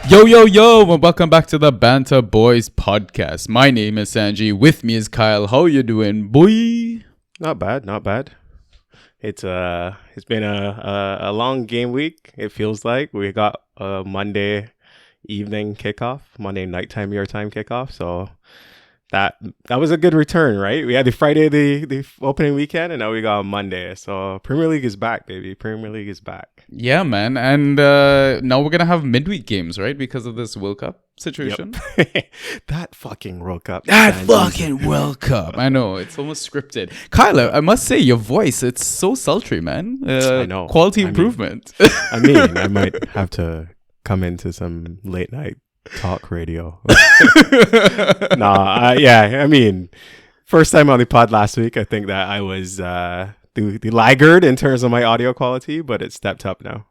Yo, and welcome back to the Banter Boys podcast. My name is Sanji. With me is Kyle. How you doing, boy? Not bad. It's been a long game week. It feels like we got a Monday evening kickoff, Monday nighttime your time kickoff. So that was a good return, right? We had the Friday, the opening weekend, and now we got Monday. So Premier League is back, baby. Premier League is back. Yeah, man. And now we're gonna have midweek games, right? Because of this World Cup situation. Yep. That fucking World Cup. World Cup. I know, it's almost scripted. Kyler, I must say, your voice, it's so sultry, man. I know. Quality improvement. I might have to come into some late night talk radio. First time on the pod last week. I think that I was the laggard in terms of my audio quality, but it's stepped up now.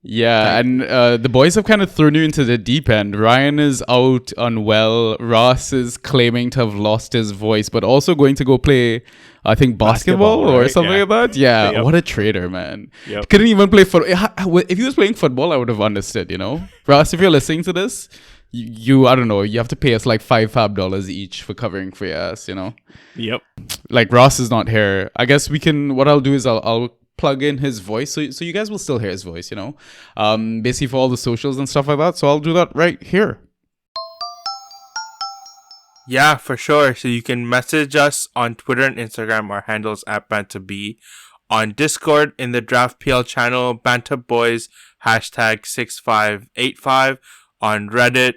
Yeah, and the boys have kind of thrown you into the deep end. Ryan is out unwell. Ross is claiming to have lost his voice, but also going to go play, I think, basketball or something like that. Yeah, yep. What a traitor, man. Yep. Couldn't even play football. If he was playing football, I would have understood, you know? Ross, if you're listening to this, I don't know, you have to pay us like $5 each for covering for your ass, you know? Yep. Like, Ross is not here. I guess what I'll do is I'll plug in his voice so you guys will still hear his voice, you know? Basically for all the socials and stuff like that. So I'll do that right here. Yeah, for sure. So you can message us on Twitter and Instagram. Our handles at BanterB. On Discord in the Draft PL channel, BanterBoys, #6585. On Reddit,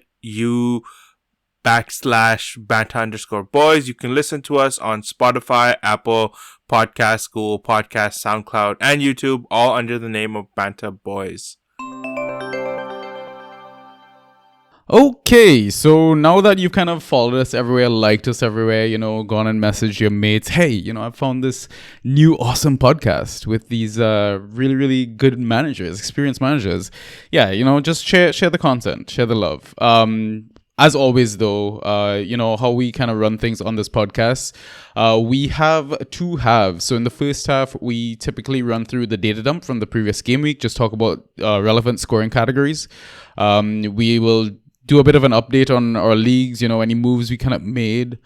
/Banter_boys. You can listen to us on Spotify, Apple Podcasts, Google Podcasts, SoundCloud, and YouTube, all under the name of Banter Boys. Okay, so now that you've kind of followed us everywhere, liked us everywhere, you know, gone and messaged your mates, hey, you know, I found this new awesome podcast with these really, really good managers, experienced managers. Yeah, you know, just share the content, share the love. As always, though, you know, how we kind of run things on this podcast, we have two halves. So in the first half, we typically run through the data dump from the previous game week, just talk about relevant scoring categories. We will do a bit of an update on our leagues, you know, any moves we kind of made,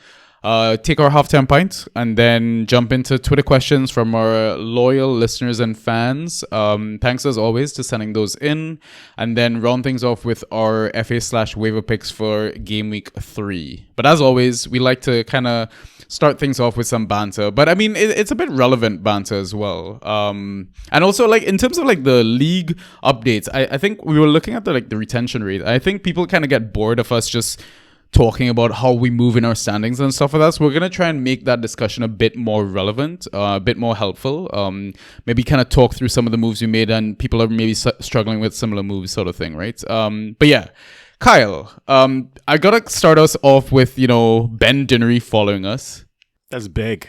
take our halftime pint, and then jump into Twitter questions from our loyal listeners and fans. Thanks as always to sending those in, and then round things off with our FA/waiver picks for game week 3. But as always, we like to kind of start things off with some banter, but I mean it's a bit relevant banter as well. And also, like, in terms of like the league updates, I think we were looking at the retention rate. I think people kind of get bored of us just talking about how we move in our standings and stuff like that. So we're gonna try and make that discussion a bit more relevant, a bit more helpful. Maybe kind of talk through some of the moves we made and people are maybe struggling with similar moves, sort of thing, right? But yeah. Kyle, I gotta start us off with, you know, Ben Dinnery following us. That's big.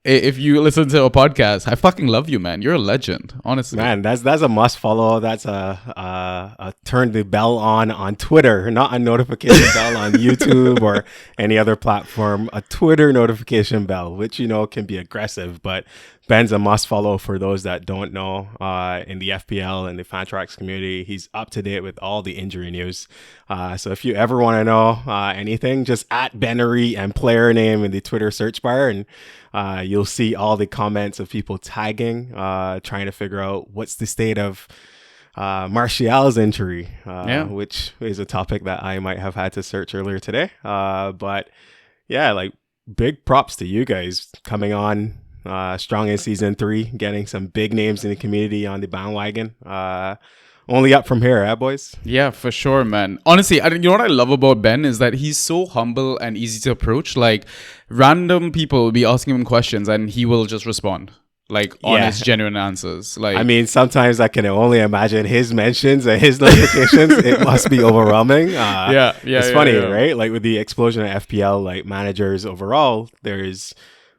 If you listen to a podcast, I fucking love you, man. You're a legend, honestly. Man, that's a must follow. That's a turn the bell on Twitter, not a notification bell on YouTube or any other platform. A Twitter notification bell, which, you know, can be aggressive, but Ben's a must follow for those that don't know. In the FPL and the Fantrax community, he's up to date with all the injury news. So if you ever want to know anything, just at Bennery and player name in the Twitter search bar, and you'll see all the comments of people tagging, trying to figure out what's the state of Martial's injury, which is a topic that I might have had to search earlier today. But yeah, like, big props to you guys coming on strong in season 3, getting some big names in the community on the bandwagon. Only up from here, boys? Yeah, for sure, man. Honestly, you know what I love about Ben is that he's so humble and easy to approach. Like, random people will be asking him questions and he will just respond, like, honest, genuine answers. Like, I mean, sometimes I can only imagine his mentions and his notifications. It must be overwhelming. It's funny, right? Like, with the explosion of FPL, like, managers overall, there's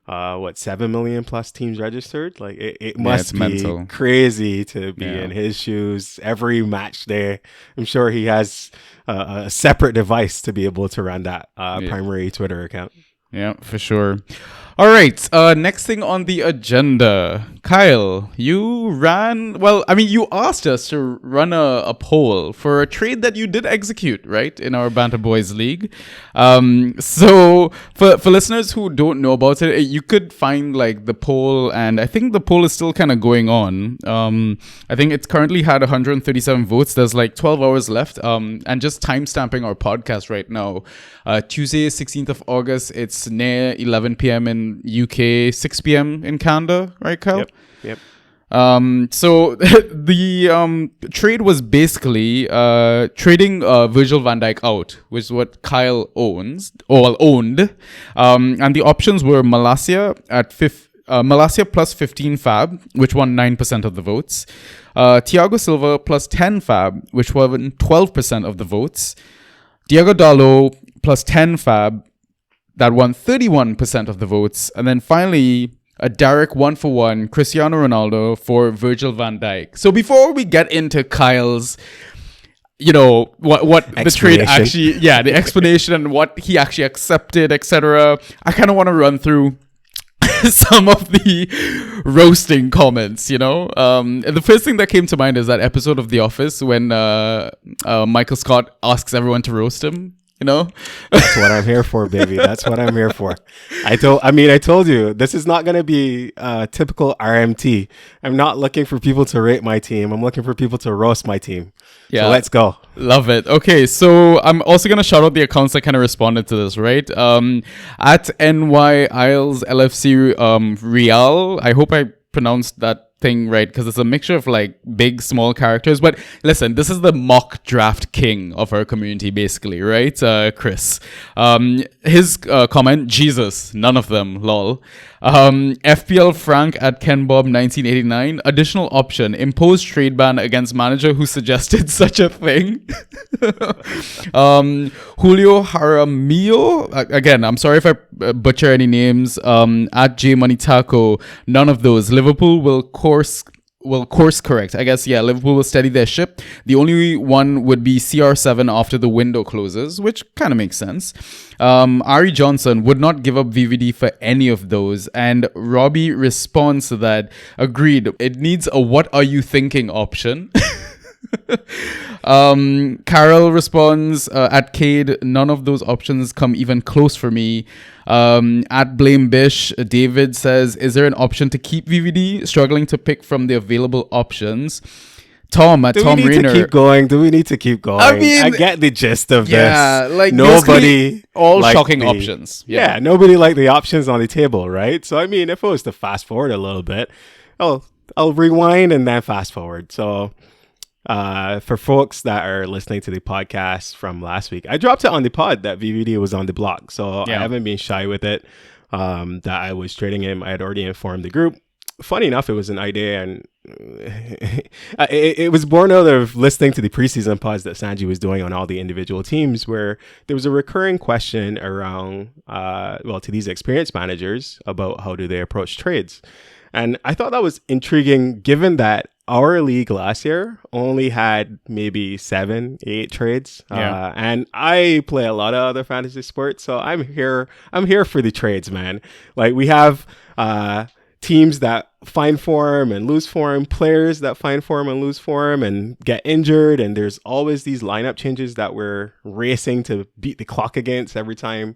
7 million plus teams registered. Like, it must be mental. Crazy to be in his shoes every match day. I'm sure he has a separate device to be able to run that primary Twitter account. Yeah, for sure. All right. Next thing on the agenda, Kyle, you ran. Well, I mean, you asked us to run a poll for a trade that you did execute, right, in our Banter Boys League. So for listeners who don't know about it, you could find like the poll, and I think the poll is still kind of going on. I think it's currently had 137 votes. There's like 12 hours left. And just timestamping our podcast right now, Tuesday, 16th of August. It's near 11 p.m. in UK, 6 p.m. in Canada, right, Kyle? Yep. So the trade was basically trading Virgil van Dijk out, which is what Kyle owned. And the options were Malacia at Malacia plus 15 fab, which won 9% of the votes. Thiago Silva plus 10 fab, which won 12% of the votes. Diego Dalot plus 10 fab, that won 31% of the votes. And then finally, a Derek 1-for-1 Cristiano Ronaldo for Virgil van Dijk. So before we get into Kyle's, what the trade actually, the explanation and what he actually accepted, etc., I kind of want to run through some of the roasting comments, the first thing that came to mind is that episode of The Office when Michael Scott asks everyone to roast him. That's what I'm here for, baby. That's what I'm here for. I told you this is not going to be typical RMT. I'm not looking for people to rate my team. I'm looking for people to roast my team. Yeah, so let's go. Love it. Okay, so I'm also going to shout out the accounts that kind of responded to this, right? At NY Isles LFC Real. I hope I pronounced that thing right, because it's a mixture of like big small characters. But listen, this is the mock draft king of our community, basically, right? Chris, his comment, Jesus, none of them, lol. FPL Frank at KenBob 1989, additional option, impose trade ban against manager who suggested such a thing. Julio Jaramillo, again, I'm sorry if I butcher any names, at J Money Taco, none of those. Liverpool will course correct. I guess, Liverpool will steady their ship. The only one would be CR7 after the window closes, which kind of makes sense. Ari Johnson would not give up VVD for any of those. And Robbie responds to that, agreed, it needs a what are you thinking option. Carol responds, at Cade, none of those options come even close for me. At Blame Bish, David says, is there an option to keep VVD? Struggling to pick from the available options. Tom at Tom Rainer. Do we need to keep going? I mean, I get the gist of this. Yeah, like nobody all shocking options. Yeah, nobody liked the options on the table, right? So I mean, if I was to fast forward a little bit, I'll rewind and then fast forward. So for folks that are listening to the podcast from last week, I dropped it on the pod that VVD was on the block. So I haven't been shy with it, that I was trading him. I had already informed the group. Funny enough, it was an idea, and it was born out of listening to the preseason pods that Sanji was doing on all the individual teams, where there was a recurring question around, to these experienced managers about how do they approach trades. And I thought that was intriguing, given that our league last year only had maybe 7-8 trades. And I play a lot of other fantasy sports, so I'm here for the trades, man. Like, we have teams that find form and lose form, players that find form and lose form and get injured, and there's always these lineup changes that we're racing to beat the clock against every time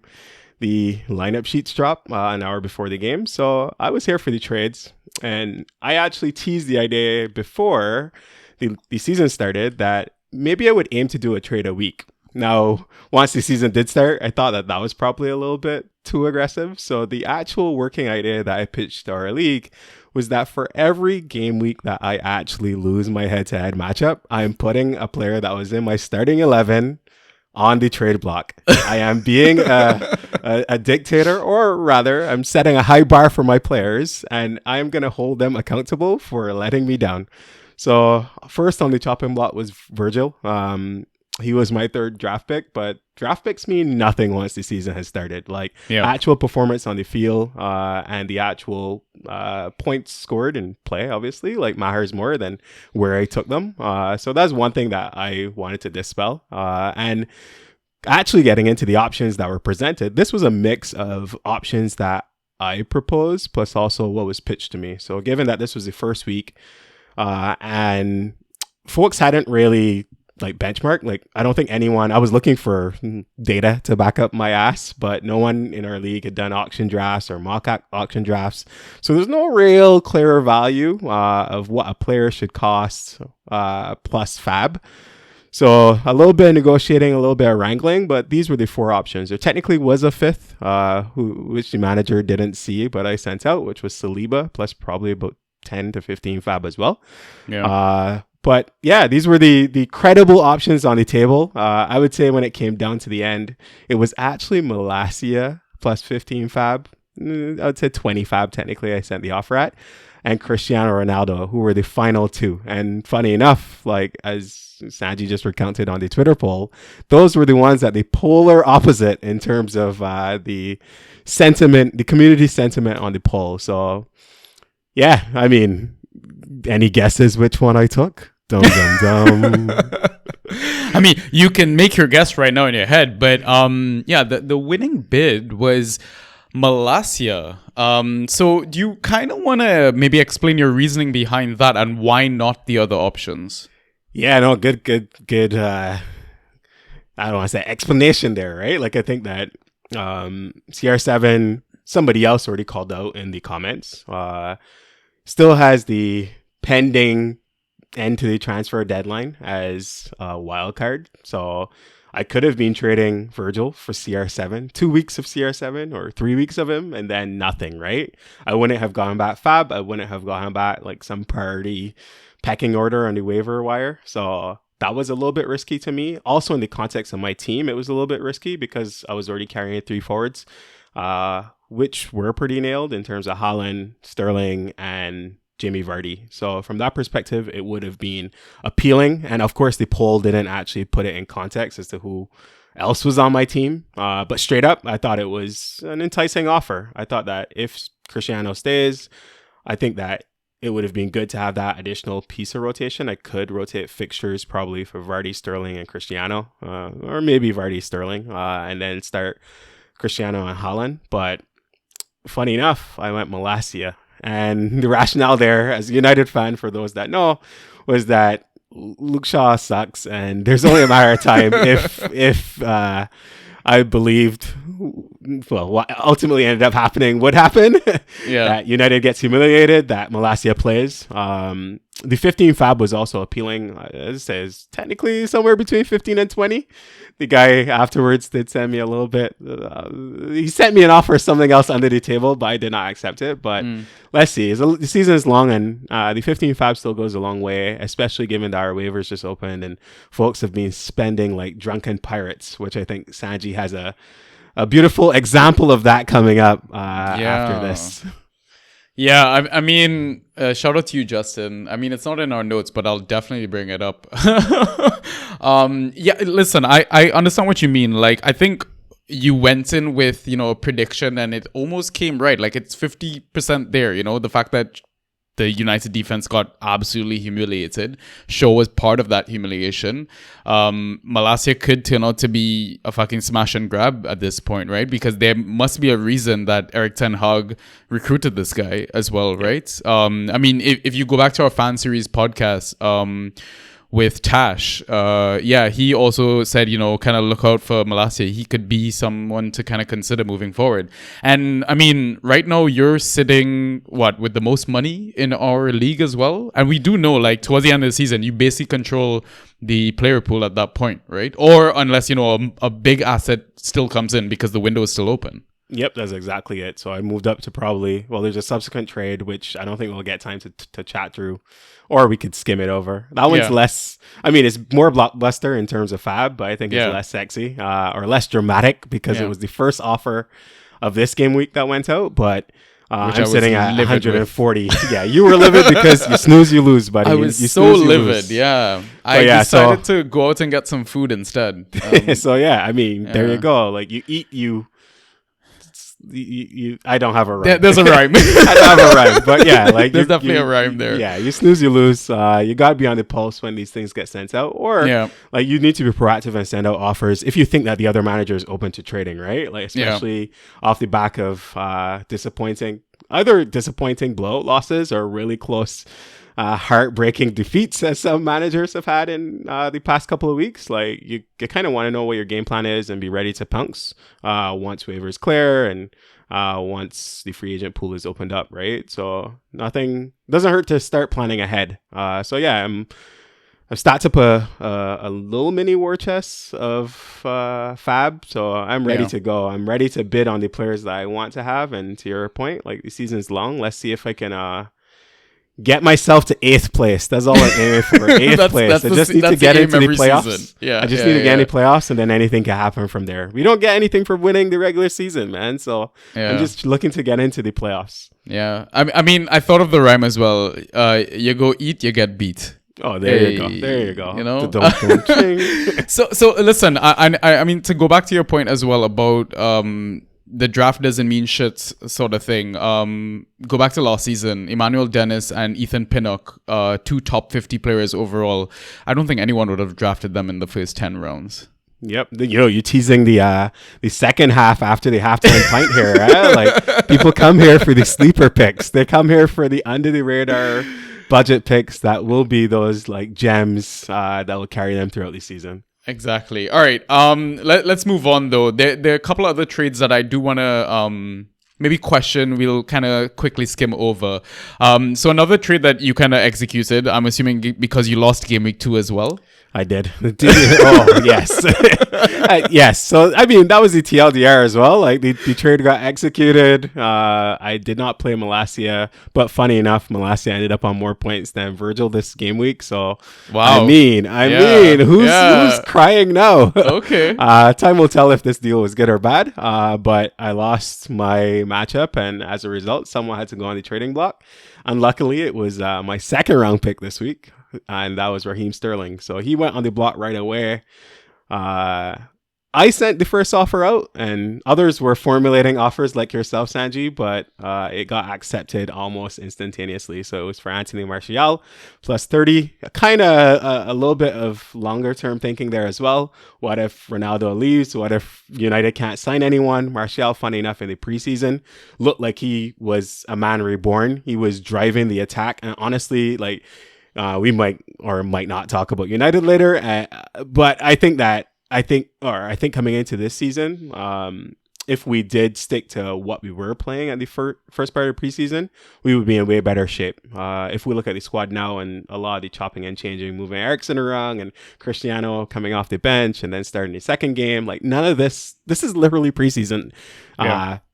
the lineup sheets drop an hour before the game. So I was here for the trades, and I actually teased the idea before the season started that maybe I would aim to do a trade a week. Now, once the season did start, I thought that was probably a little bit too aggressive. So the actual working idea that I pitched to our league was that for every game week that I actually lose my head-to-head matchup, I'm putting a player that was in my starting 11 on the trade block. I am being a dictator, or rather, I'm setting a high bar for my players, and I'm going to hold them accountable for letting me down. So first on the chopping block was Virgil. He was my third draft pick, but draft picks mean nothing once the season has started. Like, actual performance on the field and the actual points scored in play, obviously, like, matters more than where I took them. So that's one thing that I wanted to dispel. And actually getting into the options that were presented, this was a mix of options that I proposed, plus also what was pitched to me. So given that this was the first week, and folks hadn't really like benchmark, like I don't think anyone, I was looking for data to back up my ass, but no one in our league had done auction drafts or mock auction drafts. So there's no real clearer value of what a player should cost plus fab. So a little bit of negotiating, a little bit of wrangling, but these were the four options. There technically was a fifth, which the manager didn't see, but I sent out, which was Saliba, plus probably about 10 to 15 fab as well. Yeah. But yeah, these were the credible options on the table. I would say when it came down to the end, it was actually Malacia plus 15 fab. I would say 20 fab technically I sent the offer at. And Cristiano Ronaldo, who were the final two. And funny enough, like as Sanji just recounted on the Twitter poll, those were the ones that the polar opposite in terms of the sentiment, the community sentiment on the poll. So yeah, I mean, any guesses which one I took? Dum dum dum. I mean, you can make your guess right now in your head, but yeah, the winning bid was Malacia. So do you kind of want to maybe explain your reasoning behind that and why not the other options? Yeah, no, good. I don't want to say explanation there, right? Like I think that CR7, somebody else already called out in the comments, still has the pending end to the transfer deadline as a wild card. So I could have been trading Virgil for CR7, 2 weeks of CR7 or 3 weeks of him, and then nothing, right? I wouldn't have gone back fab. I wouldn't have gone back like some priority pecking order on the waiver wire. So that was a little bit risky to me. Also in the context of my team, it was a little bit risky because I was already carrying 3 forwards, which were pretty nailed in terms of Haaland, Sterling, and Jamie Vardy. So from that perspective, it would have been appealing. And of course, the poll didn't actually put it in context as to who else was on my team. But straight up, I thought it was an enticing offer. I thought that if Cristiano stays, I think that it would have been good to have that additional piece of rotation. I could rotate fixtures probably for Vardy, Sterling, and Cristiano, or maybe Vardy, Sterling, and then start Cristiano and Haaland. But funny enough, I went Malacia. And the rationale there, as a United fan, for those that know, was that Luke Shaw sucks, and there's only a matter of time if I believed, well, what ultimately ended up happening would happen. Yeah, that United gets humiliated, that Malacia plays. The 15 fab was also appealing. As it says, technically somewhere between 15 and 20. The guy afterwards did send me a little bit. He sent me an offer of something else under the table, but I did not accept it. But let's see. The season is long, and the 15 fab still goes a long way, especially given that our waivers just opened and folks have been spending like drunken pirates, which I think Sanji has a beautiful example of that coming up after this. Yeah, I mean, shout out to you, Justin. I mean, it's not in our notes, but I'll definitely bring it up. Yeah, listen, I understand what you mean. Like, I think you went in with, a prediction and it almost came right. Like, it's 50% there, the fact that the United defense got absolutely humiliated. Shaw was part of that humiliation. Malacia could turn out to be a fucking smash and grab at this point, right? Because there must be a reason that Eric Ten Hag recruited this guy as well, right? I mean, if you go back to our fan series podcast, with Tash, he also said, kind of look out for Malacia. He could be someone to kind of consider moving forward. And I mean, right now you're sitting, with the most money in our league as well? And we do know, like, towards the end of the season, you basically control the player pool at that point, right? Or unless, a big asset still comes in because the window is still open. Yep, that's exactly it. So I moved up to probably, there's a subsequent trade, which I don't think we'll get time to chat through, or we could skim it over. That one's less, I mean, it's more blockbuster in terms of fab, but I think it's less sexy or less dramatic because it was the first offer of this game week that went out, but I'm sitting at 140. Yeah, you were livid because you snooze, you lose, buddy. I was you so livid, yeah. I decided to go out and get some food instead. So, I mean, there you go. Like, you eat, you I don't have a rhyme. There's a rhyme. I don't have a rhyme, but yeah, like there's definitely a rhyme there. Yeah, you snooze, you lose. You gotta be on the pulse when these things get sent out, or like you need to be proactive and send out offers if you think that the other manager is open to trading, right? Like especially off the back of disappointing blow losses or really close heartbreaking defeats as some managers have had in the past couple of weeks. Like you kind of want to know what your game plan is and be ready to pounce once waivers clear and once the free agent pool is opened up, right? So nothing doesn't hurt to start planning ahead. So yeah, I've started up a little mini war chest of fab, so I'm ready to go. I'm ready to bid on the players that I want to have. And to your point, like the season's long. Let's see if I can get myself to 8th place. That's all I'm aiming for. 8th place. I just need to get into the playoffs. Season. Yeah, I just need to get into playoffs, and then anything can happen from there. We don't get anything for winning the regular season, man. So I'm just looking to get into the playoffs. Yeah, I mean, I thought of the rhyme as well. You go eat, you get beat. Oh, there you go. There you go. You know. So listen. I mean, to go back to your point as well about the draft doesn't mean shit sort of thing. Go back to last season. Emmanuel Dennis and Ethan Pinnock, 2 top 50 players overall. I don't think anyone would have drafted them in the first 10 rounds. Yep, you're teasing the second half after the halftime pint here, right? Like people come here for the sleeper picks. They come here for the under the radar budget picks that will be those like gems that will carry them throughout the season. Exactly. All right. Let's move on though. There are a couple of other trades that I do want to maybe question. We'll kind of quickly skim over. So another trade that you kind of executed, I'm assuming because you lost game week 2 as well. I did. Oh, yes. Yes. So, I mean, that was the TLDR as well. Like, the trade got executed. I did not play Malasia, but funny enough, Malasia ended up on more points than Virgil this game week. So, wow. I mean, who's crying now? Okay. Time will tell if this deal was good or bad. But I lost my matchup, and as a result, someone had to go on the trading block. Unluckily, it was my second round pick this week. And that was Raheem Sterling. So he went on the block right away. I sent the first offer out, and others were formulating offers like yourself, Sanji, but it got accepted almost instantaneously. So it was for Anthony Martial, plus 30. Kind of a little bit of longer term thinking there as well. What if Ronaldo leaves? What if United can't sign anyone? Martial, funny enough, in the preseason, looked like he was a man reborn. He was driving the attack. And honestly, like, we might or might not talk about United later, but I think coming into this season, if we did stick to what we were playing at the first part of preseason, we would be in way better shape. If we look at the squad now and a lot of the chopping and changing, moving Eriksen around and Cristiano coming off the bench and then starting the second game, like none of this is literally preseason.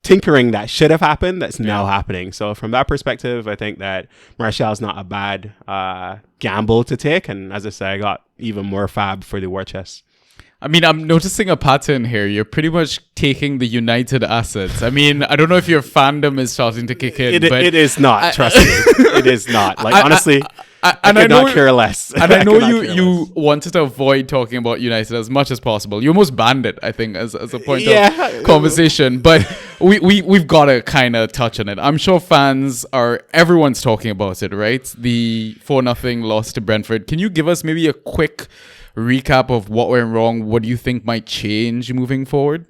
Tinkering that should have happened, that's now happening. So from that perspective, I think that Martial's not a bad gamble to take. And as I say, I got even more fab for the war chest. I mean, I'm noticing a pattern here. You're pretty much taking the United assets. I mean, I don't know if your fandom is starting to kick in. But it is not, trust me. It is not. Like, honestly, I could not care less. And I know you wanted to avoid talking about United as much as possible. You almost banned it, I think, as a point of conversation. But we've got to kind of touch on it. I'm sure everyone's talking about it, right? The 4-0 loss to Brentford. Can you give us maybe a quick recap of what went wrong? What do you think might change moving forward?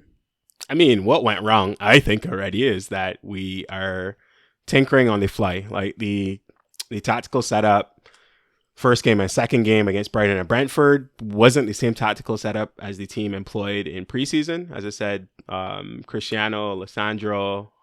I mean, what went wrong, I think already is that we are tinkering on the fly. Like the tactical setup, first game and second game against Brighton and Brentford wasn't the same tactical setup as the team employed in preseason. As I said, Cristiano, Alessandro,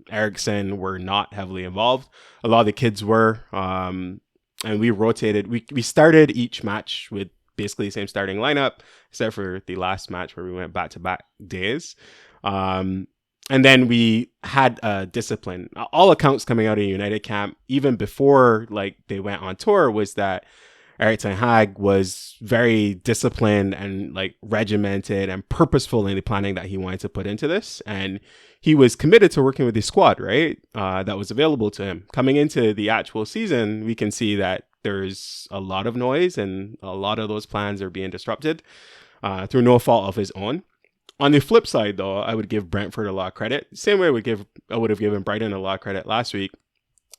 Eriksen were not heavily involved. A lot of the kids were, and we rotated. We started each match with basically the same starting lineup, except for the last match where we went back-to-back days. And then we had discipline. All accounts coming out of United camp, even before like they went on tour, was that Erik ten Hag was very disciplined and like regimented and purposeful in the planning that he wanted to put into this. And he was committed to working with the squad, right? That was available to him. Coming into the actual season, we can see that there's a lot of noise and a lot of those plans are being disrupted through no fault of his own. On the flip side, though, I would give Brentford a lot of credit. Same way I would have given Brighton a lot of credit last week.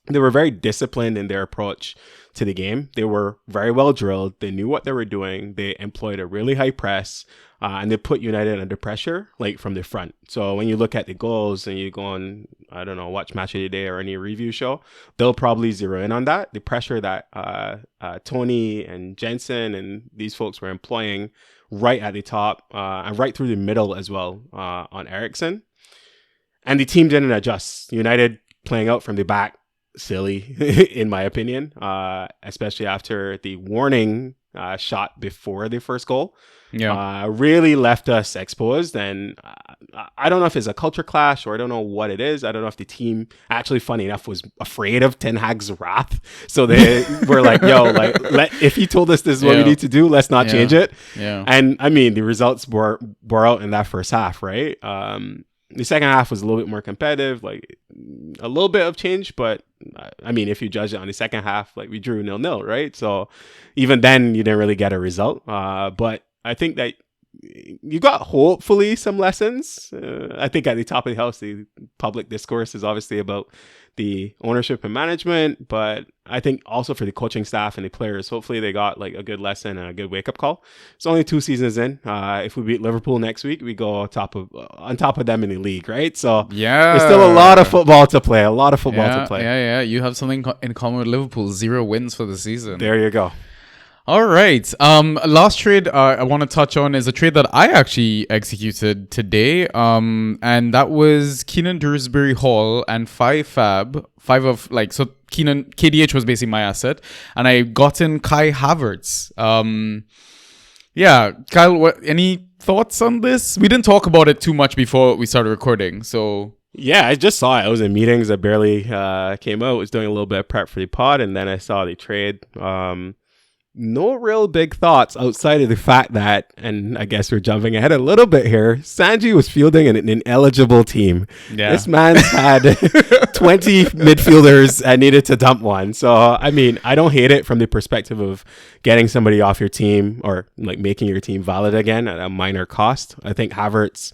They were very disciplined in their approach to the game. They were very well drilled. They knew what they were doing. They employed a really high press, and they put United under pressure, like from the front. So when you look at the goals and you go on, I don't know, watch Match of the Day or any review show, they'll probably zero in on that. The pressure that Tony and Jensen and these folks were employing right at the top and right through the middle as well on Eriksen. And the team didn't adjust. United playing out from the back, silly in my opinion, especially after the warning shot before the first goal. Really left us exposed. And I don't know if it's a culture clash or I don't know what it is. I don't know if the team actually, funny enough, was afraid of Ten Hag's wrath. So they were like, yo, like, if he told us this is what we need to do, let's not change it. And I mean, the results bore out in that first half, right? The second half was a little bit more competitive, like a little bit of change, but I mean, if you judge it on the second half, like we drew 0-0, right? So even then, you didn't really get a result. But I think that you got hopefully some lessons. I think at the top of the house, the public discourse is obviously about the ownership and management, but I think also for the coaching staff and the players, hopefully they got like a good lesson and a good wake up call. It's only 2 seasons in. If we beat Liverpool next week, we go on top of them in the league, right? So there's still a lot of football to play. Yeah. You have something in common with Liverpool: 0 wins for the season. There you go. All right. Last trade I want to touch on is a trade that I actually executed today. And that was Keenan Dewsbury Hall and 5 of like, so KDH was basically my asset, and I got in Kai Havertz. Kyle, any thoughts on this? We didn't talk about it too much before we started recording, so. Yeah, I just saw it. I was in meetings. I barely came out. I was doing a little bit of prep for the pod, and then I saw the trade. No real big thoughts outside of the fact that, and I guess we're jumping ahead a little bit here, Sanji was fielding an ineligible team. Yeah. This man's had 20 midfielders and needed to dump one. So, I mean, I don't hate it from the perspective of getting somebody off your team or like making your team valid again at a minor cost. I think Havertz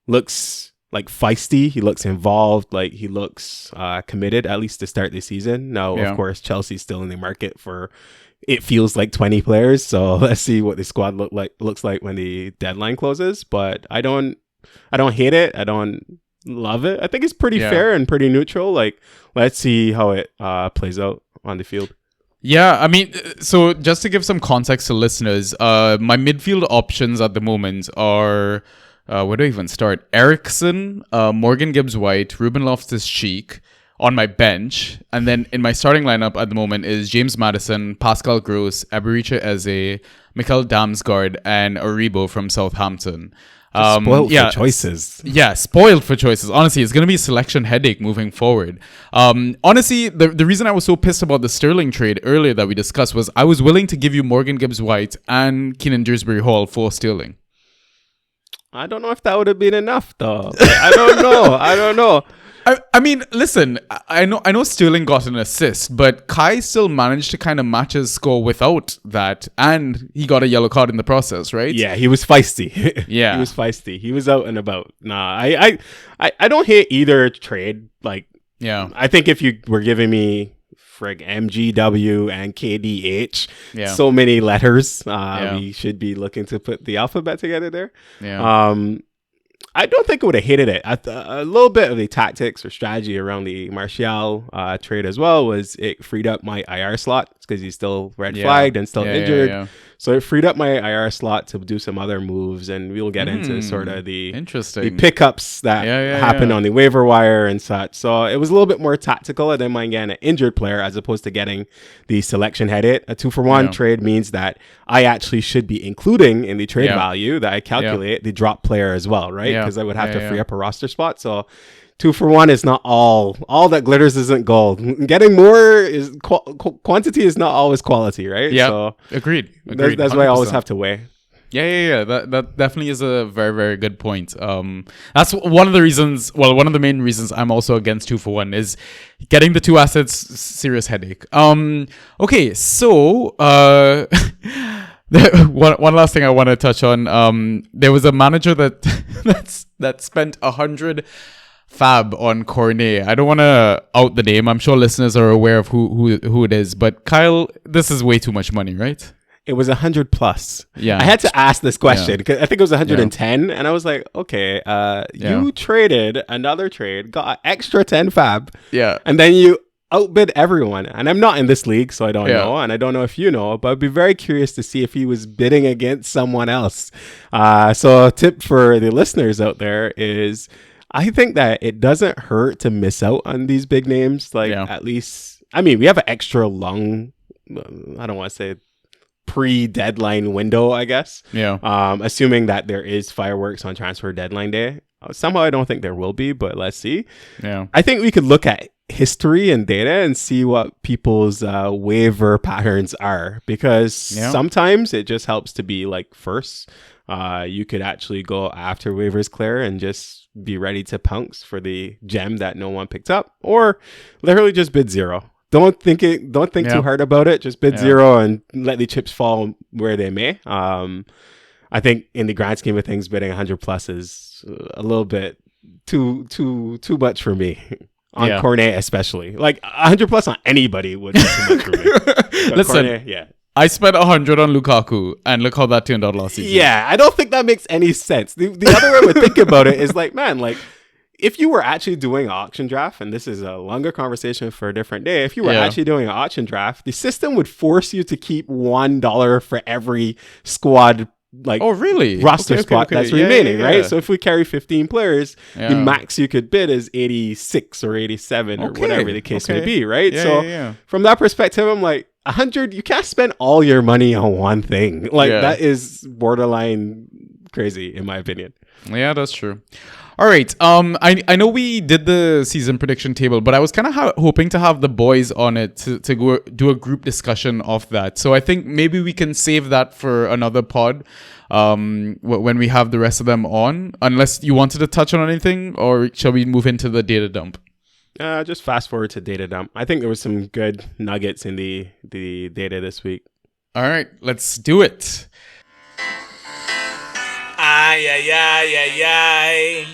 looks like feisty. He looks involved. Like he looks committed, at least to start the season. Now, of course, Chelsea's still in the market for, it feels like 20 players. So let's see what the squad looks like when the deadline closes. But I don't hate it. I don't love it. I think it's pretty fair and pretty neutral. Like, let's see how it plays out on the field. Yeah, I mean, so just to give some context to listeners, my midfield options at the moment are, where do I even start? Eriksen, Morgan Gibbs-White, Ruben Loftus-Cheek on my bench. And then in my starting lineup at the moment is James Maddison, Pascal Gross, Eberechi Eze, Mikel Damsgaard, and Aribo from Southampton. Spoiled for choices. Yeah, spoiled for choices. Honestly, it's going to be a selection headache moving forward. Honestly, the reason I was so pissed about the Sterling trade earlier that we discussed was I was willing to give you Morgan Gibbs-White and Keenan Dewsbury Hall for Sterling. I don't know if that would have been enough, though. I don't know. I mean, listen, I know Sterling got an assist, but Kai still managed to kind of match his score without that, and he got a yellow card in the process, right? Yeah, he was feisty. Yeah. He was feisty. He was out and about. Nah, I don't hate either trade. Like, yeah, I think if you were giving me MGW and KDH, so many letters, we should be looking to put the alphabet together there. I don't think I would have hated it. A little bit of the tactics or strategy around the Martial trade as well was it freed up my IR slot because he's still red flagged and still injured. So it freed up my IR slot to do some other moves, and we'll get into sort of the pickups that happened on the waiver wire and such. So it was a little bit more tactical. I didn't mind getting an injured player as opposed to getting the selection headed. A 2-for-1 trade means that I actually should be including in the trade value that I calculate the drop player as well, right? Because I would have to free up a roster spot. So 2-for-1 is not all that glitters isn't gold. Getting more is quantity is not always quality, right? Yeah, so agreed. That's why I always have to weigh. Yeah. That definitely is a very, very good point. That's one of the reasons. Well, one of the main reasons I'm also against 2-for-1 is getting the two assets. Serious headache. Okay, so One last thing I want to touch on. There was a manager that that spent 100 fab on Cornet. I don't want to out the name. I'm sure listeners are aware of who it is. But Kyle, this is way too much money, right? It was 100 plus. Yeah. I had to ask this question because I think it was 110. And I was like, okay, you traded another trade, got extra 10 fab. Yeah. And then you outbid everyone. And I'm not in this league, so I don't know. And I don't know if you know, but I'd be very curious to see if he was bidding against someone else. So a tip for the listeners out there is I think that it doesn't hurt to miss out on these big names. Like at least, I mean, we have an extra long, I don't want to say pre-deadline window, I guess. Yeah. Assuming that there is fireworks on transfer deadline day. Somehow I don't think there will be, but let's see. Yeah. I think we could look at history and data and see what people's waiver patterns are, because sometimes it just helps to be like first. You could actually go after waivers clear and just be ready to pounce for the gem that no one picked up, or literally just bid zero. Don't think too hard about it. Just bid zero and let the chips fall where they may. I think in the grand scheme of things, bidding 100 plus is a little bit too much for me. On Cornet especially. Like 100 plus on anybody would be too much for me. Listen, Cornet, I spent 100 on Lukaku, and look how that turned out last season. Yeah, I don't think that makes any sense. The other way I would think about it is like, man, like if you were actually doing an auction draft, and this is a longer conversation for a different day, if you were actually doing an auction draft, the system would force you to keep $1 for every squad roster spot that's remaining, right? So if we carry 15 players, the max you could bid is 86 or 87 or whatever the case may be, right? From that perspective, I'm like, 100, you can't spend all your money on one thing. Like that is borderline crazy in my opinion. Yeah, that's true. All right. I know we did the season prediction table, but I was kind of hoping to have the boys on it to go do a group discussion of that. So I think maybe we can save that for another pod when we have the rest of them on. Unless you wanted to touch on anything, or shall we move into the data dump? Just fast forward to data dump. I think there was some good nuggets in the data this week. All right, let's do it. Ay, ay, ay, ay, ay.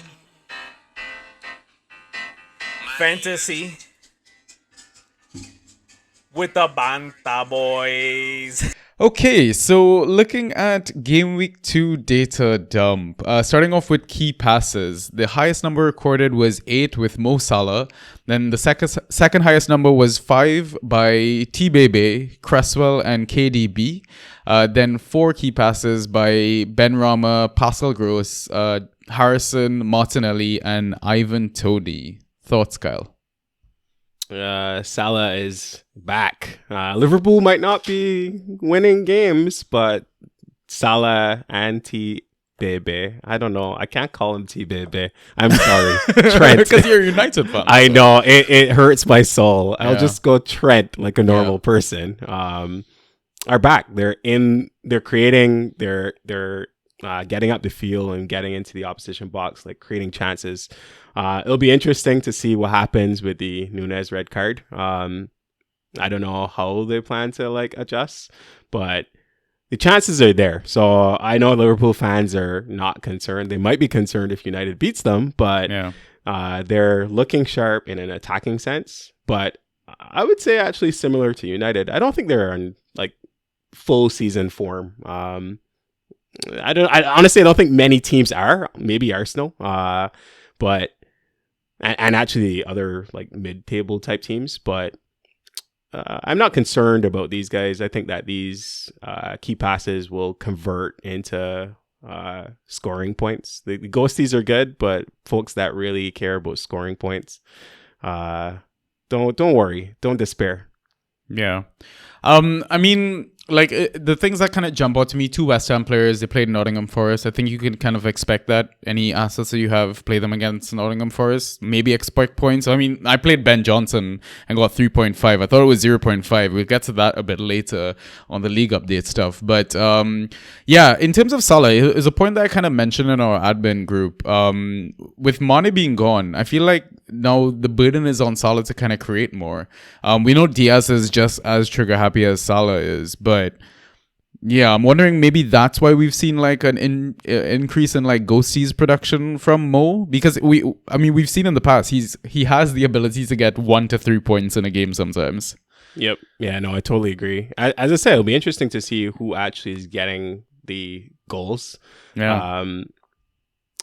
Fantasy with the Banta Boys. Okay, so looking at Game Week 2 data dump, starting off with key passes, the highest number recorded was 8 with Mo Salah. Then the second highest number was 5 by T-Bebe, Cresswell, and KDB. Then 4 key passes by Ben Rama, Pascal Gross, Harrison, Martinelli, and Ivan Toney. Thoughts, Kyle? Salah is back. Liverpool might not be winning games, but Salah and T-Bebe, I don't know. I can't call him T-Bebe. I'm sorry. Trent. Because you're a United fan. I know. It hurts my soul. I'll just go Trent like a normal person. Are back. They're creating, they're getting up the field and getting into the opposition box, like creating chances. It'll be interesting to see what happens with the Nunez red card. I don't know how they plan to like adjust, but the chances are there. So I know Liverpool fans are not concerned. They might be concerned if United beats them, but they're looking sharp in an attacking sense. But I would say actually similar to United. I don't think they're in like full season form. I honestly don't think many teams are. Maybe Arsenal, but and actually other like mid-table type teams. But I'm not concerned about these guys. I think that these key passes will convert into scoring points. The ghosties are good, but folks that really care about scoring points, don't worry, don't despair. Yeah. I mean, like the things that kind of jump out to me, 2 West Ham players, they played Nottingham Forest. I think you can kind of expect that. Any assets that you have, play them against Nottingham Forest. Maybe expect points. I mean, I played Ben Johnson and got 3.5. I thought it was 0.5. We'll get to that a bit later on the league update stuff. But yeah, in terms of Salah, it's a point that I kind of mentioned in our admin group. With Mane being gone, I feel like now the burden is on Salah to kind of create more. We know Diaz is just as trigger happy as Salah is, but Yeah, I'm wondering maybe that's why we've seen like an increase in like Ghostie's production from Mo, because we've seen in the past he has the ability to get 1 to 3 points in a game sometimes. Yep. Yeah, no, I totally agree. As I said, it'll be interesting to see who actually is getting the goals. Yeah.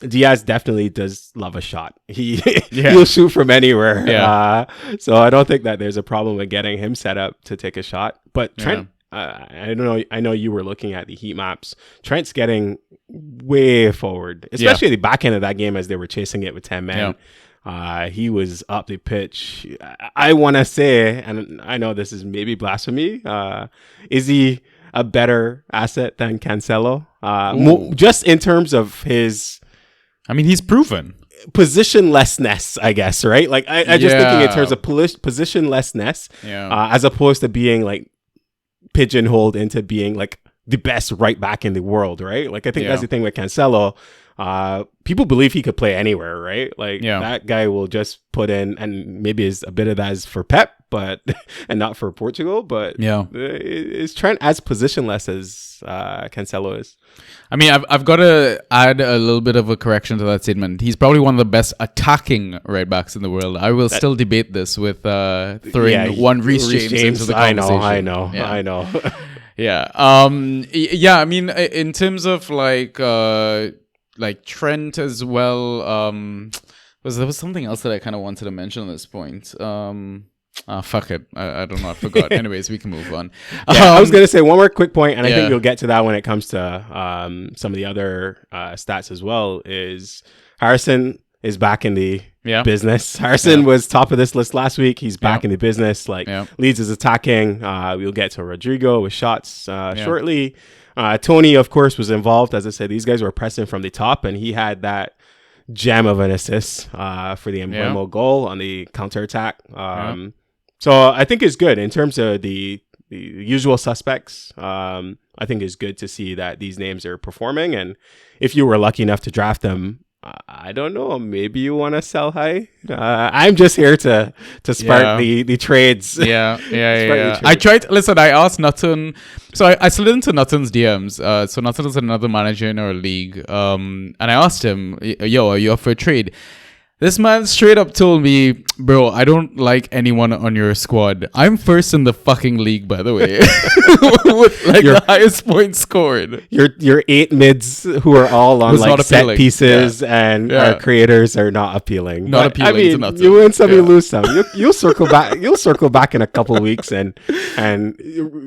Diaz definitely does love a shot. He'll shoot from anywhere. Yeah. So I don't think that there's a problem with getting him set up to take a shot. But Trent, I don't know. I know you were looking at the heat maps. Trent's getting way forward, especially the back end of that game as they were chasing it with 10 men. Yeah. He was up the pitch. I want to say, and I know this is maybe blasphemy, is he a better asset than Cancelo? Just in terms of his... I mean, he's proven positionlessness, I guess, right? Like I just thinking in terms of positionlessness, as opposed to being like pigeonholed into being like the best right back in the world, right? Like I think that's the thing with Cancelo. People believe he could play anywhere, right? Like that guy will just put in, and maybe a bit of that is for Pep, but and not for Portugal. But is Trent as positionless as Cancelo is? I mean, I've got to add a little bit of a correction to that statement. He's probably one of the best attacking right backs in the world. I will still debate this with throwing one Reece James into the conversation. I know. Yeah. I mean, in terms of like Trent as well. There was something else that I kind of wanted to mention at this point. Fuck it. I don't know. I forgot. Anyways, we can move on. I was going to say one more quick point, and I think you'll get to that when it comes to some of the other stats as well, is Harrison is back in the business. Harrison was top of this list last week. He's back in the business. Leeds is attacking. We'll get to Rodrigo with shots shortly. Tony, of course, was involved. As I said, these guys were pressing from the top, and he had that gem of an assist for the Mbeumo goal on the counterattack. So I think it's good in terms of the usual suspects. I think it's good to see that these names are performing. And if you were lucky enough to draft them, I don't know, maybe you want to sell high. I'm just here to spark the trades. I tried. Listen, I asked Nutton. So I slid into Nutton's DMs. So Nutton is another manager in our league. And I asked him, "Yo, are you up for a trade?" This man straight up told me, "Bro, I don't like anyone on your squad. I'm first in the fucking league, by the way, with like the highest points scored. Your 8 mids who are all on like set pieces and our creators are not appealing. Not appealing to Nutton. You win some, you lose some. You'll circle back. You'll circle back in a couple weeks and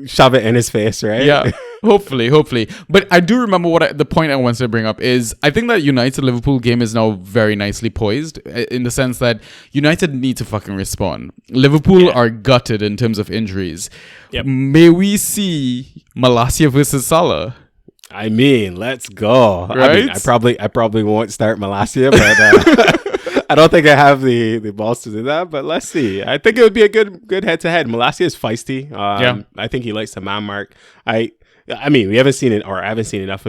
shove it in his face, right? Yeah." Hopefully. But I do remember the point I wanted to bring up is I think that United-Liverpool game is now very nicely poised in the sense that United need to fucking respond. Liverpool are gutted in terms of injuries. May we see Malacia versus Salah? I mean, let's go. Right? I mean, I probably won't start Malacia, but I don't think I have the balls to do that. But let's see. I think it would be a good head-to-head. Malacia is feisty. I think he likes the man mark. I mean, we haven't seen it, or I haven't seen enough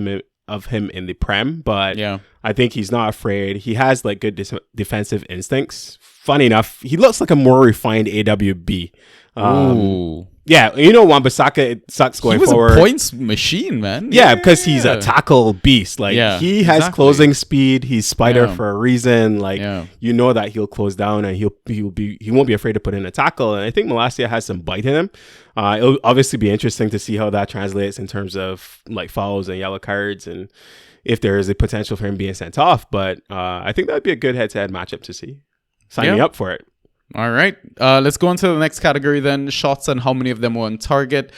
of him in the Prem, but I think he's not afraid. He has like good defensive instincts. Funny enough, he looks like a more refined AWB. Yeah, you know, Wan-Bissaka, it sucks going forward. He was a points machine, man. Yeah, because he's a tackle beast. Like he has closing speed. He's Spider for a reason. Like you know that he'll close down and he won't be afraid to put in a tackle. And I think Malacia has some bite in him. It'll obviously be interesting to see how that translates in terms of like fouls and yellow cards and if there is a potential for him being sent off. But I think that'd be a good head-to-head matchup to see. Sign me up for it. All right. Let's go on to the next category then. Shots and how many of them were on target.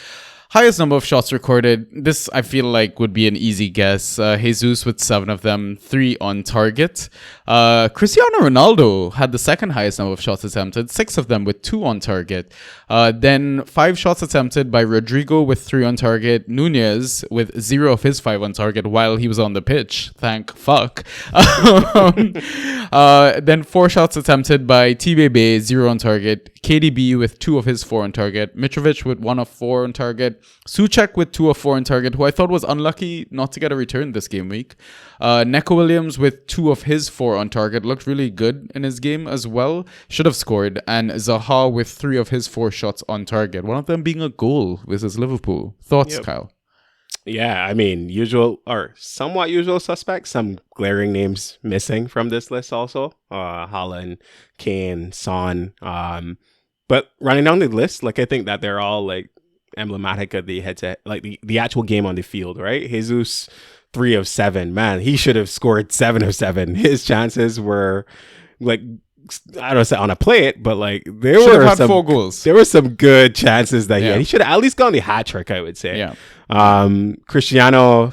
Highest number of shots recorded. This, I feel like, would be an easy guess. Jesus with 7 of them, 3 on target. Cristiano Ronaldo had the second highest number of shots attempted, 6 of them with 2 on target. Then 5 shots attempted by Rodrigo with 3 on target. Nunez with 0 of his 5 on target while he was on the pitch. Thank fuck. Then 4 shots attempted by T-Bebe, 0 on target. KDB with 2 of his 4 on target. Mitrovic with 1 of 4 on target. Souček with 2 of 4 on target, who I thought was unlucky not to get a return this game week. Neco Williams with 2 of his 4 on target. Looked really good in his game as well. Should have scored. And Zaha with 3 of his 4 shots on target. One of them being a goal versus Liverpool. Thoughts, Kyle? Yeah, I mean, usual or somewhat usual suspects. Some glaring names missing from this list also. Haaland, Kane, Son. But running down the list, like I think that they're all like emblematic of the head to like the actual game on the field, right? Jesus, 3 of 7. Man, he should have scored 7 of 7. His chances were like I don't say on a plate, but like there Should have were had some 4 goals. there were some good chances that Yeah. he should have at least gotten the hat trick, I would say. Yeah. Cristiano,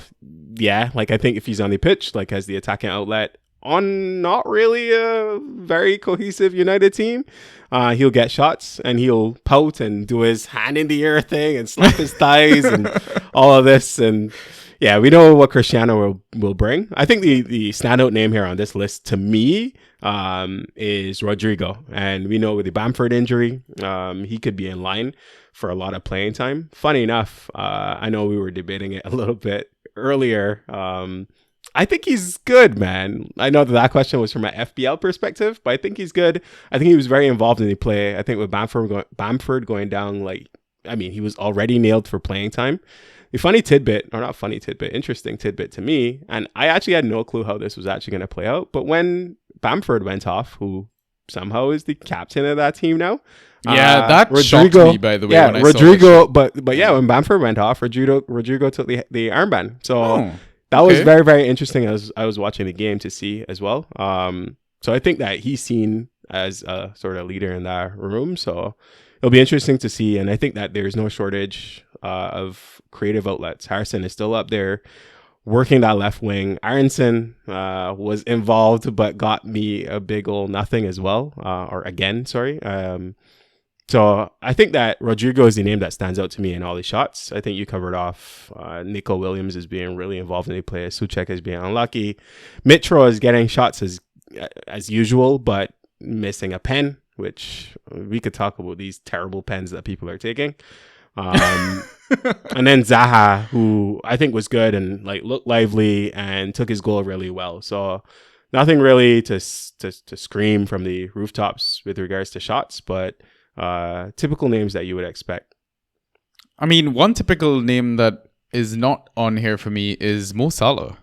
yeah, like I think if he's on the pitch, like as the attacking outlet on not really a very cohesive United team, he'll get shots and he'll pout and do his hand in the air thing and slap his thighs and all of this. And yeah, we know what Cristiano will bring. I think the standout name here on this list to me is Rodrigo. And we know with the Bamford injury, he could be in line for a lot of playing time. Funny enough, I know we were debating it a little bit earlier. I think he's good, man. I know that question was from an FPL perspective, but I think he's good. I think he was very involved in the play. I think with Bamford going down, like, I mean, he was already nailed for playing time. The interesting tidbit to me, and I actually had no clue how this was actually going to play out, but when Bamford went off, who somehow is the captain of that team now. Yeah, that shocked me, by the way. Yeah, when I Rodrigo, saw this. but yeah, when Bamford went off, Rodrigo took the armband. So Oh, that was okay. very, very interesting as I was watching the game to see as well. So I think that he's seen as a sort of leader in that room. So it'll be interesting to see. And I think that there's no shortage of creative outlets. Harrison is still up there working that left wing. Aronson was involved, but got me a big ol' nothing as well. So I think that Rodrigo is the name that stands out to me in all the shots. I think you covered off Nico Williams as being really involved in the play. Suchek as being unlucky. Mitro is getting shots as usual, but missing a pen, which we could talk about these terrible pens that people are taking. And then Zaha, who I think was good and like looked lively and took his goal really well. So nothing really to scream from the rooftops with regards to shots, but typical names that you would expect. I mean, one typical name that is not on here for me is Mo Salah.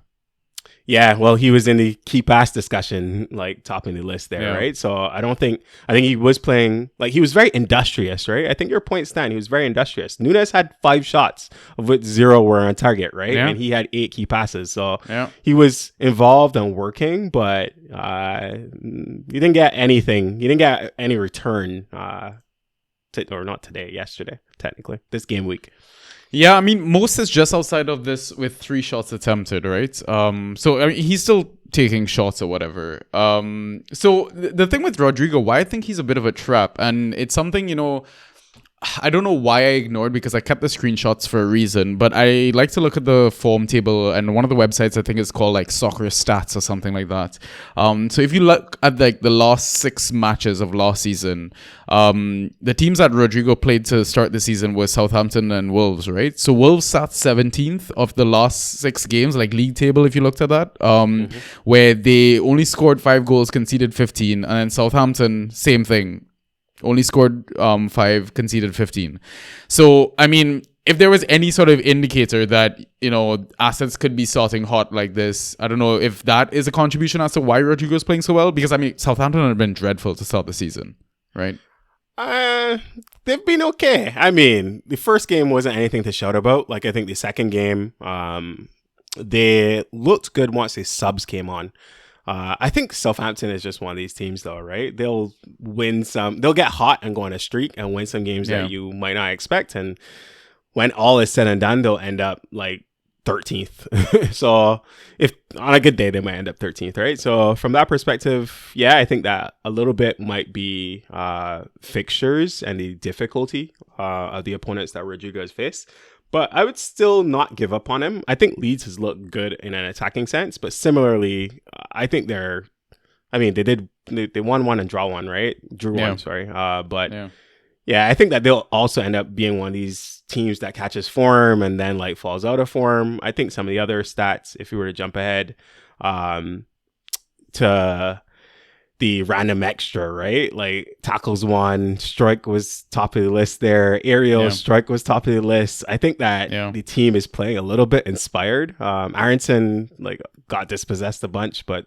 Yeah, well, he was in the key pass discussion, like topping the list there, Yeah. right? So I think he was playing, like he was very industrious, right? I think your point stand, he was very industrious. Nunes had 5 shots, of which 0 were on target, right? Yeah. And he had 8 key passes. So Yeah. he was involved and working, but you didn't get anything. You didn't get any return, or not today, yesterday, technically, this game week. Yeah, I mean, most is just outside of this with 3 shots attempted, right? So I mean, he's still taking shots or whatever. So the thing with Rodrigo, why I think he's a bit of a trap, and it's something, I don't know why I ignored, because I kept the screenshots for a reason, but I like to look at the form table, and one of the websites I think is called like Soccer Stats or something like that. So if you look at like the last 6 matches of last season, the teams that Rodrigo played to start the season were Southampton and Wolves, right? So Wolves sat 17th of the last 6 games, like league table if you looked at that, where they only scored 5 goals, conceded 15, and then Southampton, same thing. Only scored 5, conceded 15. So, I mean, if there was any sort of indicator that, assets could be starting hot like this, I don't know if that is a contribution as to why Rodrigo's playing so well. Because, I mean, Southampton have been dreadful to start the season, right? They've been okay. I mean, the first game wasn't anything to shout about. Like, I think the second game, they looked good once the subs came on. I think Southampton is just one of these teams, though, right? They'll get hot and go on a streak and win some games that you might not expect. And when all is said and done, they'll end up like 13th. So if on a good day, they might end up 13th, right? So from that perspective, yeah, I think that a little bit might be fixtures and the difficulty of the opponents that Rodrigo has faced. But I would still not give up on him. I think Leeds has looked good in an attacking sense, but similarly, I think they won 1 and draw 1, right? Drew 1, sorry. Yeah, I think that they'll also end up being one of these teams that catches form and then like falls out of form. I think some of the other stats, if you were to jump ahead to the random extra, right? Like tackles one, strike was top of the list there. Aerial strike was top of the list. I think that the team is playing a little bit inspired. Aronson like got dispossessed a bunch, but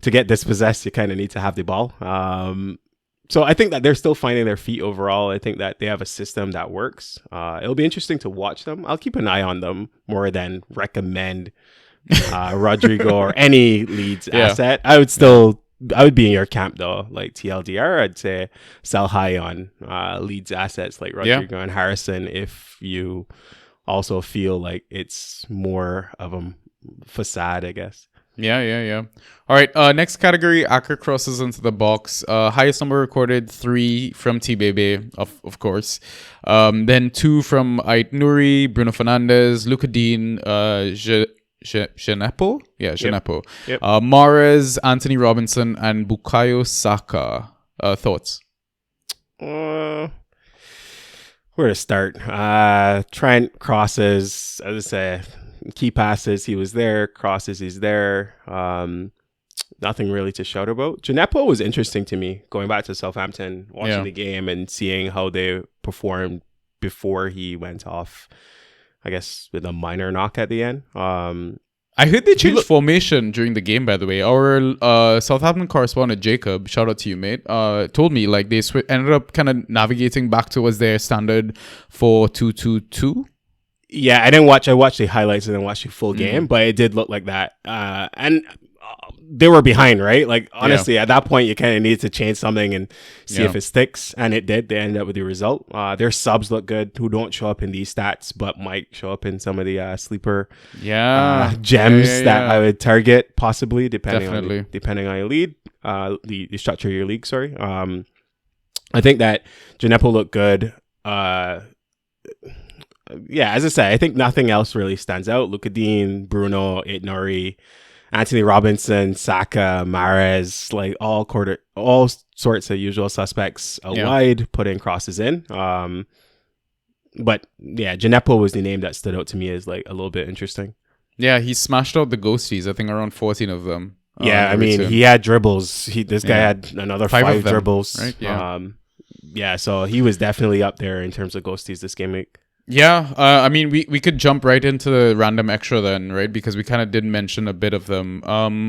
to get dispossessed, you kind of need to have the ball. So I think that they're still finding their feet overall. I think that they have a system that works. It'll be interesting to watch them. I'll keep an eye on them more than recommend Rodrigo or any Leeds asset. I would be in your camp though. Like TLDR, I'd say sell high on Leeds assets like Rodrigo and Harrison if you also feel like it's more of a facade, I guess. Yeah. All right. Next category, Acker crosses into the box. Highest number recorded, 3 from T-Bebe, of course. Then 2 from Ait Nouri, Bruno Fernandes, Luka Dean, Genepo? Yeah, Genepo. Yep. Mahrez, Anthony Robinson, and Bukayo Saka. Thoughts? Where to start? Trent crosses, as I say, key passes, he was there. Crosses, he's there. Nothing really to shout about. Genepo was interesting to me, going back to Southampton, watching the game and seeing how they performed before he went off, I guess, with a minor knock at the end. I heard they changed formation during the game, by the way. Our Southampton correspondent, Jacob, shout out to you, mate, told me like they ended up kind of navigating back towards their standard 4-2-2-2. Yeah, I didn't watch. I watched the highlights and then watched the full game, but it did look like that. And they were behind, right? Like, honestly, at that point, you kind of needed to change something and see if it sticks. And it did. They ended up with the result. Their subs look good, who don't show up in these stats, but might show up in some of the sleeper gems that I would target, possibly, depending on your lead, the structure of your league, sorry. I think that Genepo looked good. Yeah, as I said, I think nothing else really stands out. Luka Dean, Bruno, Ait Nouri, Anthony Robinson, Saka, Mahrez, like all sorts of usual suspects wide, putting crosses in. But yeah, Genepo was the name that stood out to me as like a little bit interesting. Yeah, he smashed out the ghosties, I think around 14 of them. Yeah, I mean, he had dribbles. This guy had another 5 dribbles. Right? Yeah. So he was definitely up there in terms of ghosties this game week. Yeah, I mean, we could jump right into the random extra then, right? Because we kind of did mention a bit of them.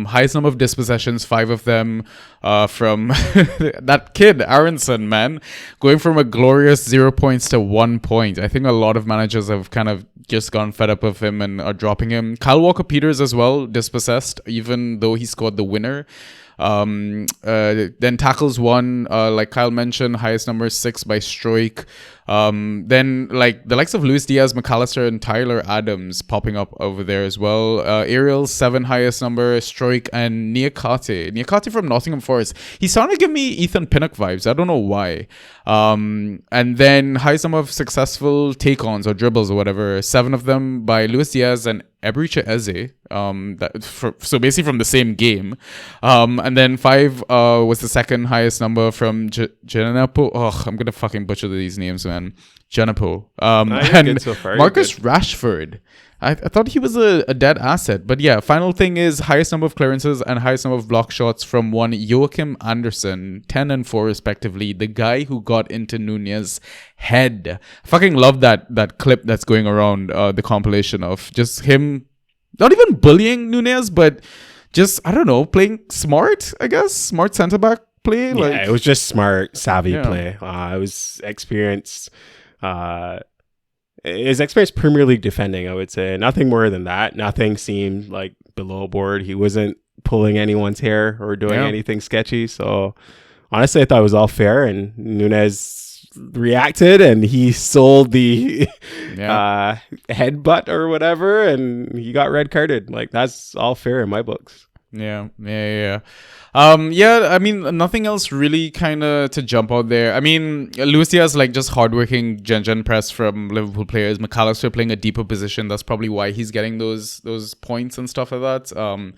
Highest number of dispossessions, 5 of them from that kid, Aronson, man. Going from a glorious 0 points to 1 point. I think a lot of managers have kind of just gone fed up of him and are dropping him. Kyle Walker-Peters as well, dispossessed, even though he scored the winner. Then tackles 1, like Kyle mentioned, highest number 6 by Stroik. Then like the likes of Luis Diaz, McAllister, and Tyler Adams popping up over there as well. Aerial 7, highest number, Stroik, and Niakate from Nottingham Forest. He's starting to give me Ethan Pinnock vibes. I don't know why. And then highest number of successful take-ons or dribbles or whatever, 7 of them by Luis Diaz and Eberechi Eze. So basically from the same game. And then 5 was the second highest number from Genepo. Oh, I'm gonna fucking butcher these names, man. Genepo. And so Marcus Rashford. I thought he was a dead asset. But yeah, final thing is highest number of clearances and highest number of block shots from one Joachim Anderson, 10 and 4 respectively. The guy who got into Nunez's head. I fucking love that clip that's going around the compilation of just him, not even bullying Nunez, but just, I don't know, playing smart, I guess. Smart centre back play. Yeah, it was just smart, savvy play. It was experienced. His experienced Premier League defending, I would say. Nothing more than that. Nothing seemed like below board. He wasn't pulling anyone's hair or doing anything sketchy. So honestly, I thought it was all fair. And Nunez reacted and he sold the headbutt or whatever, and he got red carded. Like, that's all fair in my books. Yeah. I mean, nothing else really kind of to jump out there. I mean, Luis Diaz, like, just hardworking gen press from Liverpool players. McAllister playing a deeper position. That's probably why he's getting those points and stuff like that.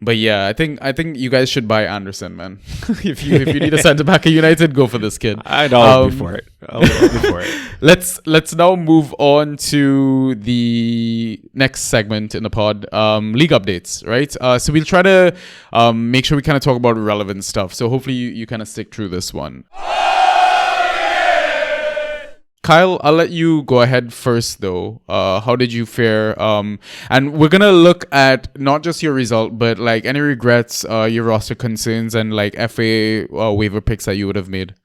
But yeah, I think you guys should buy Anderson, man. If you need a centre back at United, go for this kid. I'll be for it. I'll be for it. Let's now move on to the next segment in the pod, league updates, right? So we'll try to make sure we kind of talk about relevant stuff. So hopefully you kind of stick through this one. Kyle, I'll let you go ahead first, though. How did you fare? And we're gonna look at not just your result, but like any regrets, your roster concerns, and like FA waiver picks that you would have made.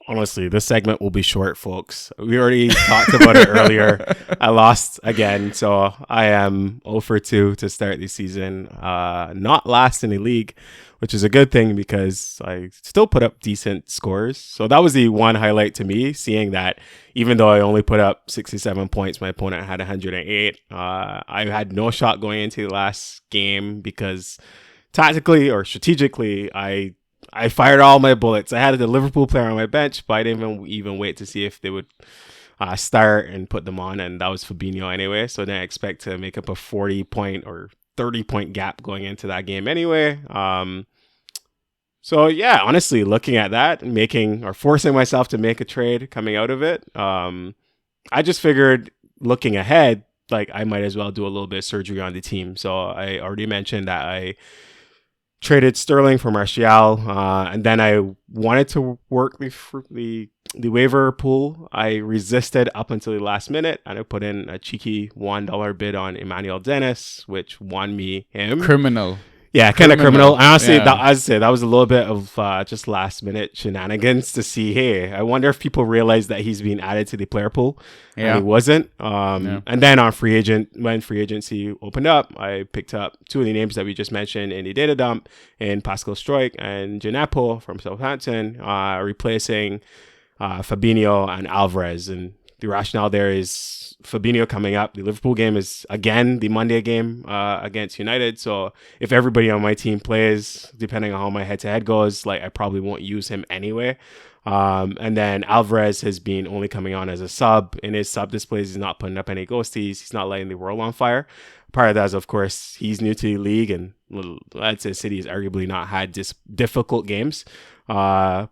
Honestly, this segment will be short, folks. We already talked about it earlier. I lost again, so I am 0 for 2 to start the season. Not last in the league, which is a good thing because I still put up decent scores. So that was the one highlight to me, seeing that even though I only put up 67 points, my opponent had 108. I had no shot going into the last game because tactically or strategically, I fired all my bullets. I had the Liverpool player on my bench, but I didn't even wait to see if they would start and put them on, and that was Fabinho anyway. So I didn't expect to make up a 40-point or 30-point gap going into that game anyway. So yeah, honestly, looking at that, forcing myself to make a trade coming out of it, I just figured looking ahead, like I might as well do a little bit of surgery on the team. So I already mentioned that I traded Sterling for Martial, and then I wanted to work the waiver pool. I resisted up until the last minute, and I put in a cheeky $1 bid on Emmanuel Dennis, which won me him. Criminal. Yeah, kind of criminal. Honestly, Yeah. that was a little bit of just last minute shenanigans to see. Hey, I wonder if people realize that he's being added to the player pool. Yeah. And he wasn't. And then when free agency opened up, I picked up two of the names that we just mentioned in the data dump, in Pascal Stroik and Gineppo from Southampton, replacing Fabinho and Alvarez. And the rationale there is Fabinho coming up. The Liverpool game is, again, the Monday game against United. So if everybody on my team plays, depending on how my head-to-head goes, like I probably won't use him anyway. And then Alvarez has been only coming on as a sub. In his sub displays, he's not putting up any ghosties. He's not lighting the world on fire. Part of that is, of course, he's new to the league, and I'd say City has arguably not had difficult games. So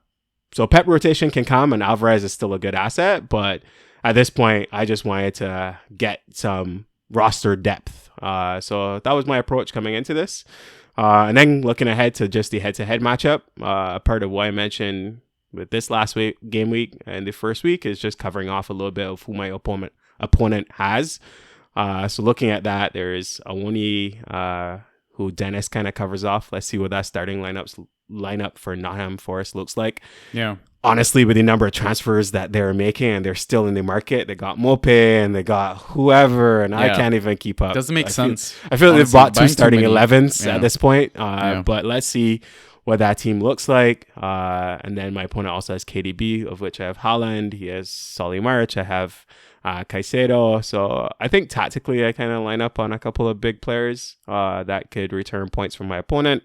Pep rotation can come, and Alvarez is still a good asset, but at this point, I just wanted to get some roster depth. So that was my approach coming into this. And then looking ahead to just the head-to-head matchup, part of what I mentioned with this last game week and the first week is just covering off a little bit of who my opponent has. So looking at that, there is Awoni, who Dennis kind of covers off. Let's see what that starting lineup for Nottingham Forest looks like. Yeah. Honestly, with the number of transfers that they're making and they're still in the market, they got Mope and they got whoever, and I can't even keep up. Doesn't make sense. I feel like they've bought two starting 11s Yeah. at this point, but let's see what that team looks like. And then my opponent also has KDB, of which I have Haaland. He has Solly March. I have Caicedo. So I think tactically I kind of line up on a couple of big players that could return points from my opponent.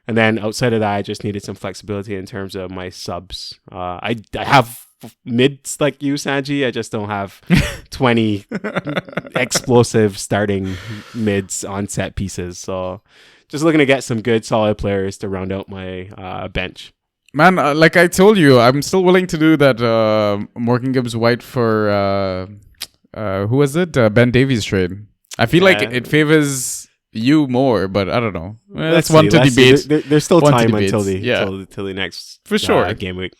And then outside of that, I just needed some flexibility in terms of my subs. I have mids like you, Sanji. I just don't have 20 explosive starting mids on set pieces. So just looking to get some good, solid players to round out my bench. Man, like I told you, I'm still willing to do that Morgan Gibbs White for, who was it? Ben Davies trade. I feel like it favors you more, but I don't know. That's one to debate. There's still time until the next for sure game week.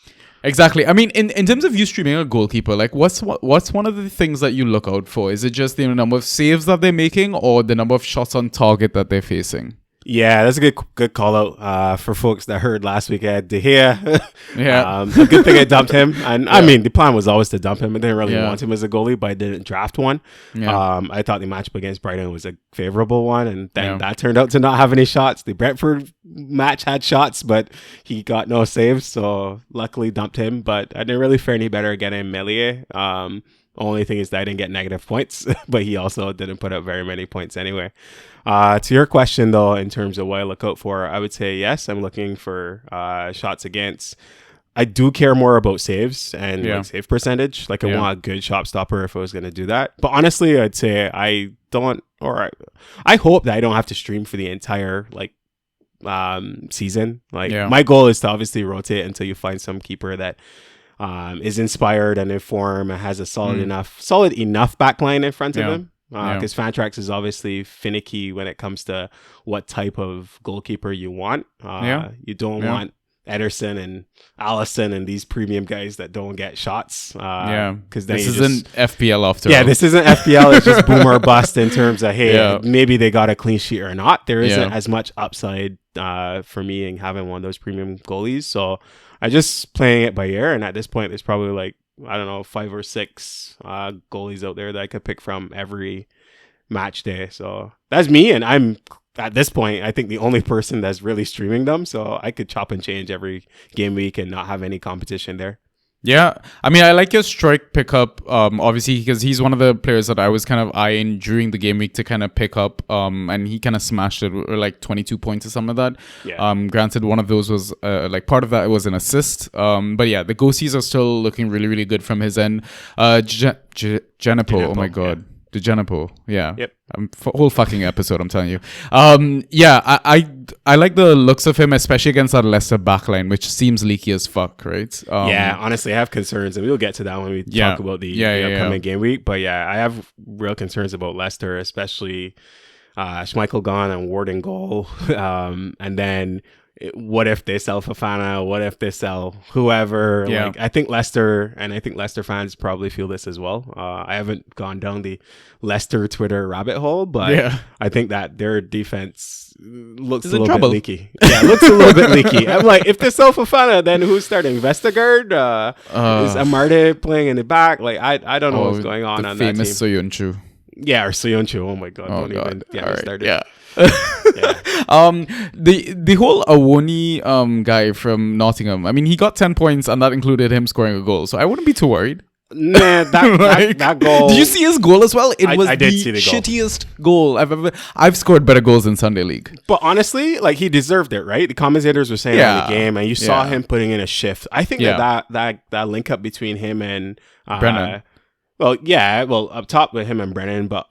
Exactly. I mean, in terms of you streaming a goalkeeper, like what's one of the things that you look out for? Is it just the number of saves that they're making, or the number of shots on target that they're facing? Yeah, that's a good call out for folks that heard last week. I had De Gea. Yeah. A good thing I dumped him. And I mean, the plan was always to dump him. I didn't really want him as a goalie, but I didn't draft one. Yeah. I thought the matchup against Brighton was a favorable one, and then that turned out to not have any shots. The Brentford match had shots, but he got no saves, so luckily dumped him. But I didn't really fare any better getting Meslier. Only thing is that I didn't get negative points, but he also didn't put up very many points anyway. To your question, though, in terms of what I look out for, I would say yes, I'm looking for shots against. I do care more about saves and like save percentage. Like I want a good shot stopper if I was going to do that. But honestly, I'd say I hope that I don't have to stream for the entire season. Like Yeah. my goal is to obviously rotate until you find some keeper that is inspired and in form and has a solid enough backline in front of Yeah. him. Because Fantrax is obviously finicky when it comes to what type of goalkeeper you want. You don't want Ederson and Allison and these premium guys that don't get shots. Because this isn't FPL after all. Yeah, this isn't FPL. It's just boom or bust in terms of, hey, maybe they got a clean sheet or not. There isn't as much upside for me in having one of those premium goalies. So I just playing it by ear. And at this point, there's probably like, I don't know, 5 or 6 goalies out there that I could pick from every match day. So that's me. And I'm, at this point, I think the only person that's really streaming them. So I could chop and change every game week and not have any competition there. Yeah, I mean, I like your strike pickup, obviously, because he's one of the players that I was kind of eyeing during the game week to kind of pick up, and he kind of smashed it with like 22 points or something like that. Yeah. Granted, one of those was, like, part of that was an assist. But yeah, the ghosties are still looking really, really good from his end. Genepo, oh my God. Yeah. The Genepo, yeah. Yep. Whole fucking episode, I'm telling you. I like the looks of him, especially against that Leicester backline, which seems leaky as fuck, right? Yeah, honestly, I have concerns, and we'll get to that when we talk about the upcoming game week. But yeah, I have real concerns about Leicester, especially Schmeichel gone and Ward in goal. And then what if they sell Fofana? What if they sell whoever? Yeah. Like, I think Leicester fans probably feel this as well. I haven't gone down the Leicester Twitter rabbit hole, but I think that their defense looks a little bit leaky. Yeah, looks a little bit leaky. I'm like, if they sell Fofana, then who's starting? Vestergaard? Is Amarte playing in the back? Like, I don't know what's going on that team. Famous Soyuncu. Yeah, or Soyuncu. Oh my God. Don't even get me started. Yeah. Yeah. The whole Awoni guy from Nottingham, I mean, he got 10 points and that included him scoring a goal, so I wouldn't be too worried. Nah, that goal. Did you see his goal as well? It was I did see the goal. shittiest goal I've scored better goals in Sunday League. But honestly, like, he deserved it, right? The commentators were saying on the game, and you saw him putting in a shift. I think that link up between him and Brennan. Well, up top with him and Brennan, but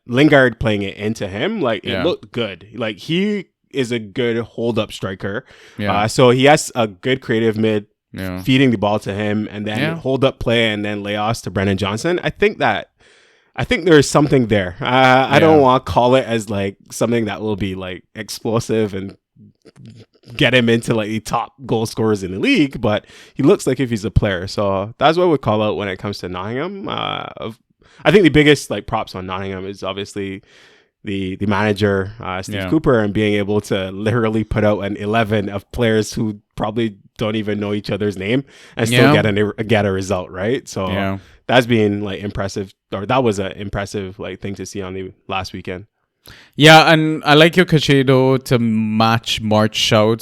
Lingard playing it into him, like, it looked good. Like, he is a good hold-up striker. So he has a good creative mid, feeding the ball to him, and then hold-up play, and then layoffs to Brennan Johnson. I think there's something there. I don't want to call it as, like, something that will be, like, explosive and get him into, like, the top goal scorers in the league, but he looks like if he's a player. So that's what I would call out when it comes to Nottingham. I think the biggest, like, props on Nottingham is obviously the manager, Steve Cooper, and being able to literally put out an 11 of players who probably don't even know each other's name and still get a result, right? So that's been, like, impressive, or that was an impressive, like, thing to see on the last weekend. Yeah, and I like your Cachado to match March shout.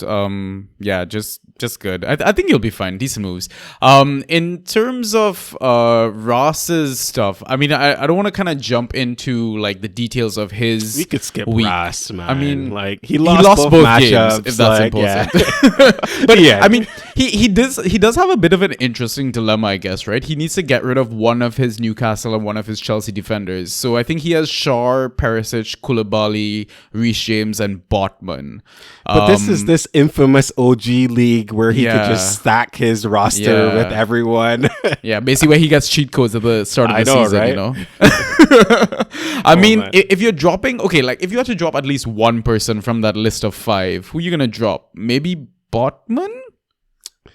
Just good. I think you'll be fine. Decent moves. In terms of Ross's stuff, I mean, I don't want to kind of jump into, like, the details of his. We could skip week. Ross, man. I mean, like, he lost both matchups, games, if that's important. But yeah, I mean, he does have a bit of an interesting dilemma, I guess, right? He needs to get rid of one of his Newcastle and one of his Chelsea defenders. So I think he has Shaw, Perisic, Koulibaly, Reece James, and Botman. But this is this infamous OG league where he could just stack his roster with everyone. Basically where he gets cheat codes at the start of the season, right? you know? I mean, if you're dropping, if you had to drop at least one person from that list of 5, who are you going to drop? Maybe Botman?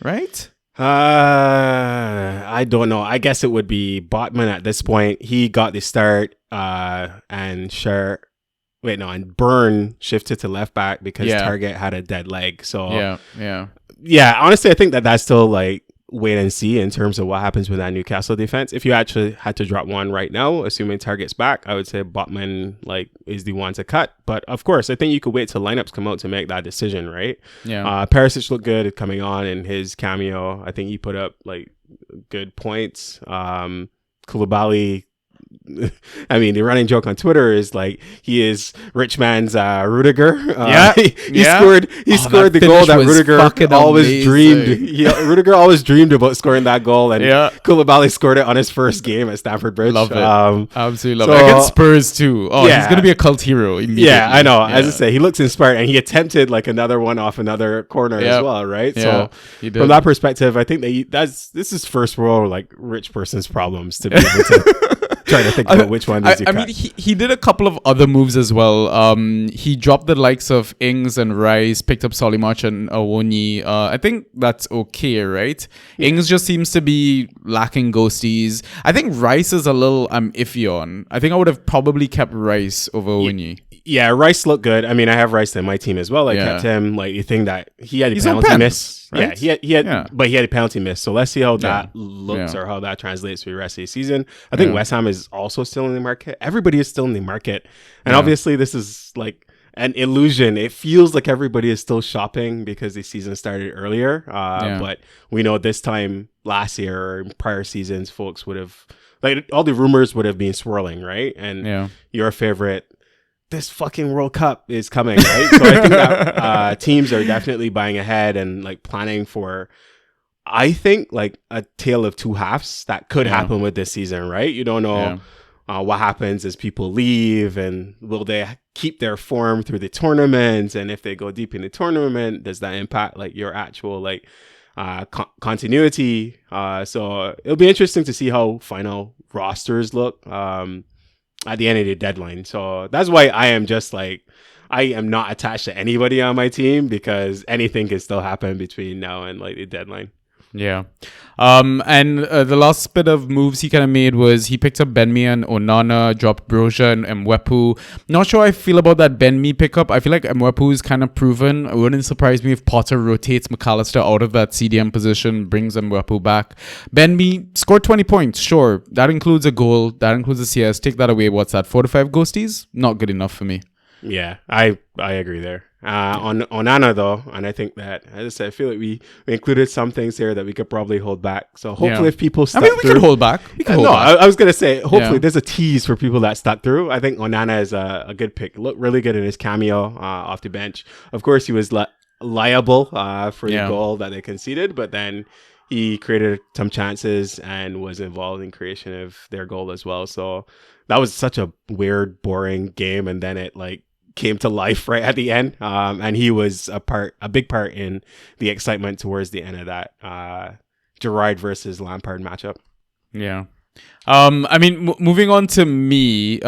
Right? I don't know. I guess it would be Botman at this point. He got the start, and Byrne shifted to left back because Target had a dead leg. So honestly, I think that's still, like, wait and see in terms of what happens with that Newcastle defense. If you actually had to drop one right now, assuming Target's back, I would say Botman, like, is the one to cut. But of course, I think you could wait till lineups come out to make that decision, right? Perisic looked good coming on in his cameo. I think he put up, like, good points. Koulibaly I mean, the running joke on Twitter is like he is rich man's Rudiger. He scored the goal that Rudiger always dreamed. Rudiger always dreamed about scoring that goal, and Koulibaly scored it on his first game at Stamford Bridge. Love it. Absolutely love it. Against Spurs too. Oh, he's gonna be a cult hero immediately. Yeah, I know. As I say, he looks inspired, and he attempted like another one off another corner as well, right? So from that perspective, I think this is first world like rich person's problems to be able to try to think about which one does he cut. I mean, he did a couple of other moves as well. He dropped the likes of Ings and Rice, picked up Solimarch and Awoni. I think that's okay, right? Ings just seems to be lacking ghosties. I think Rice is a little iffy on. I think I would have probably kept Rice over Awoni. Yeah, Rice looked good. I mean, I have Rice in my team as well. I kept him. Like, you think that he had a penalty miss. Right? Yeah, he had, but he had a penalty miss. So let's see how that looks or how that translates for the rest of the season. I think West Ham is also still in the market. Everybody is still in the market. And obviously this is like an illusion. It feels like everybody is still shopping because the season started earlier. But we know this time last year or prior seasons, folks would have, like, all the rumors would have been swirling, right? And your favorite, this fucking World Cup is coming, right? So I think that teams are definitely buying ahead and like planning for, I think, like a tale of two halves that could happen with this season, right? You don't know what happens as people leave, and will they keep their form through the tournament? And if they go deep in the tournament, does that impact like your actual like continuity? So it'll be interesting to see how final rosters look at the end of the deadline. So that's why I am just like, I am not attached to anybody on my team because anything can still happen between now and like the deadline. Yeah. And the last bit of moves he kind of made was he picked up Benmi and Onana, dropped Broja and Mwepu. Not sure how I feel about that Benmi pickup. I feel like Mwepu is kind of proven. It wouldn't surprise me if Potter rotates McAllister out of that CDM position, brings Mwepu back. Benmi scored 20 points, sure. That includes a goal. That includes a CS. Take that away. What's that, 4 to 5 ghosties? Not good enough for me. Yeah, I agree there. On Onana though, and I think that, as I said, I feel like we included some things here that we could probably hold back. So hopefully if people stuck through, could hold back. I was going to say, hopefully there's a tease for people that stuck through. I think Onana is a good pick. Looked really good in his cameo off the bench. Of course, he was liable for the goal that they conceded, but then he created some chances and was involved in creation of their goal as well. So that was such a weird, boring game, and then it like came to life right at the end, and he was a big part in the excitement towards the end of that Gerrard versus Lampard matchup. Yeah. I mean, moving on to me,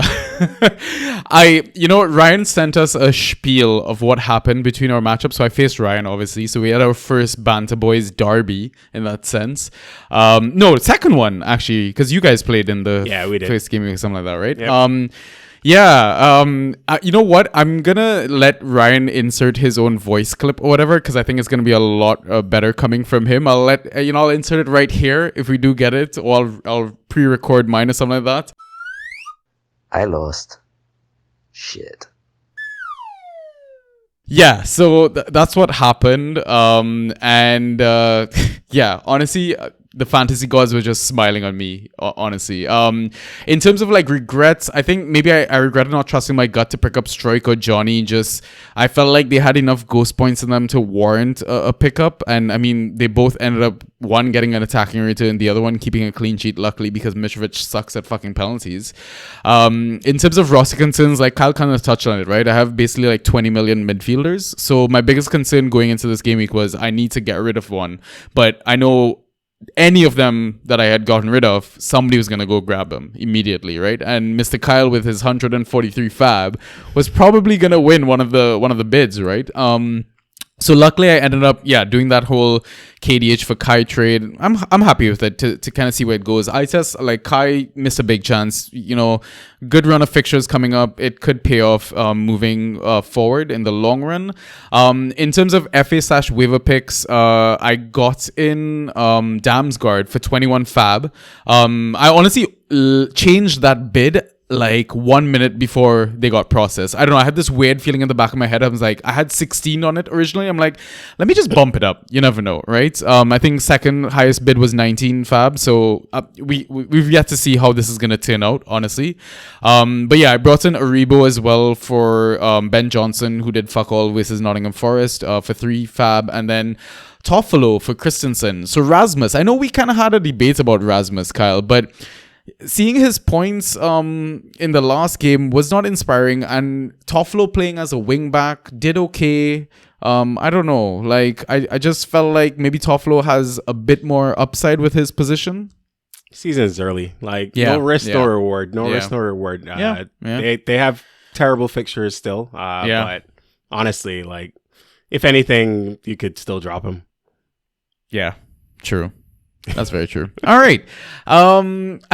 Ryan sent us a spiel of what happened between our matchups. So I faced Ryan, obviously. So we had our first Banter Boys derby in that sense. No, second one, actually, because you guys played in the first game or something like that, right? Yep. You know what? I'm gonna let Ryan insert his own voice clip or whatever, because I think it's gonna be a lot better coming from him. I'll I'll insert it right here if we do get it, or I'll pre-record mine or something like that. I lost. Shit. Yeah, so that's what happened. Honestly, the fantasy gods were just smiling on me, honestly. In terms of like regrets, I think maybe I regretted not trusting my gut to pick up Stroik or Johnny. Just, I felt like they had enough ghost points in them to warrant a pickup. And I mean, they both ended up, one getting an attacking return, the other one keeping a clean sheet, luckily, because Mitrovic sucks at fucking penalties. In terms of roster concerns, like Kyle kind of touched on it, right? I have basically like 20 million midfielders. So my biggest concern going into this game week was I need to get rid of one. But I know any of them that I had gotten rid of, somebody was going to go grab them immediately, right? And Mr. Kyle with his 143 fab was probably going to win one of the bids, right? So luckily I ended up, doing that whole KDH for Kai trade. I'm happy with it to kind of see where it goes. I just, like, Kai missed a big chance, good run of fixtures coming up. It could pay off moving forward in the long run. In terms of FA/waiver picks, I got in Damsgaard for 21 fab. I honestly changed that bid like 1 minute before they got processed. I don't know. I had this weird feeling in the back of my head. I was like, I had 16 on it originally. I'm like, let me just bump it up. You never know, right? I think second highest bid was 19 fab. So we've yet to see how this is gonna turn out, honestly. But yeah, I brought in Aribo as well for Ben Johnson, who did fuck all versus Nottingham Forest for 3 fab, and then Toffolo for Christensen. So Rasmus, I know we kind of had a debate about Rasmus, Kyle, but seeing his points in the last game was not inspiring, and Toffolo playing as a wing back did okay. I don't know. Like I just felt like maybe Toffolo has a bit more upside with his position. Season's early. Like no risk, no reward. No risk, no reward. They have terrible fixtures still. But honestly, like if anything, you could still drop him. Yeah, true. That's very true. All right. I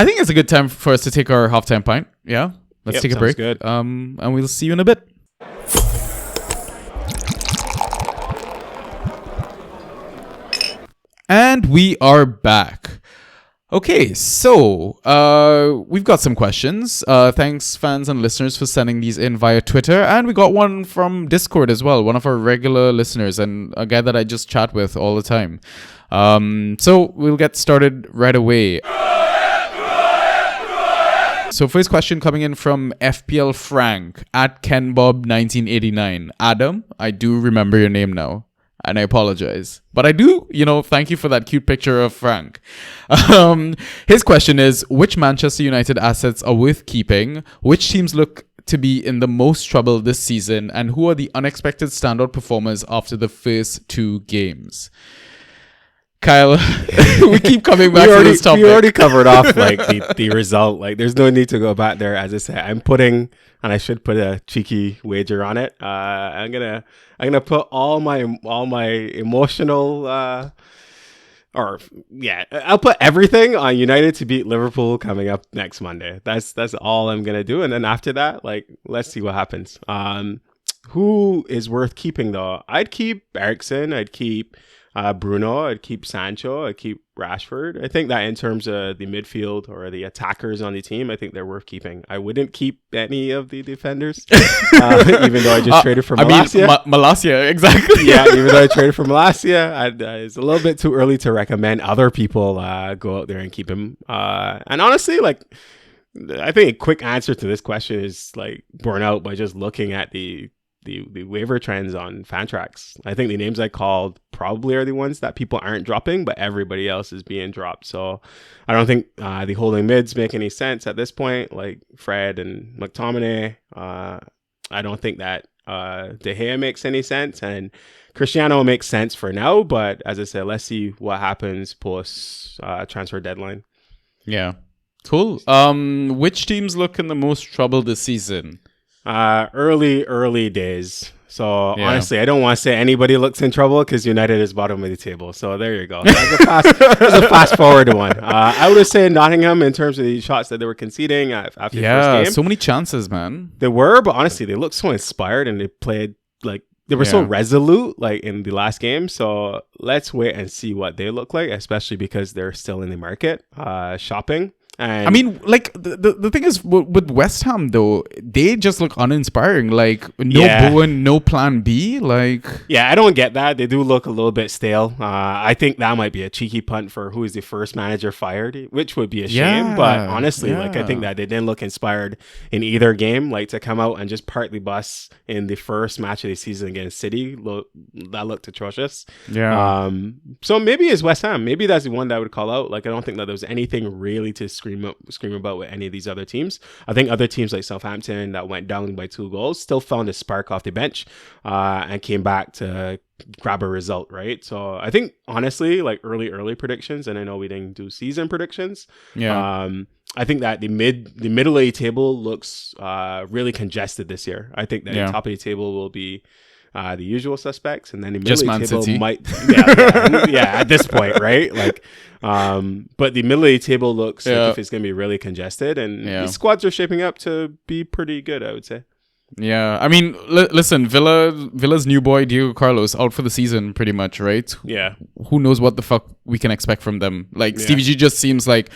think it's a good time for us to take our halftime pint. Yeah. Let's take a break. Good. And we'll see you in a bit. And we are back. Okay, so we've got some questions. Thanks, fans and listeners, for sending these in via Twitter. And we got one from Discord as well, one of our regular listeners and a guy that I just chat with all the time. So we'll get started right away. So first question coming in from FPL Frank at KenBob1989. Adam, I do remember your name now. And I apologize. But I do, thank you for that cute picture of Frank. His question is, which Manchester United assets are worth keeping? Which teams look to be in the most trouble this season? And who are the unexpected standout performers after the first 2 games? Kyle, we keep coming back to this topic. We already covered off like the result. Like there's no need to go back there. As I said, I'm putting, and I should put a cheeky wager on it. I'm gonna put all my emotional I'll put everything on United to beat Liverpool coming up next Monday. That's all I'm gonna do. And then after that, like let's see what happens. Who is worth keeping though? I'd keep Eriksen. I'd keep Bruno. I'd keep Sancho. I'd keep Rashford. I think that in terms of the midfield or the attackers on the team, I think they're worth keeping. I wouldn't keep any of the defenders, even though I just traded for Malacia. Malacia, exactly. Yeah, even though I traded for Malacia, it's a little bit too early to recommend other people go out there and keep him. And honestly, like, I think a quick answer to this question is like borne out by just looking at the waiver trends on Fantrax. I think the names I called probably are the ones that people aren't dropping, but everybody else is being dropped. So I don't think the holding mids make any sense at this point, like Fred and McTominay. I don't think that De Gea makes any sense, and Cristiano makes sense for now. But as I said, let's see what happens post transfer deadline. Yeah, cool. Which teams look in the most trouble this season? Early days. So honestly, I don't want to say anybody looks in trouble because United is bottom of the table. So there you go. That's a fast forward one. I would have said Nottingham in terms of the shots that they were conceding after the first game. So many chances, man. They were, but honestly, they looked so inspired and they played like they were so resolute like in the last game. So let's wait and see what they look like, especially because they're still in the market shopping. And I mean, like, the thing is, with West Ham, though, they just look uninspiring. Like, no Bowen, no plan B. Like, yeah, I don't get that. They do look a little bit stale. I think that might be a cheeky punt for who is the first manager fired, which would be a shame. But honestly, like, I think that they didn't look inspired in either game. Like, to come out and just part the bus in the first match of the season against City, that looked atrocious. Yeah. So maybe it's West Ham. Maybe that's the one that I would call out. Like, I don't think that there was anything really to scream about with any of these other teams. I think other teams like Southampton that went down by 2 goals still found a spark off the bench and came back to grab a result, right? So I think honestly, like early predictions, and I know we didn't do season predictions. Yeah. I think that the middle of the table looks really congested this year. I think that the top of the table will be the usual suspects, and then the middle of the table City. might at this point, right? Like but the middle of the table looks like if it's gonna be really congested, and the squads are shaping up to be pretty good, I would say. Yeah, I mean, listen, Villa's new boy Diego Carlos out for the season, pretty much, right? Yeah. Who knows what the fuck we can expect from them? Like Stevie G just seems like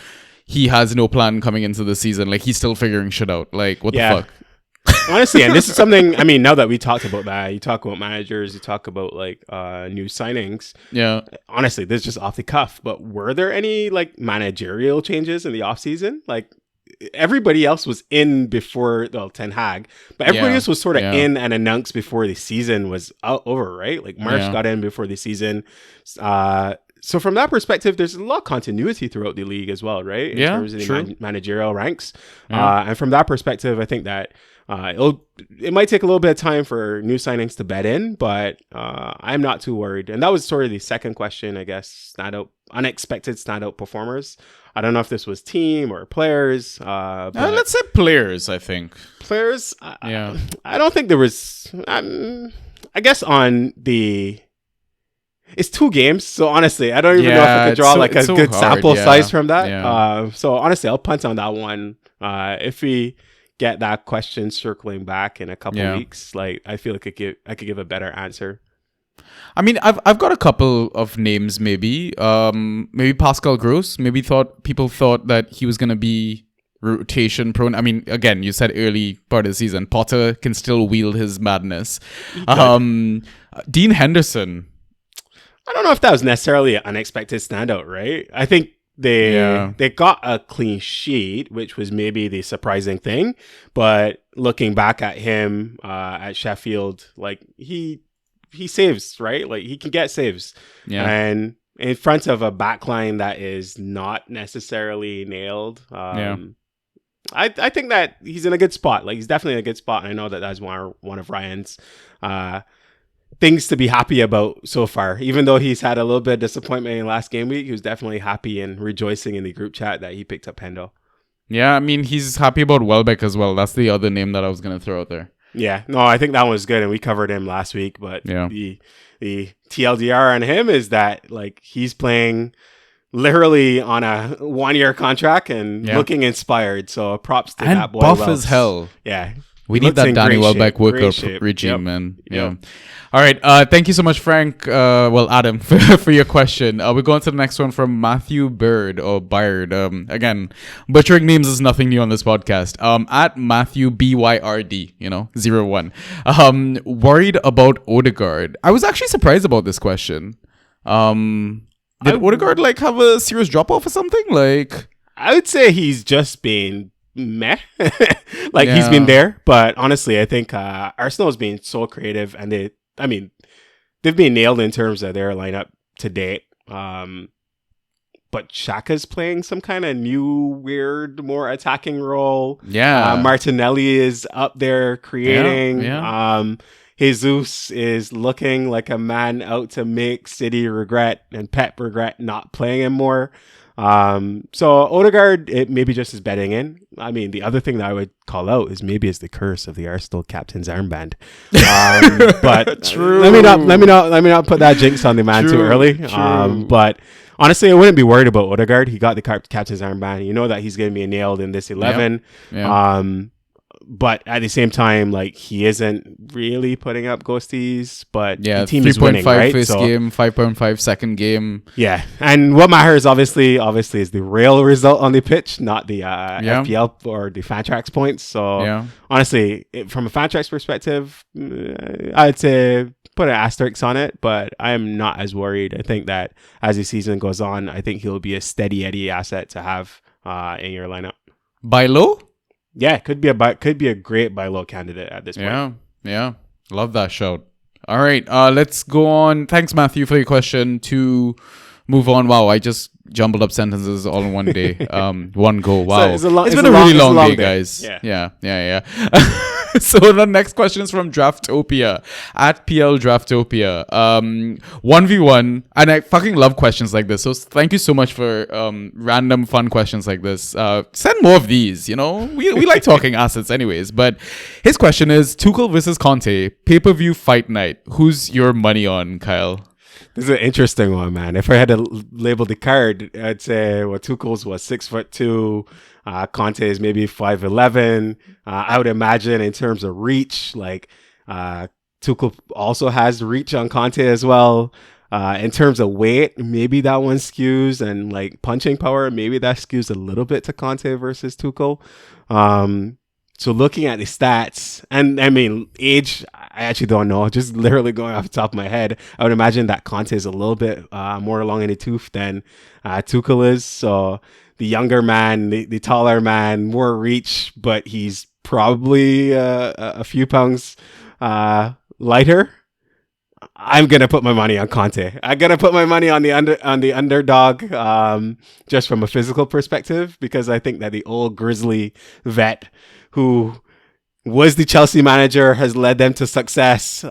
he has no plan coming into the season. Like, he's still figuring shit out. Like, what the fuck? Honestly, and this is something, I mean, now that we talked about that, you talk about managers, you talk about like new signings. Yeah. Honestly, this is just off the cuff, but were there any like managerial changes in the offseason? Like, everybody else was in before, well, Ten Hag, but everybody else was sort of in and announced before the season was over, right? Like, Marsh got in before the season. So from that perspective, there's a lot of continuity throughout the league as well, right? In terms of the managerial ranks. And from that perspective, I think that it might take a little bit of time for new signings to bed in, but I'm not too worried. And that was sort of the second question, I guess, unexpected standout performers. I don't know if this was team or players. But Let's say players, I think. Players? I don't think there was... I guess on the... It's 2 games, so honestly, I don't even know if I could draw a good sample size from that. So honestly, I'll punt on that one. If we get that question circling back in a couple weeks, like, I feel like I could give a better answer. I mean, I've got a couple of names. Maybe Pascal Gross. Maybe people thought that he was gonna be rotation prone. I mean, again, you said early part of the season, Potter can still wield his madness. Dean Henderson. I don't know if that was necessarily an unexpected standout, right? I think they got a clean sheet, which was maybe the surprising thing. But looking back at him at Sheffield, like, he saves, right? Like, he can get saves. Yeah. And in front of a backline that is not necessarily nailed, I think that he's in a good spot. Like, he's definitely in a good spot. And I know that that's one of Ryan's things to be happy about so far. Even though he's had a little bit of disappointment in last game week, he was definitely happy and rejoicing in the group chat that he picked up Hendo. Yeah, I mean, he's happy about Welbeck as well. That's the other name that I was going to throw out there. Yeah, no, I think that one was good, and we covered him last week. But the TLDR on him is that, like, he's playing literally on a 1-year contract and looking inspired. So props to that boy. And buff as hell. Yeah. We need that Danny Welbeck workup regime, man. Yeah. All right. Thank you so much, Frank. Adam, for your question. We're going to the next one from Matthew Bird or Byard. Again, butchering names is nothing new on this podcast. At Matthew BYRD, 01. Worried about Odegaard. I was actually surprised about this question. Did Odegaard have a serious drop off or something? I would say he's just been meh. He's been there, but honestly, I think Arsenal has been so creative, and they've been nailed in terms of their lineup to date. But Xhaka's playing some kind of new, weird, more attacking role. Martinelli is up there creating. Jesus is looking like a man out to make City regret and Pep regret not playing him more. So Odegaard, it maybe just is betting in. I mean, the other thing that I would call out is maybe it's the curse of the Arsenal captain's armband. But True. Let me not put that jinx on the man too early. But honestly, I wouldn't be worried about Odegaard. He got the captain's armband. You know that he's going to be nailed in this 11. But at the same time, he isn't really putting up ghosties, but the team is winning, right? 3.5 first game, 5.5 second game. Yeah. And what matters, obviously, is the real result on the pitch, not the FPL or the Fantrax points. So honestly, from a Fantrax perspective, I'd say put an asterisk on it, but I'm not as worried. I think that as the season goes on, I think he'll be a steady Eddie asset to have in your lineup. Buy low? Yeah, could be a great buy low candidate at this point. Yeah. Love that shout. All right, let's go on. Thanks, Matthew, for your question. To move on. Wow, I just jumbled up sentences all in one day. One go. Wow. It's been a really long day, guys. Yeah. So the next question is from Draftopia at PL Draftopia. 1v1, and I fucking love questions like this. So thank you so much for random fun questions like this. Send more of these. We like talking assets anyways. But his question is Tuchel versus Conte pay-per-view fight night. Who's your money on, Kyle? This is an interesting one, man. If I had to label the card, I'd say Tuchel's was 6'2". Conte is maybe 5'11". I would imagine in terms of reach, Tuchel also has reach on Conte as well. In terms of weight, maybe that one skews, and like punching power, maybe that skews a little bit to Conte versus Tuchel. So looking at the stats, and I mean age, I actually don't know. Just literally going off the top of my head, I would imagine that Conte is a little bit more long in the tooth than Tuchel is. So the younger man, the taller man, more reach, but he's probably a few pounds lighter. I'm gonna put my money on Conte. I'm gonna put my money on the underdog, just from a physical perspective, because I think that the old grizzly vet who was the Chelsea manager, has led them to success,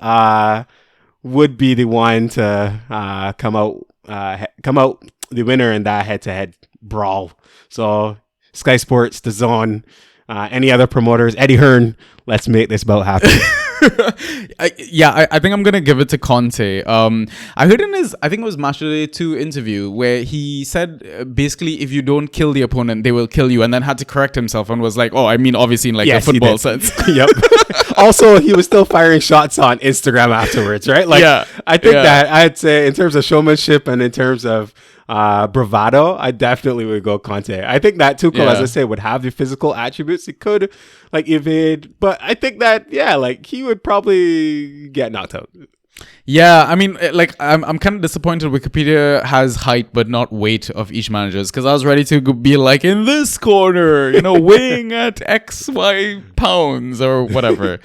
would be the one to come out the winner in that head-to-head brawl. So Sky Sports, DAZN, any other promoters, Eddie Hearn, let's make this bout happen. I think I'm gonna give it to Conte. I heard in his, I think it was Match of the Day 2 interview, where he said basically if you don't kill the opponent, they will kill you, and then had to correct himself and was like, oh, I mean obviously in like a football sense. Yep. Also, he was still firing shots on Instagram afterwards, right? Like, I think that I'd say in terms of showmanship and in terms of bravado, I definitely would go Conte. I think that Tuchel, as I say, would have the physical attributes. He could like evade, but I think that like he would probably get knocked out. Yeah, I mean, like, I'm kind of disappointed Wikipedia has height but not weight of each manager's, because I was ready to be like, in this corner, weighing at XY pounds or whatever.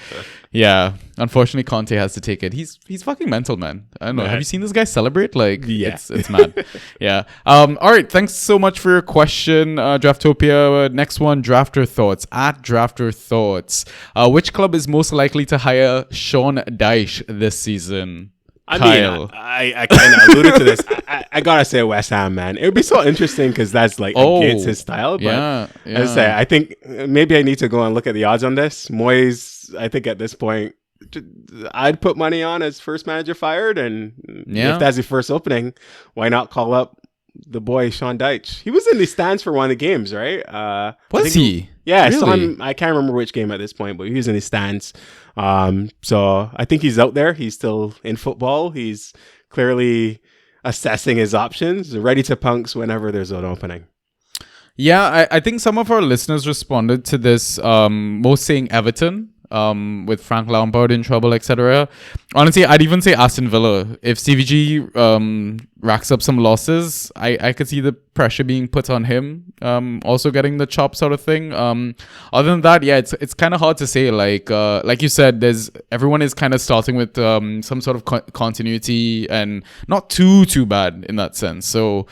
Yeah, unfortunately, Conte has to take it. He's fucking mental, man. I don't know. Have you seen this guy celebrate? Like, it's mad. Yeah. All right. Thanks so much for your question, Draftopia. Next one, Drafter Thoughts at Drafter Thoughts. Which club is most likely to hire Sean Dyche this season? I Kyle. mean, I kind of alluded to this. I gotta say West Ham, man. It would be so interesting because that's like against his style. But as I say, I think maybe I need to go and look at the odds on this. Moyes, I think at this point, I'd put money on as first manager fired, and if that's the first opening, why not call up the boy Sean Dyche? He was in the stands for one of the games, right? Was he? Yeah, really? I saw him. I can't remember which game at this point, but he was in the stands. So I think he's out there. He's still in football. He's clearly assessing his options, ready to pounce whenever there's an opening. Yeah, I think some of our listeners responded to this, most saying Everton, with Frank Lampard in trouble, etc. Honestly, I'd even say Aston Villa. If CVG racks up some losses, I could see the pressure being put on him, also getting the chop sort of thing. Other than that, it's kind of hard to say. Like you said, everyone is kind of starting with some sort of continuity and not too bad in that sense. So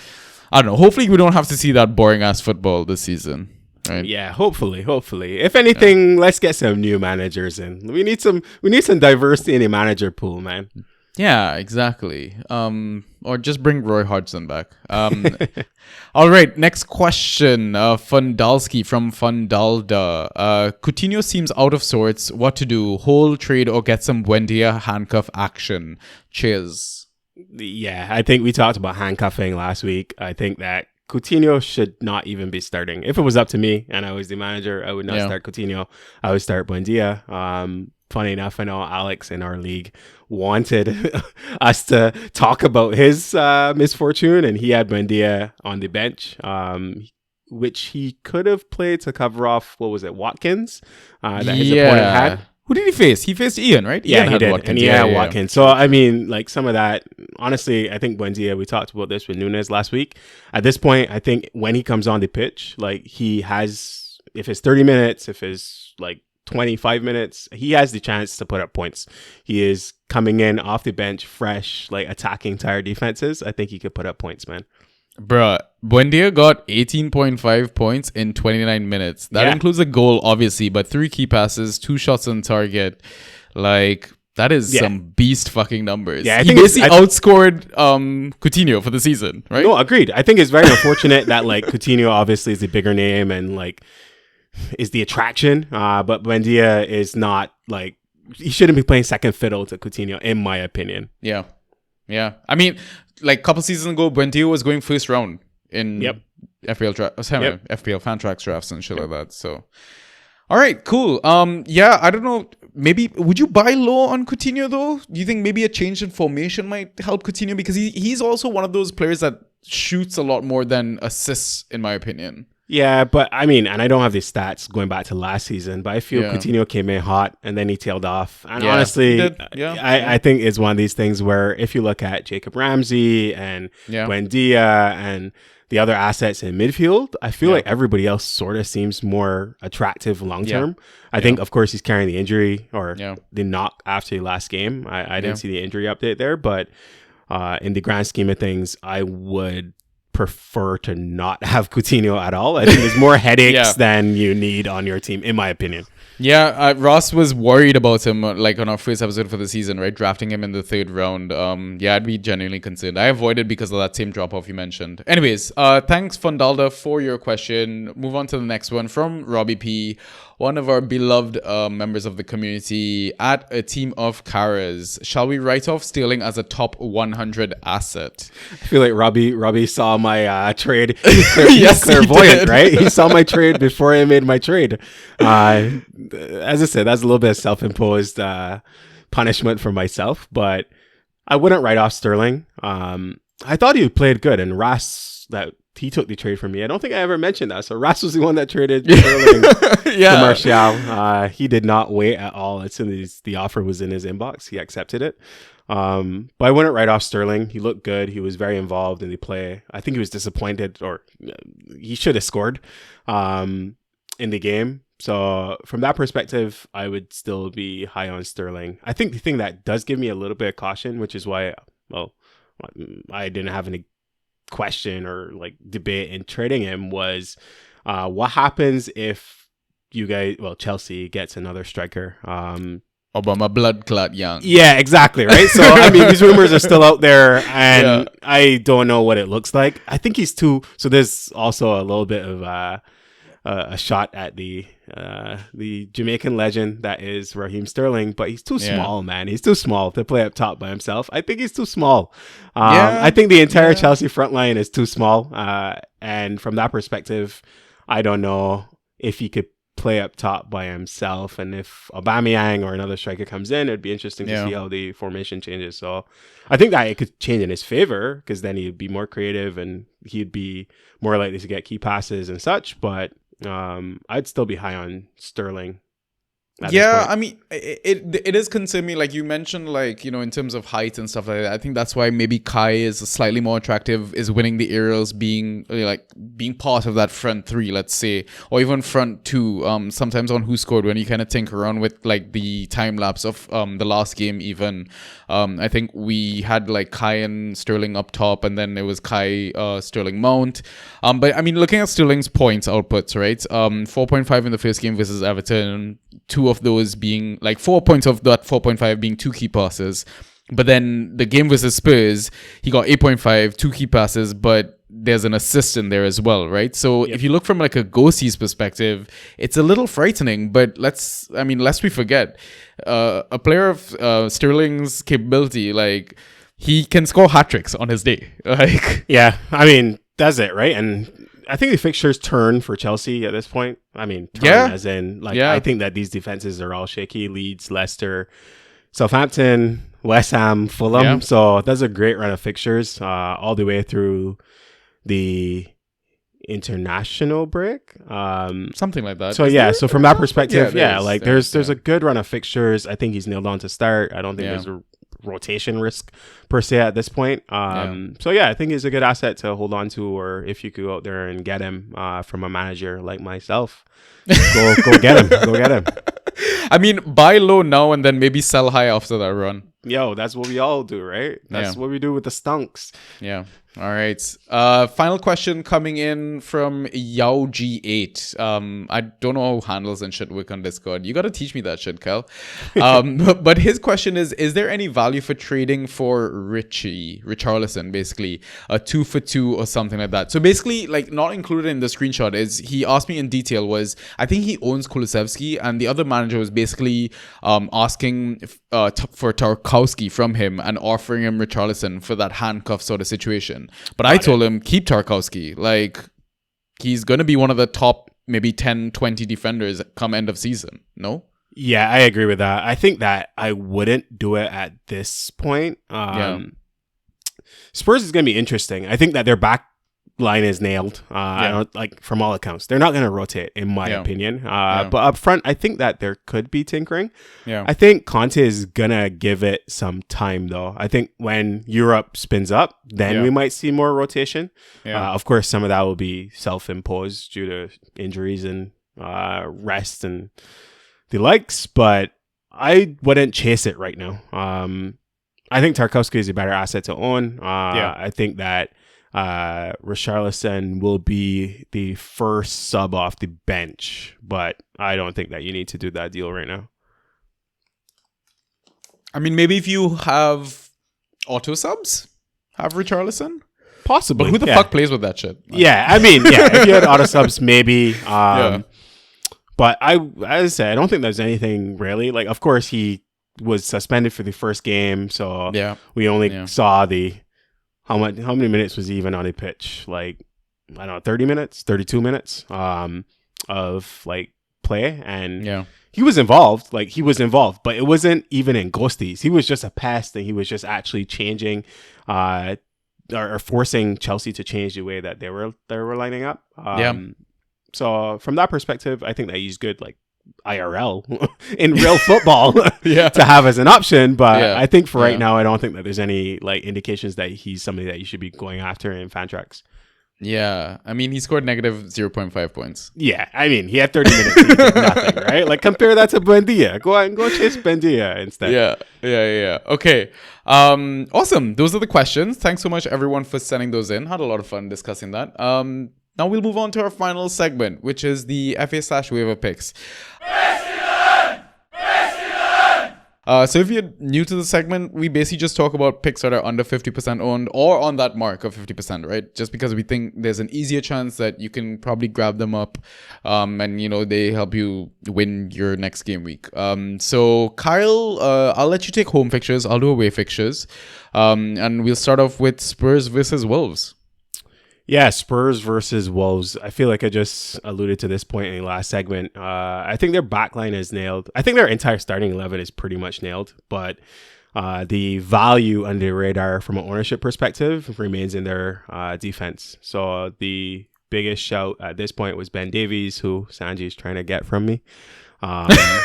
I don't know. Hopefully, we don't have to see that boring ass football this season. Right. Yeah, hopefully. If anything, let's get some new managers in. We need some diversity in the manager pool, man. Yeah, exactly. Or just bring Roy Hodgson back. All right, next question. Fundalski from Fundalda. Coutinho seems out of sorts. What to do? Hold, trade, or get some Buendia handcuff action? Cheers. Yeah, I think we talked about handcuffing last week. I think that Coutinho should not even be starting. If it was up to me and I was the manager, I would not start Coutinho. I would start Buendia. Funny enough, I know Alex in our league wanted us to talk about his misfortune, and he had Buendia on the bench, which he could have played to cover off, Watkins, that his opponent had. Who did he face? He faced Ian, right? Yeah, Ian he did. Watkins. And he had Watkins. So, I mean, like some of that, honestly, I think Buendia, we talked about this with Nunes last week. At this point, I think when he comes on the pitch, like he has, if it's 30 minutes, if it's like 25 minutes, he has the chance to put up points. He is coming in off the bench, fresh, like attacking tired defenses. I think he could put up points, man. Bruh, Buendia got 18.5 points in 29 minutes. That includes a goal, obviously, but 3 key passes, 2 shots on target. Like, that is some beast fucking numbers. Yeah, he basically outscored Coutinho for the season, right? No, agreed. I think it's very unfortunate that, like, Coutinho obviously is the bigger name and, like, is the attraction. But Buendia is not, like, he shouldn't be playing second fiddle to Coutinho, in my opinion. Yeah. I mean, like a couple seasons ago, Buendia was going first round in FPL FPL Fantrax drafts and shit like that. So, All right, cool. Yeah, I don't know. Maybe would you buy low on Coutinho though? Do you think maybe a change in formation might help Coutinho because he's also one of those players that shoots a lot more than assists, in my opinion. Yeah, but I mean, and I don't have the stats going back to last season, but I feel Yeah. Coutinho came in hot and then he tailed off. And Yeah, honestly, he did. Yeah. I think it's one of these things where if you look at Jacob Ramsey and Yeah. Buendia and the other assets in midfield, I feel Yeah. like everybody else sort of seems more attractive long term. I think, of course, he's carrying the injury or the knock after the last game. I didn't see the injury update there, but in the grand scheme of things, I would prefer to not have Coutinho at all. I think there's more headaches than you need on your team, in my opinion. Yeah, Ross was worried about him, like on our first episode for the season, right? Drafting him in the 3rd round. Yeah, I'd be genuinely concerned. I avoided because of that same drop-off you mentioned. Anyways, thanks, Fondalda, for your question. Move on to the next one from Robbie P., one of our beloved members of the community at a team of Caras. Shall we write off Sterling as a top 100 asset? I feel like Robbie saw my trade. He's clairvoyant, right? He saw my trade before I made my trade. As I said, that's a little bit of self-imposed punishment for myself, but I wouldn't write off Sterling. I thought he played good, and Ras, that he took the trade from me. I don't think I ever mentioned that. So Ras was the one that traded Sterling to Martial. He did not wait at all. As soon as the offer was in his inbox, he accepted it. But I wouldn't write off Sterling. He looked good. He was very involved in the play. I think he was disappointed, or he should have scored in the game. So from that perspective, I would still be high on Sterling. I think the thing that does give me a little bit of caution, which is why, well, I didn't have any question or like debate in trading him, was what happens if Chelsea gets another striker. Obama blood clot young. Yeah, exactly, right? So, I mean, these rumors are still out there, and I don't know what it looks like. I think he's too... So there's also a little bit of a shot at the Jamaican legend that is Raheem Sterling, but he's too small, man. He's too small to play up top by himself. I think he's too small. I think the entire Chelsea front line is too small. And from that perspective, I don't know if he could play up top by himself, and if Aubameyang or another striker comes in, it'd be interesting to see how the formation changes. So I think that it could change in his favor, because then he'd be more creative and he'd be more likely to get key passes and such. But I'd still be high on Sterling. Yeah, I mean, it is concerning me, like you mentioned, like, you know, in terms of height and stuff like that. I think that's why maybe Kai is slightly more attractive, is winning the aerials, being part of that front three, let's say, or even front two. Sometimes on Who Scored, when you kind of tinker around with like the time lapse of the last game, even I think we had like Kai and Sterling up top, and then it was Kai, Sterling, Mount. But I mean, looking at Sterling's points outputs, right? 4.5 in the first game versus Everton. 2 of those being like 4 points of that 4.5 being 2 key passes. But then the game versus Spurs, he got 8.5, 2 key passes, but there's an assist in there as well, right? So if you look from like a Gosie's perspective, it's a little frightening. But lest we forget, a player of Sterling's capability, like, he can score hat tricks on his day. Like, yeah, I mean, that's it, right? And I think the fixtures turn for Chelsea at this point. I mean, as in, like, I think that these defenses are all shaky. Leeds, Leicester, Southampton, West Ham, Fulham. Yeah. So that's a great run of fixtures all the way through the international break. Something like that. So so from that perspective, there's a good run of fixtures. I think he's nailed on to start. I don't think there's a rotation risk per se at this point. So I think he's a good asset to hold on to, or if you could go out there and get him from a manager like myself, go get him. Go get him. I mean, buy low now and then maybe sell high after that run. Yo, that's what we all do, right? That's what we do with the stunks. Yeah. All right. Final question coming in from Yao G8. I don't know how handles and shit work on Discord. You got to teach me that shit, Kel. But his question is there any value for trading for Richarlison, basically a 2 for 2 or something like that? So basically, like, not included in the screenshot is, he asked me in detail, was I think he owns Kulusevski, and the other manager was basically asking for Tarkowski from him and offering him Richarlison for that handcuff sort of situation. But I told him, keep Tarkowski. Like, he's going to be one of the top maybe 10, 20 defenders come end of season. No? Yeah, I agree with that. I think that I wouldn't do it at this point. Spurs is going to be interesting. I think that their back line is nailed. I don't like from all accounts. They're not going to rotate, in my opinion. But up front, I think that there could be tinkering. Yeah. I think Conte is going to give it some time, though. I think when Europe spins up, then we might see more rotation. Yeah. Of course, some of that will be self-imposed due to injuries and rest and the likes, but I wouldn't chase it right now. I think Tarkowski is a better asset to own. I think that Richarlison will be the first sub off the bench, but I don't think that you need to do that deal right now. I mean, maybe if you have auto subs, have Richarlison. Possibly. But who the fuck plays with that shit? Yeah, I mean, if you had auto subs, maybe. But as I said, I don't think there's anything really. Like, of course, he was suspended for the first game, so we only saw the how many minutes was he even on a pitch? Like, I don't know, 30 minutes, 32 minutes of like play, and he was involved. Like, he was involved, but it wasn't even in ghosties. He was just a pest, and he was just actually changing or forcing Chelsea to change the way that they were lining up. So from that perspective, I think that he's good, like IRL in real football to have as an option. But I think for right now, I don't think that there's any like indications that he's somebody that you should be going after in Fantrax. Yeah, I mean, he scored negative 0.5 points. Yeah, I mean, he had 30 minutes. He did nothing, right? Like, compare that to Buendia. Go out and go chase Buendia instead. Yeah. Okay. Awesome. Those are the questions. Thanks so much, everyone, for sending those in. Had a lot of fun discussing that. Now we'll move on to our final segment, which is the FA/Waiver Picks. So if you're new to the segment, we basically just talk about picks that are under 50% owned or on that mark of 50%, right? Just because we think there's an easier chance that you can probably grab them up and, you know, they help you win your next game week. So Kyle, I'll let you take home fixtures. I'll do away fixtures. And we'll start off with Spurs versus Wolves. Yeah, Spurs versus Wolves. I feel like I just alluded to this point in the last segment. I think their backline is nailed. I think their entire starting 11 is pretty much nailed, but the value under the radar from an ownership perspective remains in their defense. So the biggest shout at this point was Ben Davies, who Sanji is trying to get from me,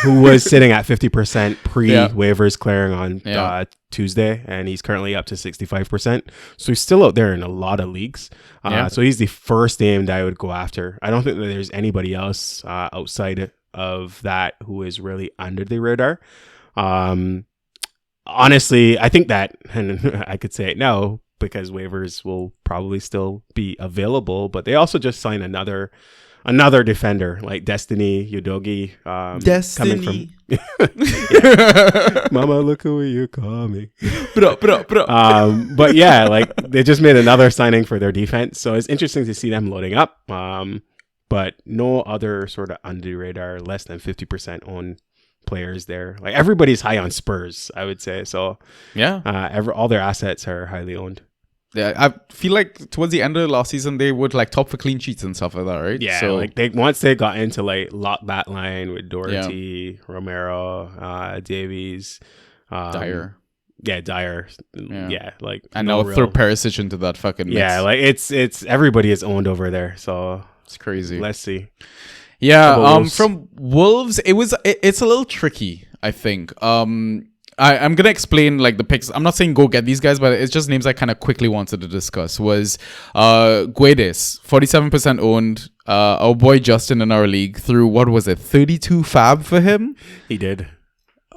who was sitting at 50% pre-waivers clearing on Tuesday, and he's currently up to 65%. So he's still out there in a lot of leagues. So he's the first name that I would go after. I don't think that there's anybody else outside of that who is really under the radar. Honestly, I think that, and I could say it now because waivers will probably still be available, but they also just signed another defender like Destiny Udogi. Coming from Mama, look who you call me. But yeah, like they just made another signing for their defense, so it's interesting to see them loading up. But no other sort of under the radar, less than 50% owned players there. Like everybody's high on Spurs, I would say. So all their assets are highly owned. Yeah, I feel like towards the end of the last season, they would like top for clean sheets and stuff like that, right? Yeah, so, like once they got into like lock that line with Doherty, Romero, Davies, Dyer. Yeah, Dyer. Yeah, like and now throw Perisic into that fucking mix. Yeah, like it's everybody is owned over there, so it's crazy. Let's see. Yeah, from Wolves, it's a little tricky, I think. I'm going to explain like the picks. I'm not saying go get these guys, but it's just names I kind of quickly wanted to discuss. Was Guedes, 47% owned. Our boy Justin in our league threw, what was it, 32 fab for him? He did.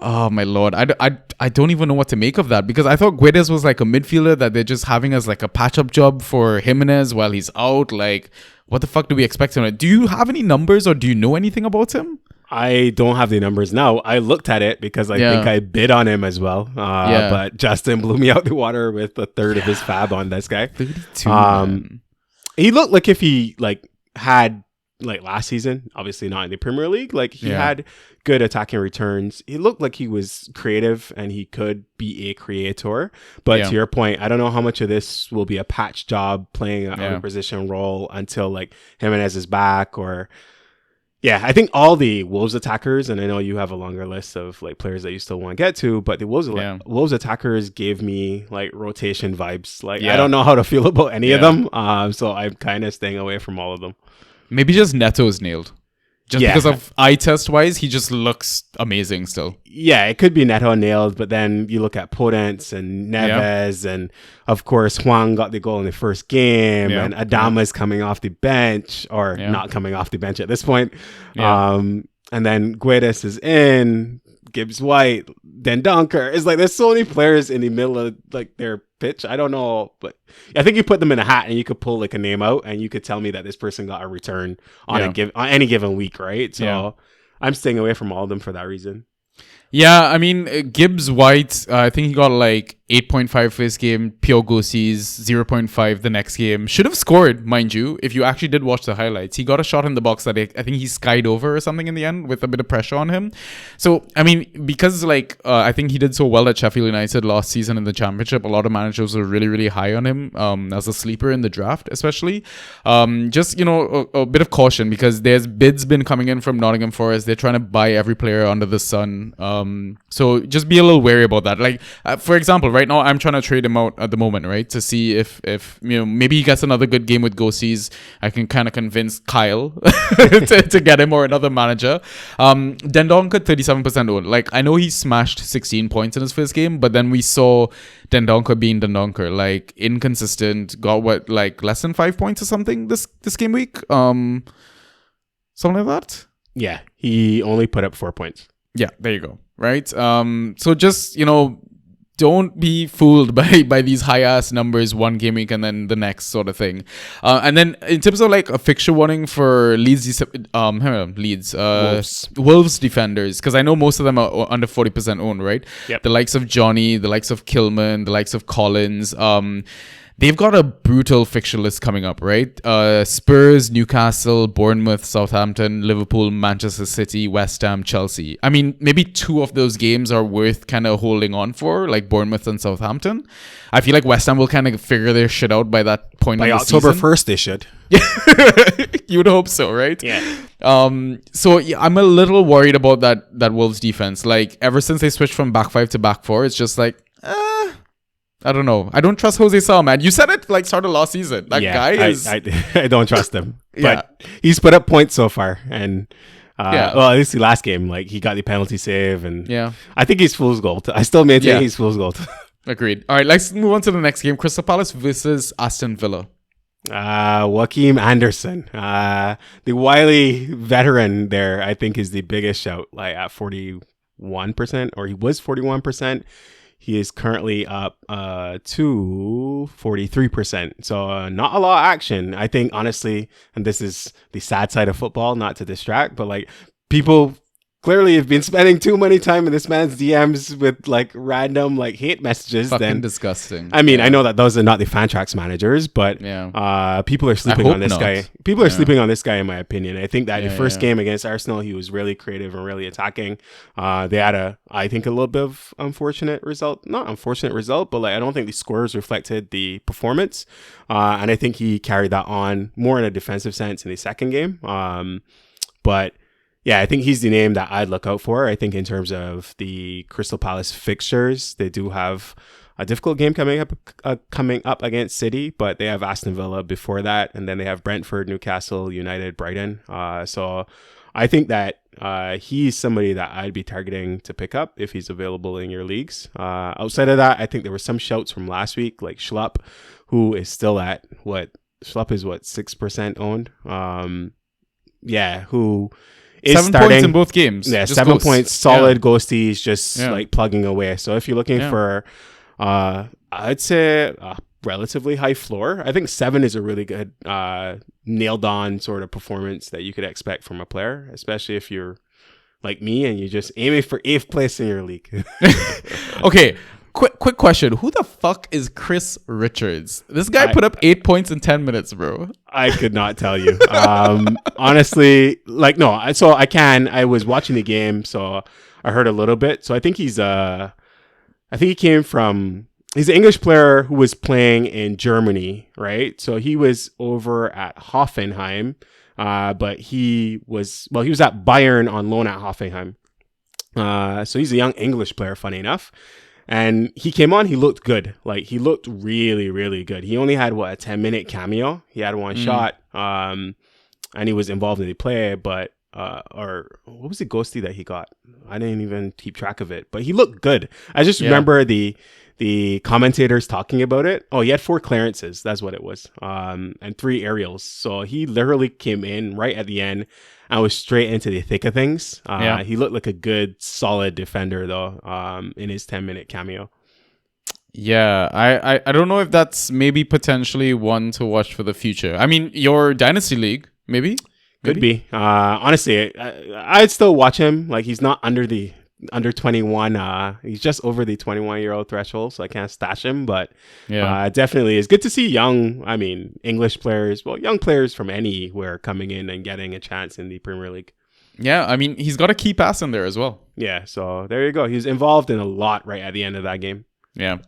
Oh my lord. I don't even know what to make of that, because I thought Guedes was like a midfielder that they're just having as like a patch-up job for Jimenez while he's out. Like, what the fuck do we expect him to do? You have any numbers or do you know anything about him? I don't have the numbers now. I looked at it because I think I bid on him as well. But Justin blew me out the water with a third of his fab on this guy. 32. He looked like if he like had like last season, obviously not in the Premier League. Like he had good attacking returns. He looked like he was creative and he could be a creator. But to your point, I don't know how much of this will be a patch job playing a position role until like Jimenez is back, or Yeah, I think all the Wolves attackers, and I know you have a longer list of like players that you still want to get to, but the Wolves attackers gave me like rotation vibes. Like I don't know how to feel about any of them, so I'm kind of staying away from all of them. Maybe just Neto's nailed. Just because of eye test wise, he just looks amazing still. Yeah, it could be Neto nailed, but then you look at Podence and Neves, and of course Huang got the goal in the first game, and Adama's coming off the bench, or not coming off the bench at this point. And then Guedes is in, Gibbs White, Dendonker. It's like there's so many players in the middle of like their pitch. I don't know, but I think you put them in a hat and you could pull like a name out and you could tell me that this person got a return on on any given week, right? So I'm staying away from all of them for that reason. Yeah, I mean, Gibbs White, I think he got like 8.5 first game, Pio Gossis 0.5 the next game. Should have scored, mind you, if you actually did watch the highlights. He got a shot in the box that I think he skied over or something in the end with a bit of pressure on him. So, I mean, because like I think he did so well at Sheffield United last season in the Championship, a lot of managers were really, really high on him as a sleeper in the draft, especially. Just, you know, a bit of caution because there's bids been coming in from Nottingham Forest. They're trying to buy every player under the sun. So just be a little wary about that. Like, for example, right now I'm trying to trade him out at the moment, right? To see if you know, maybe he gets another good game with Gossis. I can kind of convince Kyle to get him or another manager. Dendonker 37% owned. Like, I know he smashed 16 points in his first game, but then we saw Dendonker being Dendonker, like inconsistent, got what, like less than 5 points or something this game week. Something like that. Yeah, he only put up 4 points. Yeah, there you go. Right. So just, you know, don't be fooled by these high ass numbers one game week and then the next sort of thing. And then in terms of like a fixture warning for Wolves defenders, because I know most of them are under 40% owned, right? Yep. The likes of Johnny, the likes of Kilman, the likes of Collins. They've got a brutal fixture list coming up, right? Spurs, Newcastle, Bournemouth, Southampton, Liverpool, Manchester City, West Ham, Chelsea. I mean, maybe two of those games are worth kind of holding on for, like Bournemouth and Southampton. I feel like West Ham will kind of figure their shit out by that point by in the October season. 1st, they should. You would hope so, right? Yeah. So yeah, I'm a little worried about that Wolves defense. Like, ever since they switched from back five to back four, it's just like, I don't know. I don't trust Jose Sal, man. You said it like start of last season. That guy is... I don't trust him. But he's put up points so far. And, well, at least the last game, like, he got the penalty save. And I think he's fool's gold. I still maintain he's fool's gold. Agreed. All right, let's move on to the next game. Crystal Palace versus Aston Villa. Joachim Anderson. The wily veteran there, I think, is the biggest shout, like at 41%, or he was 41%. He is currently up to 43%. So not a lot of action. I think, honestly, and this is the sad side of football, not to distract, but like people clearly have been spending too many time in this man's DMs with like random like hate messages. Fucking disgusting. I mean, I know that those are not the Fantrax managers, but people are sleeping on this guy. People are sleeping on this guy, in my opinion. I think that the first game against Arsenal, he was really creative and really attacking. They had I think a little bit of unfortunate result. Not unfortunate result, but like I don't think the scores reflected the performance. And I think he carried that on more in a defensive sense in the second game. But yeah, I think he's the name that I'd look out for. I think in terms of the Crystal Palace fixtures, they do have a difficult game coming up against City, but they have Aston Villa before that, and then they have Brentford, Newcastle, United, Brighton. So I think that he's somebody that I'd be targeting to pick up if he's available in your leagues. Outside of that, I think there were some shouts from last week, like Schlupp, who is still at Schlupp is 6% owned. Who is 7 starting points in both games. Yeah, just 7 ghosts. points, solid ghosties, just like plugging away. So if you're looking for, I'd say a relatively high floor, I think 7 is a really good nailed on sort of performance that you could expect from a player, especially if you're like me and you're just aiming for 8th place in your league. Okay. Quick question. Who the fuck is Chris Richards? This guy put up 8 points in 10 minutes, bro. I could not tell you. Honestly, like, no. So I was watching the game, so I heard a little bit. So I think he's an English player who was playing in Germany, right? So he was over at Hoffenheim. but he was at Bayern on loan at Hoffenheim. So he's a young English player, funny enough. And he came on, he looked good. Like, he looked really, really good. He only had, a 10-minute cameo. He had one shot, and he was involved in the play, but, or what was the ghosty that he got? I didn't even keep track of it, but he looked good. I just remember the commentators talking about it. Oh, he had 4 clearances. That's what it was. And 3 aerials. So he literally came in right at the end. I was straight into the thick of things. He looked like a good, solid defender, though, in his 10-minute cameo. Yeah, I don't know if that's maybe potentially one to watch for the future. I mean, your Dynasty League, maybe? Could be. Honestly, I'd still watch him. Like, he's not under 21. He's just over the 21-year-old threshold, so I can't stash him. But definitely it's good to see young English players, young players from anywhere coming in and getting a chance in the Premier League. Yeah, I mean, he's got a key pass in there as well. Yeah, so there you go. He's involved in a lot right at the end of that game. Yeah.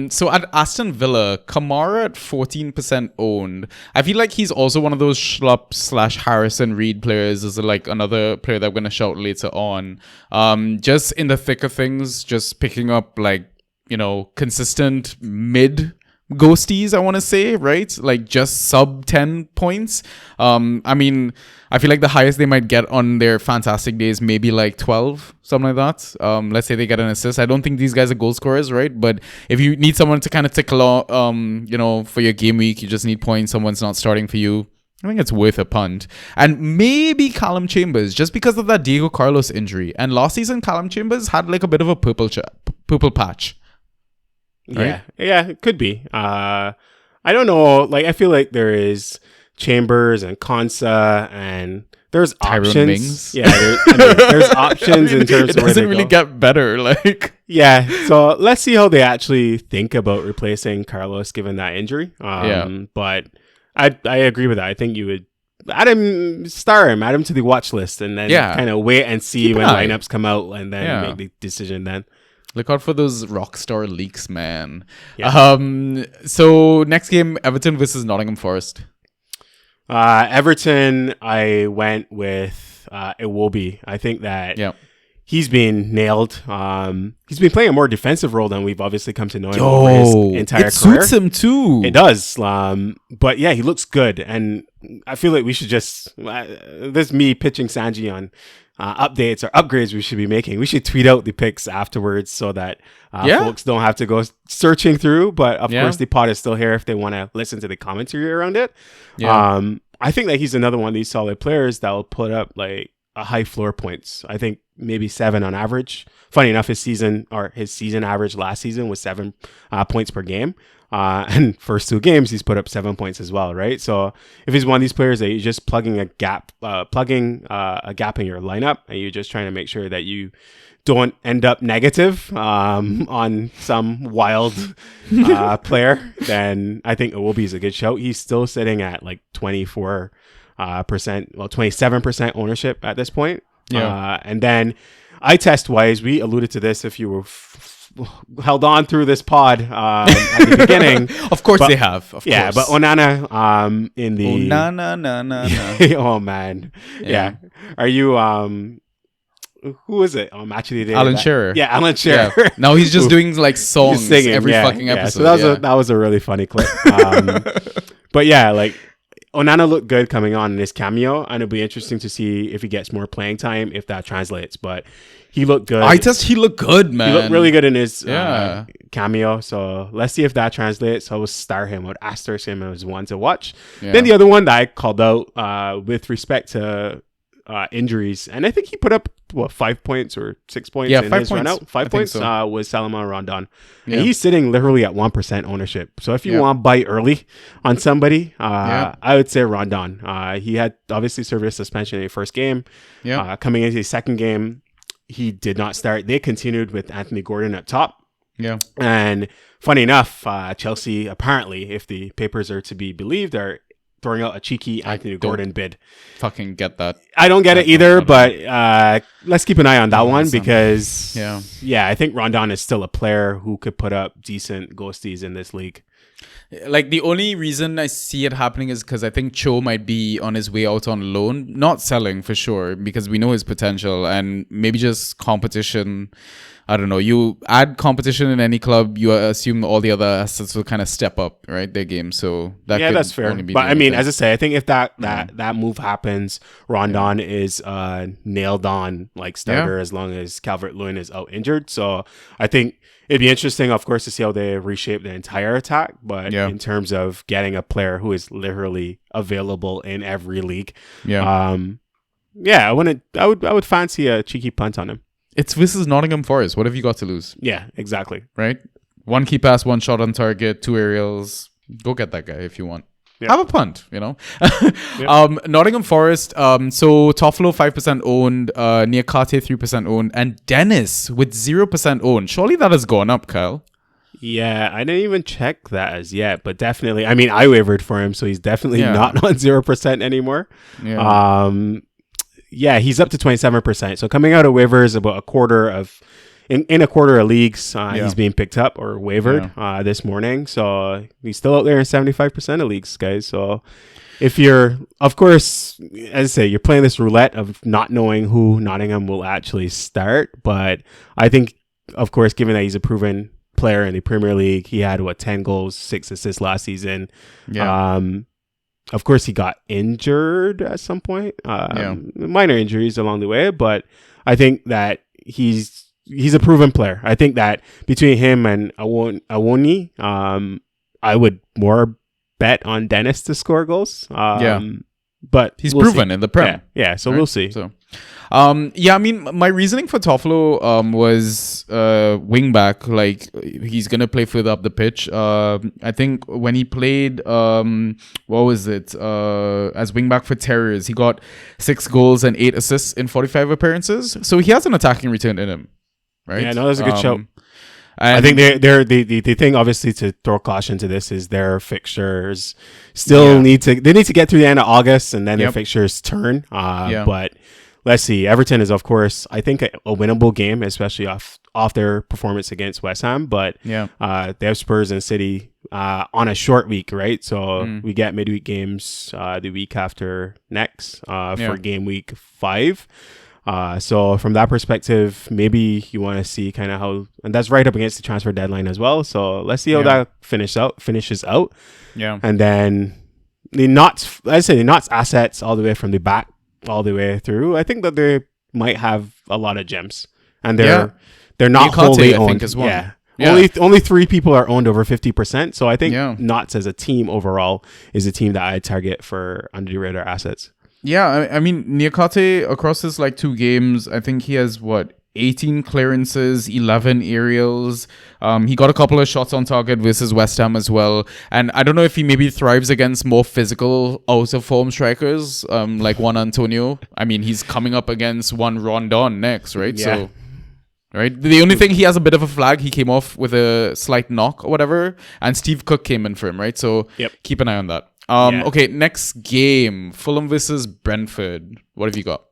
So at Aston Villa, Kamara at 14% owned. I feel like he's also one of those Schlupp / Harrison Reed players. Is like another player that I'm going to shout later on. Just in the thick of things, just picking up consistent mid ghosties, I want to say, right? Like just sub 10 points. I mean, I feel like the highest they might get on their fantastic days, maybe like 12, something like that. Let's say they get an assist. I don't think these guys are goal scorers, right? But if you need someone to kind of tick along, for your game week, you just need points, someone's not starting for you, I think it's worth a punt. And maybe Callum Chambers, just because of that Diego Carlos injury. And last season, Callum Chambers had like a bit of a purple patch. Right? Yeah, it could be. I don't know. Like, I feel like there is Chambers and Konsa, and there's Tyrone options. Mings. Yeah, there's options in terms it of where doesn't they really go. get better. Like, yeah. So let's see how they actually think about replacing Carlos given that injury. But I agree with that. I think you would add him to the watch list, and then kind of wait and see when lineups come out, and then make the decision then. Look out for those rockstar leaks, man. Yeah. So next game, Everton versus Nottingham Forest. Everton, I went with Iwobi. I think that he's been nailed. He's been playing a more defensive role than we've obviously come to know him over his entire career. It suits him too. It does. But yeah, he looks good. And I feel like we should just, this is me pitching Sanji on updates or upgrades we should be making. We should tweet out the picks afterwards so that folks don't have to go searching through. But of course, the pod is still here if they want to listen to the commentary around it. I think that he's another one of these solid players that will put up like a high floor points. I think maybe 7 on average. Funny enough, his season average last season was 7 points per game. And first 2 games, he's put up 7 points as well, right? So if he's one of these players that you're just plugging a gap in your lineup, and you're just trying to make sure that you don't end up negative on some wild player, then I think Iwobi is a good shout. He's still sitting at like 24%, 27% ownership at this point. And then eye test wise, we alluded to this if you were held on through this pod at the beginning. Of course they have. Of course. But Onana in the oh man. Yeah. Are you who is it on Match of the Day? Alan Shearer. Yeah, Alan Shearer. Yeah. Now he's just doing like songs every fucking episode. So that was a really funny clip. But yeah, like Onana looked good coming on in his cameo, and it'll be interesting to see if he gets more playing time, if that translates. But he looked good. He looked good, man. He looked really good in his cameo. So let's see if that translates. I will star him. I would asterisk him as one to watch. Yeah. Then the other one that I called out with respect to injuries, and I think he put up 5 points or 6 points in his run out. 5 points was Salomon Rondon. And he's sitting literally at 1% ownership. So if you want to buy early on somebody, I would say Rondon. He had obviously served a suspension in his first game. Coming into his second game, he did not start. They continued with Anthony Gordon up top. Yeah. And funny enough, Chelsea apparently, if the papers are to be believed, are throwing out a cheeky Anthony Gordon bid. Fucking get that. I don't get it either, but let's keep an eye on that one awesome. because Yeah. I think Rondon is still a player who could put up decent ghosties in this league. Like the only reason I see it happening is because I think Cho might be on his way out on loan, not selling for sure, because we know his potential, and maybe just competition. I don't know. You add competition in any club, you assume all the other assets will kind of step up, right? Their game. So that could that's fair. only be But the I only mean, thing. as I say, I think if that move happens, Rondon is nailed on like starter as long as Calvert-Lewin is out injured. So I think it'd be interesting, of course, to see how they reshape the entire attack. But in terms of getting a player who is literally available in every league, I would fancy a cheeky punt on him. This is Nottingham Forest. What have you got to lose? Yeah, exactly. Right? One key pass, one shot on target, 2 aerials. Go get that guy if you want. Yep. Have a punt, you know. Nottingham Forest. So Toffolo 5% owned, Niakate 3% owned, and Dennis with 0% owned. Surely that has gone up, Kyle. Yeah, I didn't even check that as yet, but definitely. I mean, I wavered for him, so he's definitely not on 0% anymore. Yeah. He's up to 27%. So coming out of waivers, about a quarter of in a quarter of leagues, he's being picked up or wavered this morning. So he's still out there in 75% of leagues, guys. So if you're, of course, as I say, you're playing this roulette of not knowing who Nottingham will actually start. But I think, of course, given that he's a proven player in the Premier League, he had 10 goals, 6 assists last season. Of course, he got injured at some point, minor injuries along the way, but I think that he's a proven player. I think that between him and Awoni, I would more bet on Dennis to score goals. But he's proven in the Prem. So we'll see. So, I mean, my reasoning for Toffolo was wing back. Like, he's gonna play further up the pitch. I think when he played, what was it? As wing back for Terriers, he got 6 goals and 8 assists in 45 appearances. So he has an attacking return in him, right? Yeah, no, that's a good show. I think the thing obviously to throw caution to this is their fixtures still need to get through the end of August and then their fixtures turn. But let's see. Everton is, of course, I think a winnable game, especially off their performance against West Ham. But they have Spurs and City on a short week, right? So we get midweek games the week after next for game week 5. So from that perspective, maybe you want to see kind of how, and that's right up against the transfer deadline as well. So let's see how that finishes out. Yeah. And then the Knots assets all the way from the back all the way through. I think that they might have a lot of gems, and they're not wholly owned. Yeah. Only 3 people are owned over 50%. So I think Knots as a team overall is a team that I target for under the radar assets. Yeah, I mean, Niakate, across his 2 games, I think he has 18 clearances, 11 aerials. He got a couple of shots on target versus West Ham as well. And I don't know if he maybe thrives against more physical, out-of-form strikers, like one Antonio. I mean, he's coming up against one Rondon next, right? Yeah. So, right? The only thing, he has a bit of a flag. He came off with a slight knock or whatever. And Steve Cook came in for him, right? So keep an eye on that. Okay, next game, Fulham versus Brentford. What have you got?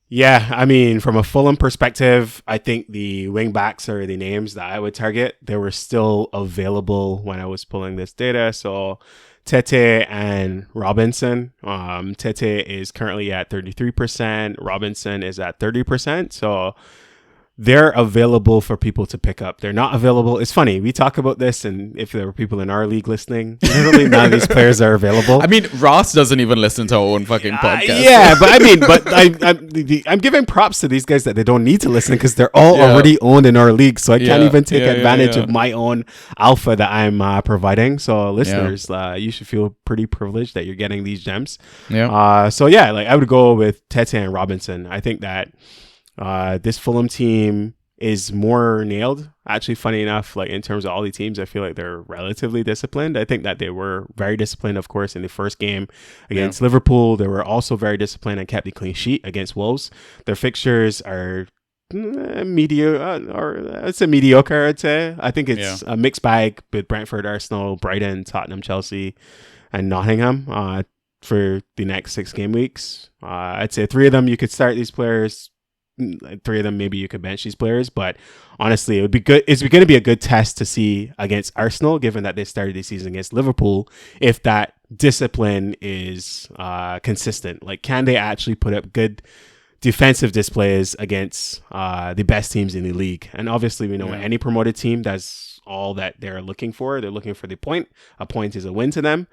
Yeah, I mean, from a Fulham perspective, I think the wing backs are the names that I would target. They were still available when I was pulling this data. So Tete and Robinson. Tete is currently at 33%. Robinson is at 30%. So they're available for people to pick up. They're not available. It's funny. We talk about this, and if there were people in our league listening, literally none of these players are available. I mean, Ross doesn't even listen to our own fucking podcast. Yeah, but I mean, I'm giving props to these guys that they don't need to listen because they're all already owned in our league. So I can't even take advantage of my own alpha that I'm providing. So listeners, you should feel pretty privileged that you're getting these gems. Yeah. I would go with Tete and Robinson. I think that this Fulham team is more nailed. Actually, funny enough, in terms of all the teams, I feel like they're relatively disciplined. I think that they were very disciplined, of course, in the first game against Liverpool. They were also very disciplined and kept the clean sheet against Wolves. Their fixtures are mediocre, I'd say. I think it's a mixed bag with Brentford, Arsenal, Brighton, Tottenham, Chelsea, and Nottingham for the next 6 game weeks. I'd say 3 of them you could start these players. three of them, maybe you could bench these players. But honestly, it would be good. It's going to be a good test to see against Arsenal, given that they started the season against Liverpool, if that discipline is consistent. Like, can they actually put up good defensive displays against the best teams in the league? And obviously, we know any promoted team, that's all that they're looking for. They're looking for the point. A point is a win to them.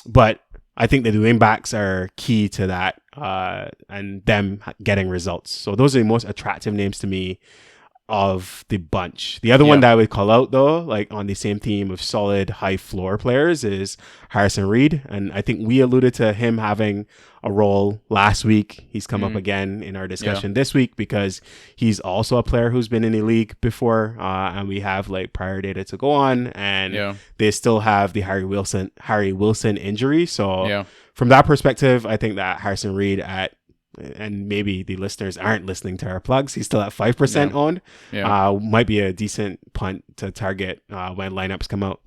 But I think the wing backs are key to that and them getting results. So those are the most attractive names to me of the bunch. The other one that I would call out, though, like on the same theme of solid high floor players, is Harrison Reed. And I think we alluded to him having a role last week. He's come up again in our discussion this week because he's also a player who's been in the league before, and we have like prior data to go on, and they still have the Harry Wilson injury. So from that perspective, I think that Harrison Reed and maybe the listeners aren't listening to our plugs, he's still at 5% owned. Might be a decent punt to target when lineups come out.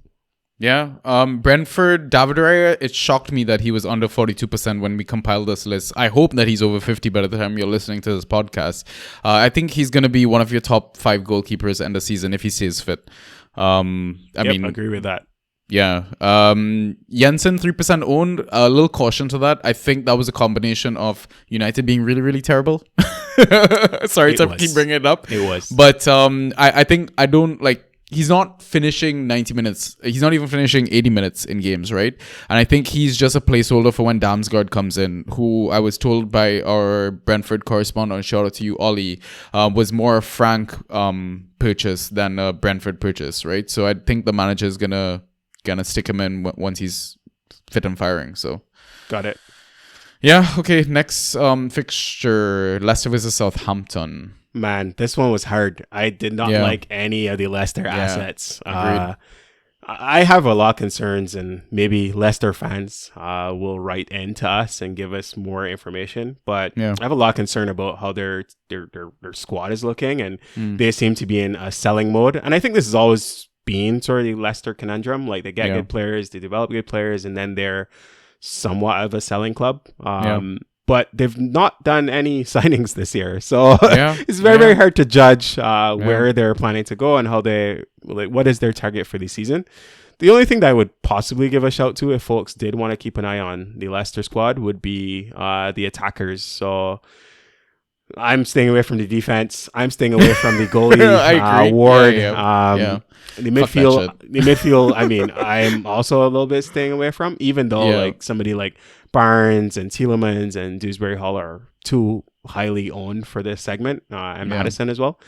Brentford, David Raya, it shocked me that he was under 42% when we compiled this list. I hope that he's over 50 by the time you're listening to this podcast. I think he's going to be one of your top 5 goalkeepers end of season if he stays fit. I mean, agree with that. Jensen 3% owned. A little caution to that. I think that was a combination of United being really, really terrible. Sorry to keep bringing it up. It was. But I think I don't like. He's not finishing 90 minutes. He's not even finishing 80 minutes in games, right? And I think he's just a placeholder for when Damsgaard comes in, who I was told by our Brentford correspondent, shout out to you, Ollie, was more a Frank purchase than a Brentford purchase, right? So I think the manager is gonna stick him in once he's fit and firing. So got it. Okay. Next fixture: Leicester versus Southampton. Man, this one was hard. I did not like any of the Leicester assets. I have a lot of concerns, and maybe Leicester fans will write in to us and give us more information. But I have a lot of concern about how their squad is looking, and they seem to be in a selling mode. And I think this has always been sort of the Leicester conundrum. Like, they get good players, they develop good players, and then they're somewhat of a selling club. But they've not done any signings this year. So it's very, very hard to judge where they're planning to go and how what is their target for the season. The only thing that I would possibly give a shout to if folks did want to keep an eye on the Leicester squad would be the attackers. So I'm staying away from the defense. I'm staying away from the goalie, Ward. The midfield, I mean, I'm also a little bit staying away from, even though like somebody like Barnes and Tielemans and Dewsbury Hall are too highly owned for this segment, and Madison as well.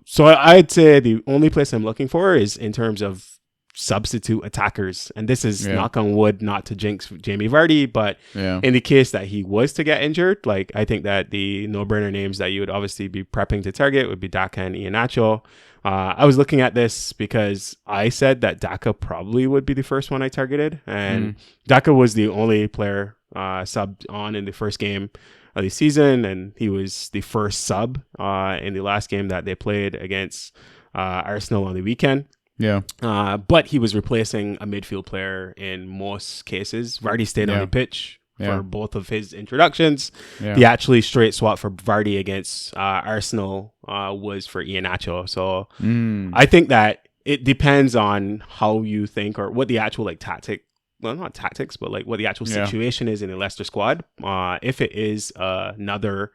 So I'd say the only place I'm looking for is in terms of substitute attackers, and this is knock on wood, not to jinx Jamie Vardy, but in the case that he was to get injured, like, I think that the no-brainer names that you would obviously be prepping to target would be Daka and Iheanacho. I was looking at this because I said that Daka probably would be the first one I targeted, and Daka was the only player subbed on in the first game of the season, and he was the first sub in the last game that they played against Arsenal on the weekend. But he was replacing a midfield player in most cases. Vardy stayed on the pitch for both of his introductions. The actually straight swap for Vardy against Arsenal was for Iheanacho. So I think that it depends on how you think, or what the actual like tactic, well, not tactics, but like what the actual situation is in the Leicester squad. If it is another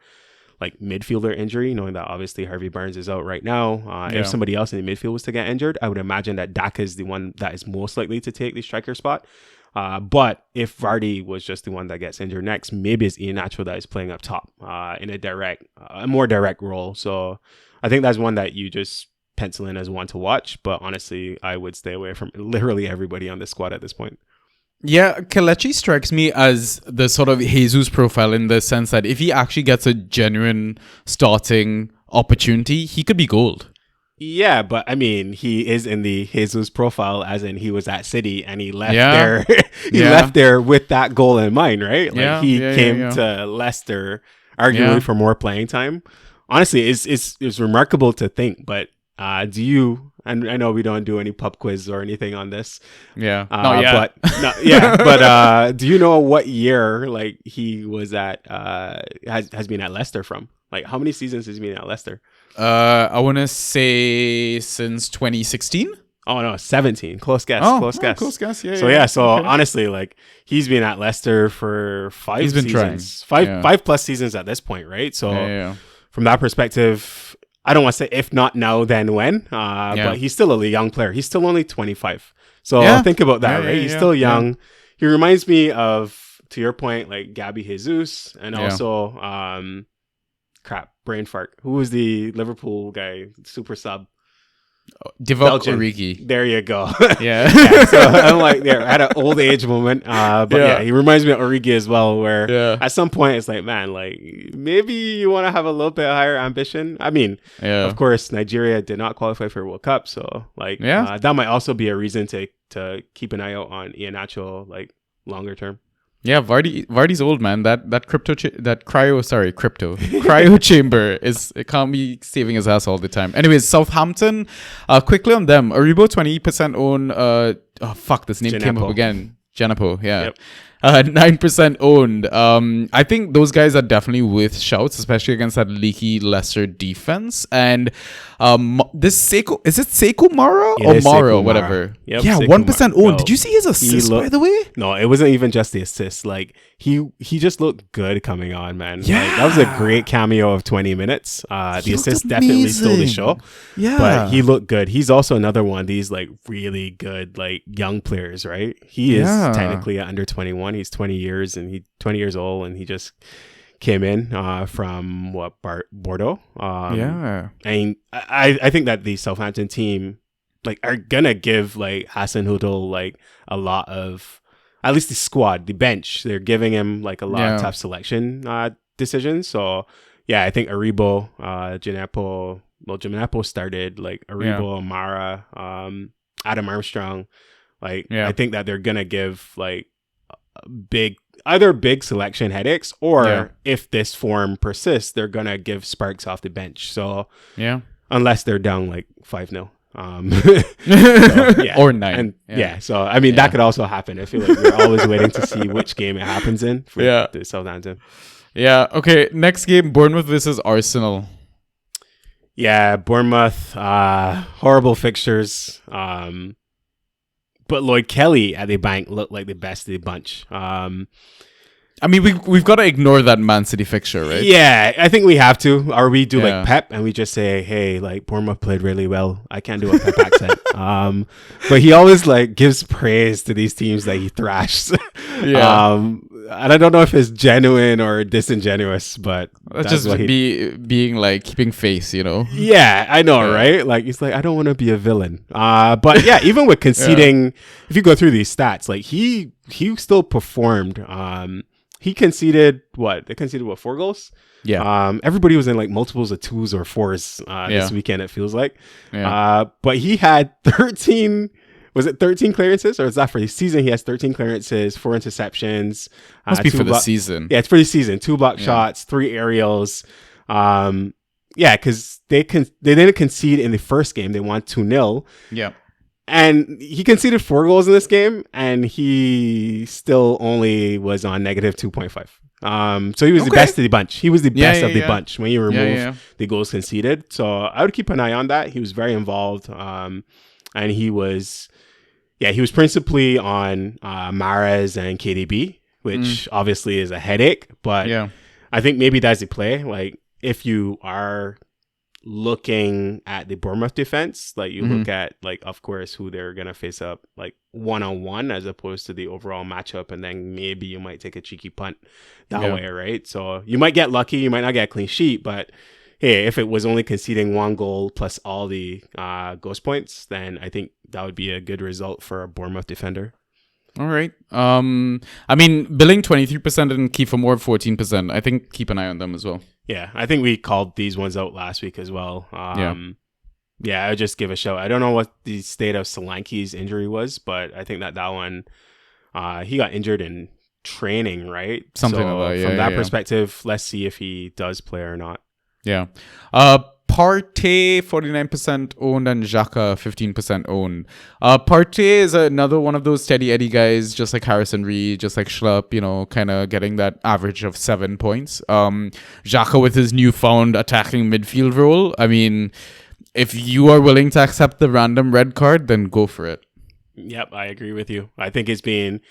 like midfielder injury, knowing that obviously Harvey Barnes is out right now. If somebody else in the midfield was to get injured, I would imagine that Daka is the one that is most likely to take the striker spot. But if Vardy was just the one that gets injured next, maybe it's Iheanacho that is playing up top in a more direct role. So I think that's one that you just pencil in as one to watch. But honestly, I would stay away from literally everybody on this squad at this point. Yeah, Kelechi strikes me as the sort of Jesus profile in the sense that if he actually gets a genuine starting opportunity, he could be gold. Yeah, but I mean, he is in the Jesus profile, as in he was at City and he left there. Left there with that goal in mind, right? Like he came to Leicester arguably for more playing time. Honestly, it's remarkable to think, but do you and I know we don't do any pub quiz or anything on this. Yeah. But do you know what year like he was at? Has been at Leicester from? Like how many seasons has he been at Leicester? I want to say since 2016. Oh no, 17. Close guess. Close guess. Close guess. Yeah. So Okay. honestly, like he's been at Leicester for 5 He's been seasons. trying. 5 plus seasons at this point, right? So Yeah. from that perspective, I don't want to say if not now, then when. But he's still a young player. He's still only 25. So think about that, right? He's still young. Yeah. He reminds me of, to your point, like Gabby Jesus, and also brain fart. Who was the Liverpool guy, super sub? Divock Origi. There you go. Yeah. So I'm like, at an old age moment. But he reminds me of Origi as well, where at some point it's like, man, like maybe you want to have a little bit higher ambition. I mean, of course, Nigeria did not qualify for World Cup, so like that might also be a reason to keep an eye out on Iheanacho like longer term. Yeah, Vardy's old, man. That cryo chamber it can't be saving his ass all the time. Anyways, Southampton, quickly on them. Aribo 20% own. This name came up again. Genepo, yeah. Yep. 9% owned. I think those guys are definitely worth shouts, especially against that leaky Leicester defense. And this Sekou, is it Sekou Mara or Mara or whatever? Yep, yeah, 1% owned. Did you see his assist, by the way? No, it wasn't even just the assist. Like he just looked good coming on, man. Yeah, like, that was a great cameo of 20 minutes. The assist definitely stole the show. Yeah, but he looked good. He's also another one of these like really good like young players, right? He is technically under 21. He's 20 years old, and he just came in from Bordeaux. And I think that the Southampton team like are gonna give like Hassan Hudl like a lot of, at least the squad, the bench, they're giving him like a lot of tough selection decisions. So yeah, I think Aribo, Genepo started, like Aribo, Amara, Adam Armstrong. Like I think that they're gonna give like big selection headaches, or if this form persists, they're gonna give sparks off the bench. So unless they're down like 5-0. Or 9. And so I mean that could also happen. I feel like we're always waiting to see which game it happens in for the Southampton. Yeah. Okay. Next game, Bournemouth versus Arsenal. Yeah, Bournemouth, horrible fixtures. But Lloyd Kelly at the bank looked like the best of the bunch. I mean, we've got to ignore that Man City fixture, right? Yeah, I think we have to. Or we do like Pep and we just say, hey, like Bournemouth played really well. I can't do a Pep accent. But he always like gives praise to these teams that he thrashed. And I don't know if it's genuine or disingenuous, but that's just being like keeping face, you know? Yeah, I know, right? Like he's like, I don't want to be a villain. But yeah, even with conceding, if you go through these stats, like he still performed. He conceded what? They conceded 4 goals? Yeah. Everybody was in like multiples of 2s or 4s this weekend, it feels like. Yeah. But he had 13. Was it 13 clearances, or is that for the season? He has 13 clearances, 4 interceptions. Must be for the season. Yeah, it's for the season. 2 block shots, 3 aerials. Because they didn't concede in the first game. They won 2-0. Yeah. And he conceded 4 goals in this game, and he still only was on negative 2.5. So he was the best of the bunch. He was the best of the bunch when you remove the goals conceded. So I would keep an eye on that. He was very involved. And he was principally on Mahrez and KDB, which obviously is a headache. But I think maybe that's the play. Like if you are looking at the Bournemouth defense, like you look at like, of course, who they're gonna face up like 1-on-1 as opposed to the overall matchup, and then maybe you might take a cheeky punt that way, right? So you might get lucky, you might not get a clean sheet, but hey, if it was only conceding 1 goal plus all the ghost points, then I think that would be a good result for a Bournemouth defender. All right. I mean, Billing 23% and Kiefer Moore 14%. I think keep an eye on them as well. Yeah, I think we called these ones out last week as well. Yeah, I would just give a shout. I don't know what the state of Solanke's injury was, but I think that one, he got injured in training, right? Something like that. From that perspective, let's see if he does play or not. Yeah. Partey 49% owned and Xhaka 15% owned. Partey is another one of those steady Eddie guys, just like Harrison Reed, just like Schlupp, kind of getting that average of 7 points. Xhaka with his newfound attacking midfield role. I mean, if you are willing to accept the random red card, then go for it. Yep, I agree with you. I think it's being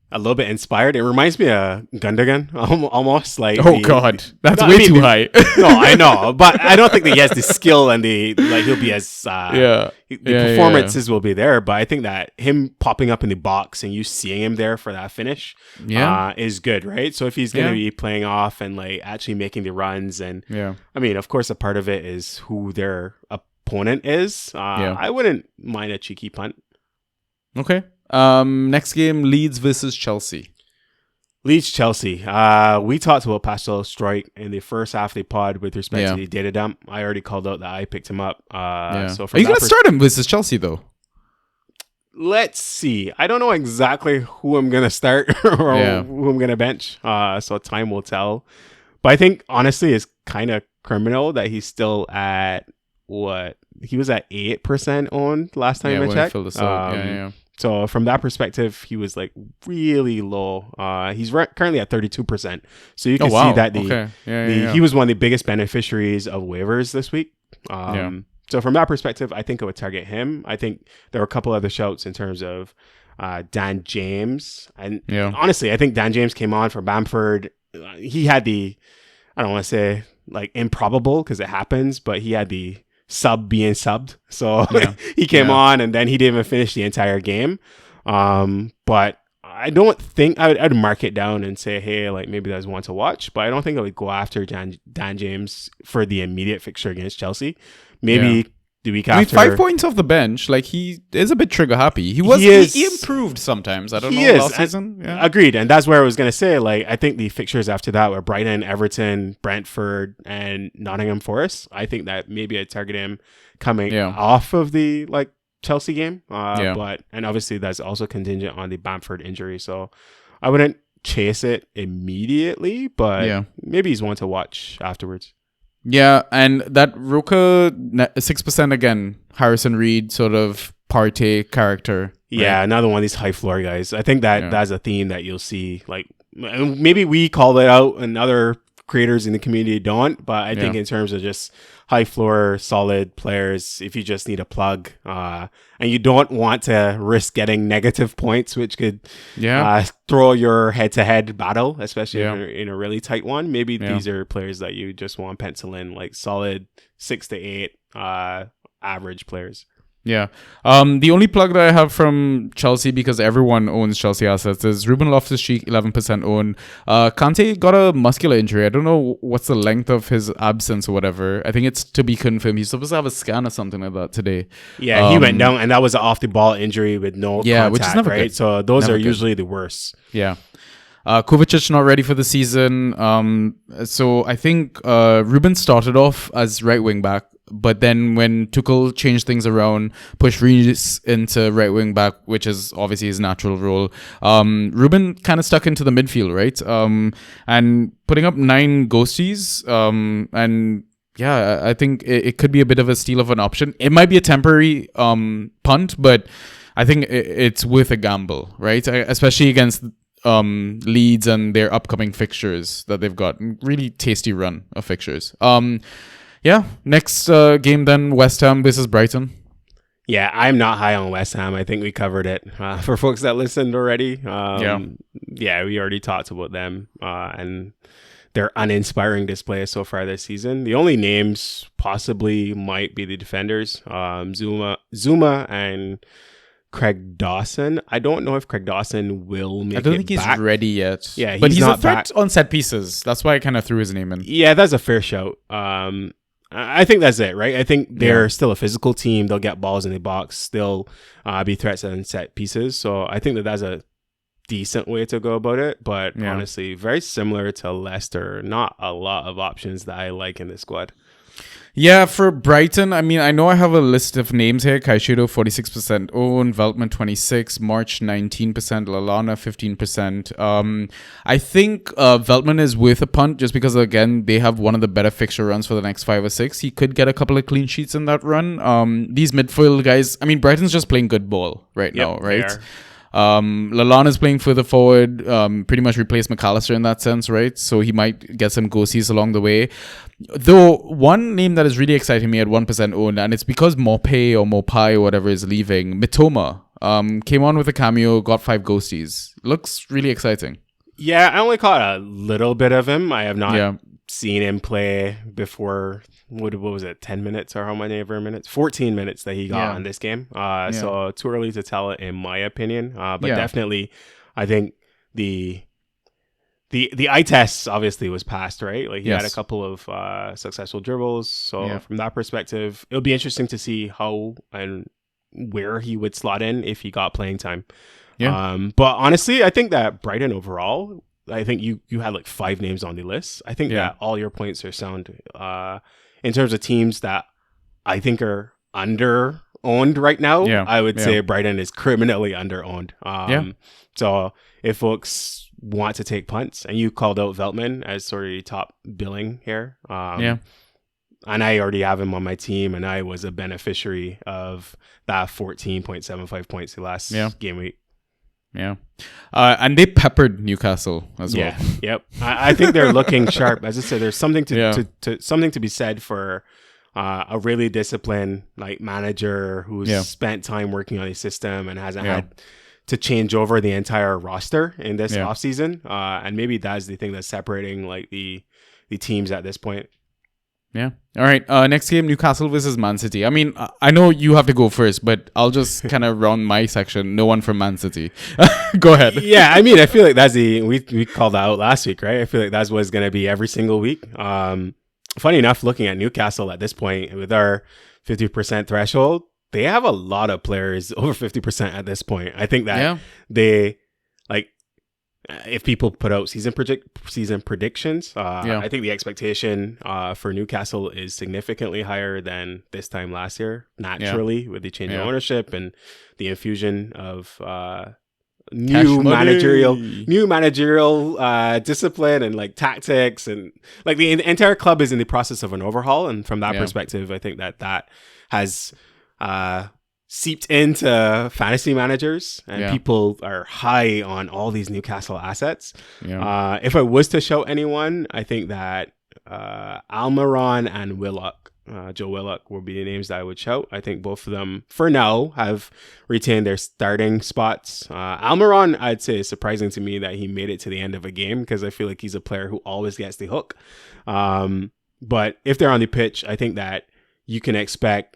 a little bit inspired. It reminds me of Gundogan, almost like. Oh God, that's way too high. No, I know, but I don't think that he has the skill and he'll be as the performances will be there. But I think that him popping up in the box and you seeing him there for that finish, is good, right? So if he's going to be playing off and like actually making the runs, and I mean, of course, a part of it is who their opponent is. I wouldn't mind a cheeky punt. Okay. Next game, Leeds versus Chelsea. Leeds Chelsea. We talked about Pascal Strike in the first half of the pod with respect to the data dump. I already called out that I picked him up. So are you going to start him versus Chelsea though? Let's see. I don't know exactly who I'm going to start or who I'm going to bench. So time will tell. But I think honestly, it's kind of criminal that he's still at he was at 8% owned last time I checked. So from that perspective, he was like really low. He's currently at 32%. So you can see that he was one of the biggest beneficiaries of waivers this week. So from that perspective, I think I would target him. I think there were a couple other shouts in terms of Dan James. And honestly, I think Dan James came on for Bamford. He had I don't want to say like improbable because it happens, but he had the sub being subbed. So he came on and then he didn't even finish the entire game. But I don't think I'd mark it down and say, hey, like maybe that's one to watch, but I don't think I would go after Dan James for the immediate fixture against Chelsea. Maybe the week after. 5 points off the bench. Like he is a bit trigger happy. He improved sometimes. I don't know. Last season. Yeah. Agreed. And that's where I was going to say, like, I think the fixtures after that were Brighton, Everton, Brentford, and Nottingham Forest. I think that maybe I'd target him coming off of the like Chelsea game. But obviously that's also contingent on the Bamford injury. So I wouldn't chase it immediately, but maybe he's one to watch afterwards. Yeah, and that Roka 6% again, Harrison Reed sort of Partey character. Right? Yeah, another one of these high floor guys. I think that that's a theme that you'll see. Like maybe we call it out and other creators in the community don't, but I think in terms of just high floor, solid players, if you just need a plug and you don't want to risk getting negative points, which could throw your head-to-head battle, especially if you're in a really tight one, maybe these are players that you just want to pencil in, like solid 6 to 8 average players. Yeah. The only plug that I have from Chelsea, because everyone owns Chelsea assets, is Ruben Loftus-Cheek, 11% owned. Kante got a muscular injury. I don't know what's the length of his absence or whatever. I think it's to be confirmed. He's supposed to have a scan or something like that today. Yeah, he went down, and that was an off-the-ball injury with no contact, which is never right? good. So those are usually the worst. Yeah. Kovacic not ready for the season. So I think Ruben started off as right wing back. But then when Tuchel changed things around, pushed Reece into right wing back, which is obviously his natural role, Ruben kind of stuck into the midfield, right? And putting up 9 ghosties. And yeah, I think it could be a bit of a steal of an option. It might be a temporary punt, but I think it's worth a gamble, right? Especially against Leeds and their upcoming fixtures that they've got. Really tasty run of fixtures. Yeah, next game then, West Ham versus Brighton. Yeah, I'm not high on West Ham. I think we covered it. For folks that listened already, we already talked about them and their uninspiring display so far this season. The only names possibly might be the defenders, Zuma and Craig Dawson. I don't know if Craig Dawson will make it back. I don't think he's ready yet. Yeah, but he's a threat on set pieces. That's why I kind of threw his name in. Yeah, that's a fair shout. I think that's it, right? I think they're still a physical team. They'll get balls in the box, still be threats on set pieces. So I think that's a decent way to go about it. But honestly, very similar to Leicester. Not a lot of options that I like in this squad. Yeah, for Brighton, I mean, I know I have a list of names here. Caicedo, 46% owned. Veltman, 26%. March, 19%. Lallana, 15%. I think Veltman is worth a punt just because, again, they have one of the better fixture runs for the next 5 or 6. He could get a couple of clean sheets in that run. These midfield guys, I mean, Brighton's just playing good ball right now, right? Lallana's playing further forward, pretty much replaced McAllister in that sense, right? So he might get some ghosties along the way. Though one name that is really exciting me at 1% owned, and it's because Mopai or Mopai or whatever is leaving, Mitoma, came on with a cameo, got 5 ghosties. Looks really exciting. Yeah, I only caught a little bit of him. I have not seen him play before. What was it, 10 minutes or how many ever minutes? 14 minutes that he got on this game. So too early to tell it in my opinion. But definitely, I think the eye test obviously was passed, right? Like he had a couple of successful dribbles. So from that perspective, it'll be interesting to see how and where he would slot in if he got playing time. But honestly, I think that Brighton overall, I think you had like 5 names on the list. I think that all your points are sound. In terms of teams that I think are under-owned right now, I would say Brighton is criminally under-owned. So if folks want to take punts, and you called out Veltman as sort of top billing here, and I already have him on my team, and I was a beneficiary of that 14.75 points the last game week. And they peppered Newcastle as well. I think they're looking sharp. As I said, there's something something to be said for a really disciplined like manager who's spent time working on his system and hasn't had to change over the entire roster in this offseason. And maybe that's the thing that's separating like the teams at this point. All right. Next game, Newcastle versus Man City. I mean, I know you have to go first, but I'll just kind of round my section. No one from Man City. Go ahead. Yeah, I mean, I feel like that's we called that out last week, right? I feel like that's what's going to be every single week. Funny enough, looking at Newcastle at this point with our 50% threshold, they have a lot of players over 50% at this point. I think that they like. If people put out season predictions, I think the expectation for Newcastle is significantly higher than this time last year. Naturally, with the change of ownership and the infusion of new managerial discipline and like tactics, and like the entire club is in the process of an overhaul. And from that perspective, I think that has seeped into fantasy managers, and people are high on all these Newcastle assets. If I was to shout anyone, I think that Almiron and Willock, Joe Willock, will be the names that I would shout. I think both of them, for now, have retained their starting spots. Almiron, I'd say, is surprising to me that he made it to the end of a game, because I feel like he's a player who always gets the hook. But if they're on the pitch, I think that you can expect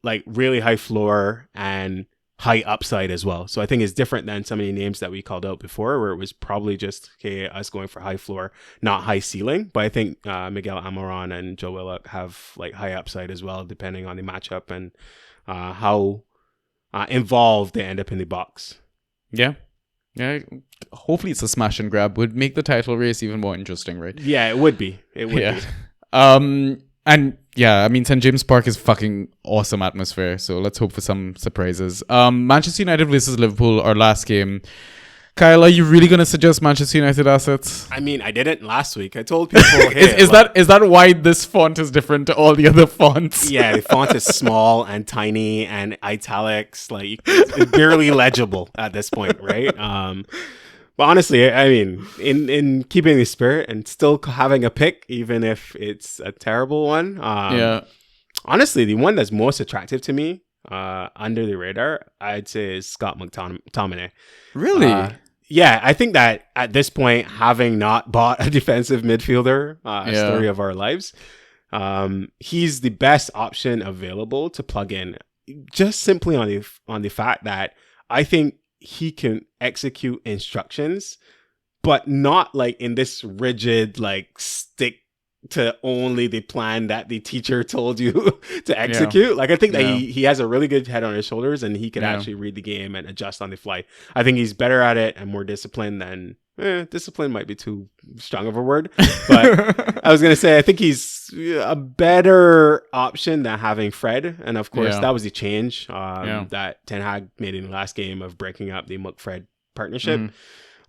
like really high floor and high upside as well. So I think it's different than some of the names that we called out before, where it was probably just us going for high floor, not high ceiling. But I think Miguel Almiron and Joe Willock have like high upside as well, depending on the matchup and how involved they end up in the box. Hopefully it's a smash and grab. Would make the title race even more interesting, right? Yeah, it would be. It would be. And yeah, I mean, St. James Park is fucking awesome atmosphere. So let's hope for some surprises. Manchester United versus Liverpool, our last game. Kyle, are you really going to suggest Manchester United assets? I mean, I didn't last week. I told people, hey, is that why this font is different to all the other fonts? Yeah, the font is small and tiny and italics. Like, it's barely legible at this point, right? But honestly, I mean, in keeping the spirit and still having a pick, even if it's a terrible one. Honestly, the one that's most attractive to me, under the radar, I'd say is Scott McTominay. Really? I think that at this point, having not bought a defensive midfielder, story of our lives, he's the best option available to plug in, just simply on the fact that I think he can execute instructions, but not like in this rigid, like stick to only the plan that the teacher told you to execute. Like, I think that he has a really good head on his shoulders, and he could actually read the game and adjust on the fly. I think he's better at it and more disciplined than discipline might be too strong of a word, but I was going to say, I think he's a better option than having Fred. And of course, that was the change that Ten Hag made in the last game of breaking up the Fred partnership.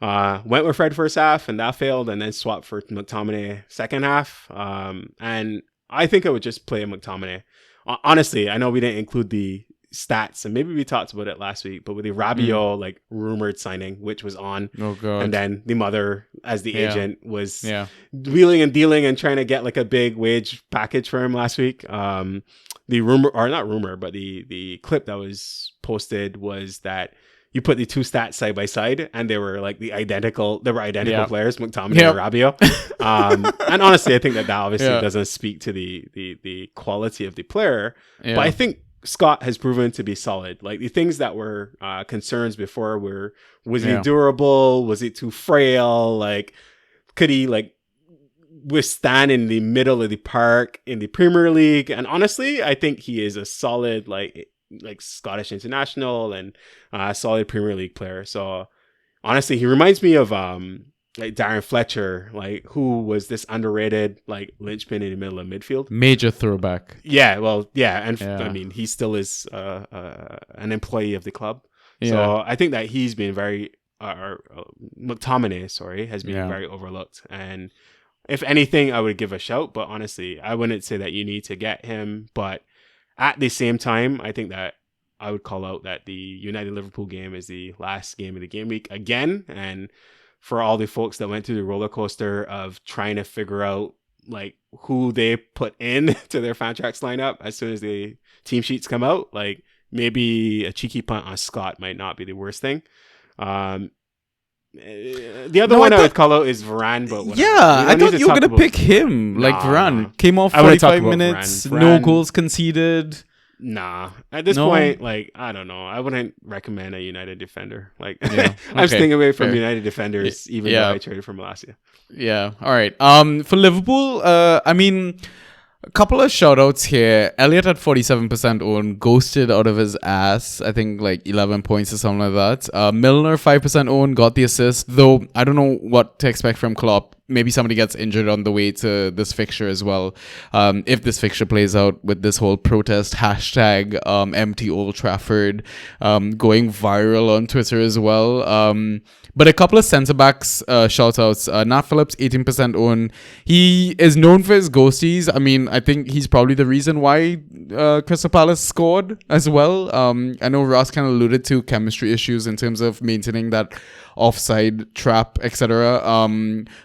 Went with Fred first half and that failed, and then swapped for McTominay second half. And I think I would just play McTominay. Honestly, I know we didn't include the stats, and maybe we talked about it last week, but with the Rabiot like rumored signing, which was on, and then the mother as the agent was wheeling and dealing and trying to get like a big wage package for him last week. The rumor, or not rumor, but the clip that was posted was that you put the two stats side by side, and they were like identical players, McTominay and Rabiot. And honestly, I think that obviously doesn't speak to the quality of the player, but I think Scott has proven to be solid. Like the things that were concerns before were, was he durable? Was he too frail? Like, could he like withstand in the middle of the park in the Premier League? And honestly, I think he is a solid like Scottish international and solid Premier League player. So honestly, he reminds me of like Darren Fletcher, like who was this underrated like linchpin in the middle of midfield. Major throwback. Yeah, well, yeah, and I mean he still is an employee of the club. So I think that he's been very McTominay, has been very overlooked. And if anything, I would give a shout. But honestly, I wouldn't say that you need to get him. But at the same time, I think that I would call out that the United Liverpool game is the last game of the game week again. And for all the folks that went through the roller coaster of trying to figure out like who they put in to their Fantrax lineup as soon as the team sheets come out, like maybe a cheeky punt on Scott might not be the worst thing. The other one I would call out is Varane, but whatever. I thought you were going to pick him. Like Varane came off 45 minutes, Varane. No goals conceded. Nah, at this point, like, I don't know. I wouldn't recommend a United defender. Like, I'm staying away from United defenders, even though I traded for Malacia. Yeah. All right. For Liverpool, I mean, a couple of shout outs here. Elliot at 47% own, ghosted out of his ass. I think like 11 points or something like that. Milner 5% own, got the assist. Though I don't know what to expect from Klopp. Maybe somebody gets injured on the way to this fixture as well. If this fixture plays out with this whole protest hashtag empty Old Trafford going viral on Twitter as well. But a couple of centre backs shout outs. Nat Phillips 18% own. He is known for his ghosties. I mean, I think he's probably the reason why Crystal Palace scored as well. I know Ross kind of alluded to chemistry issues in terms of maintaining that offside trap, etc.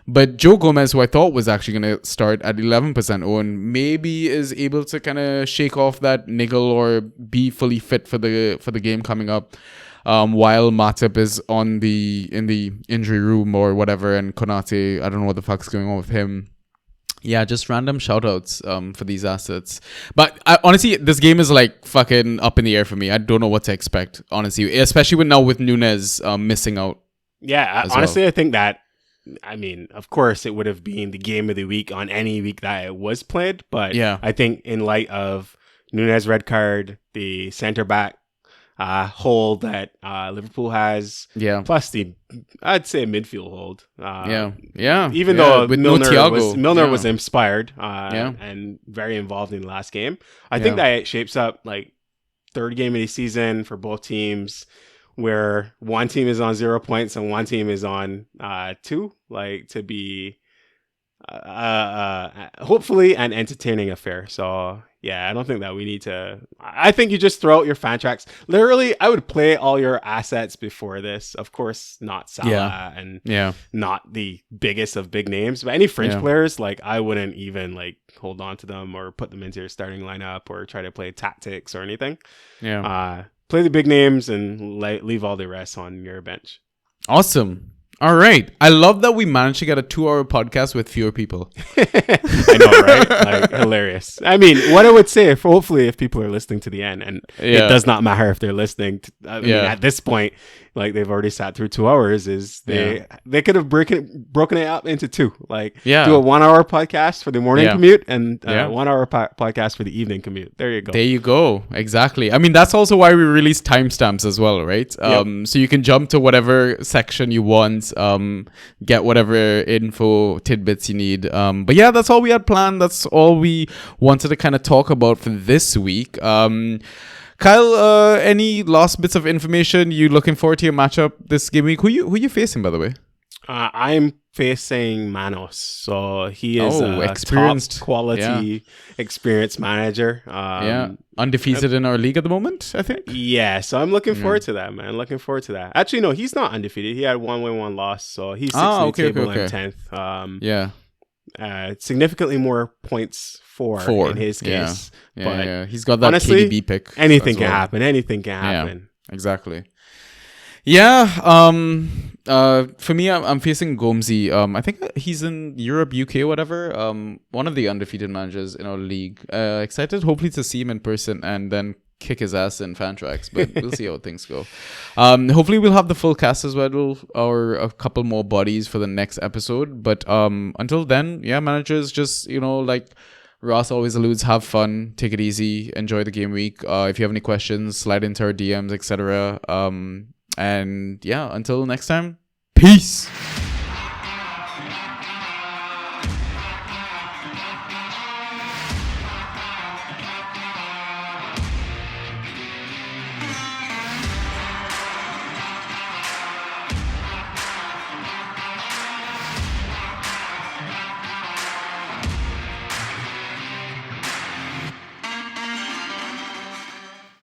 But Joe Gomez, who I thought was actually going to start at 11% own, maybe is able to kind of shake off that niggle or be fully fit for the game coming up. While Matip is in the injury room or whatever, and Konate, I don't know what the fuck's going on with him. Yeah, just random shoutouts for these assets. But honestly, this game is like fucking up in the air for me. I don't know what to expect, honestly, especially with Nunez missing out. Yeah, honestly, I think that, I mean, of course, it would have been the game of the week on any week that it was played. But I think in light of Nunez red card, the center back hold that Liverpool has, plus the, I'd say, midfield hold. Even though Milner was inspired and very involved in the last game, I think that it shapes up like third game of the season for both teams, where one team is on 0 points and one team is on 2, like to be hopefully an entertaining affair. So yeah, I don't think that we need to. I think you just throw out your Fantrax. Literally, I would play all your assets before this. Of course, not Salah and not the biggest of big names, but any French players, like I wouldn't even like hold on to them or put them into your starting lineup or try to play tactics or anything. Play the big names and leave all the rest on your bench. Awesome. All right. I love that we managed to get a 2-hour podcast with fewer people. I know, right? Like, hilarious. I mean, what I would say, hopefully if people are listening to the end, and it does not matter if they're listening, I mean, at this point, like they've already sat through 2 hours, is they could have broken it up into two. Like do a 1 hour podcast for the morning commute and 1 hour podcast for the evening commute. There you go. There you go. Exactly. I mean, that's also why we release timestamps as well, right? So you can jump to whatever section you want, get whatever info tidbits you need. But yeah, that's all we had planned. That's all we wanted to kind of talk about for this week. Kyle, any last bits of information? You looking forward to your matchup this game week? Who you facing, by the way? I'm facing Manos, so he is experienced, top quality, experienced manager. Undefeated in our league at the moment, I think. Yeah, so I'm looking forward to that, man. Looking forward to that. Actually, no, he's not undefeated. He had 1 win, 1 loss, so he's 6th in the table and 10th. Significantly more points for in his case. But he's got that honestly, KDB pick. Anything can happen. Anything can happen. Exactly. Yeah. For me, I'm facing Gomzi. I think he's in Europe, UK, whatever. One of the undefeated managers in our league. Excited, hopefully, to see him in person and then kick his ass in Fantrax, but we'll see how things go. Hopefully we'll have the full cast as well, or a couple more bodies for the next episode. But until then, managers, just like Ross always alludes, have fun, take it easy, enjoy the game week. If you have any questions, slide into our DMs, etc. And until next time, peace.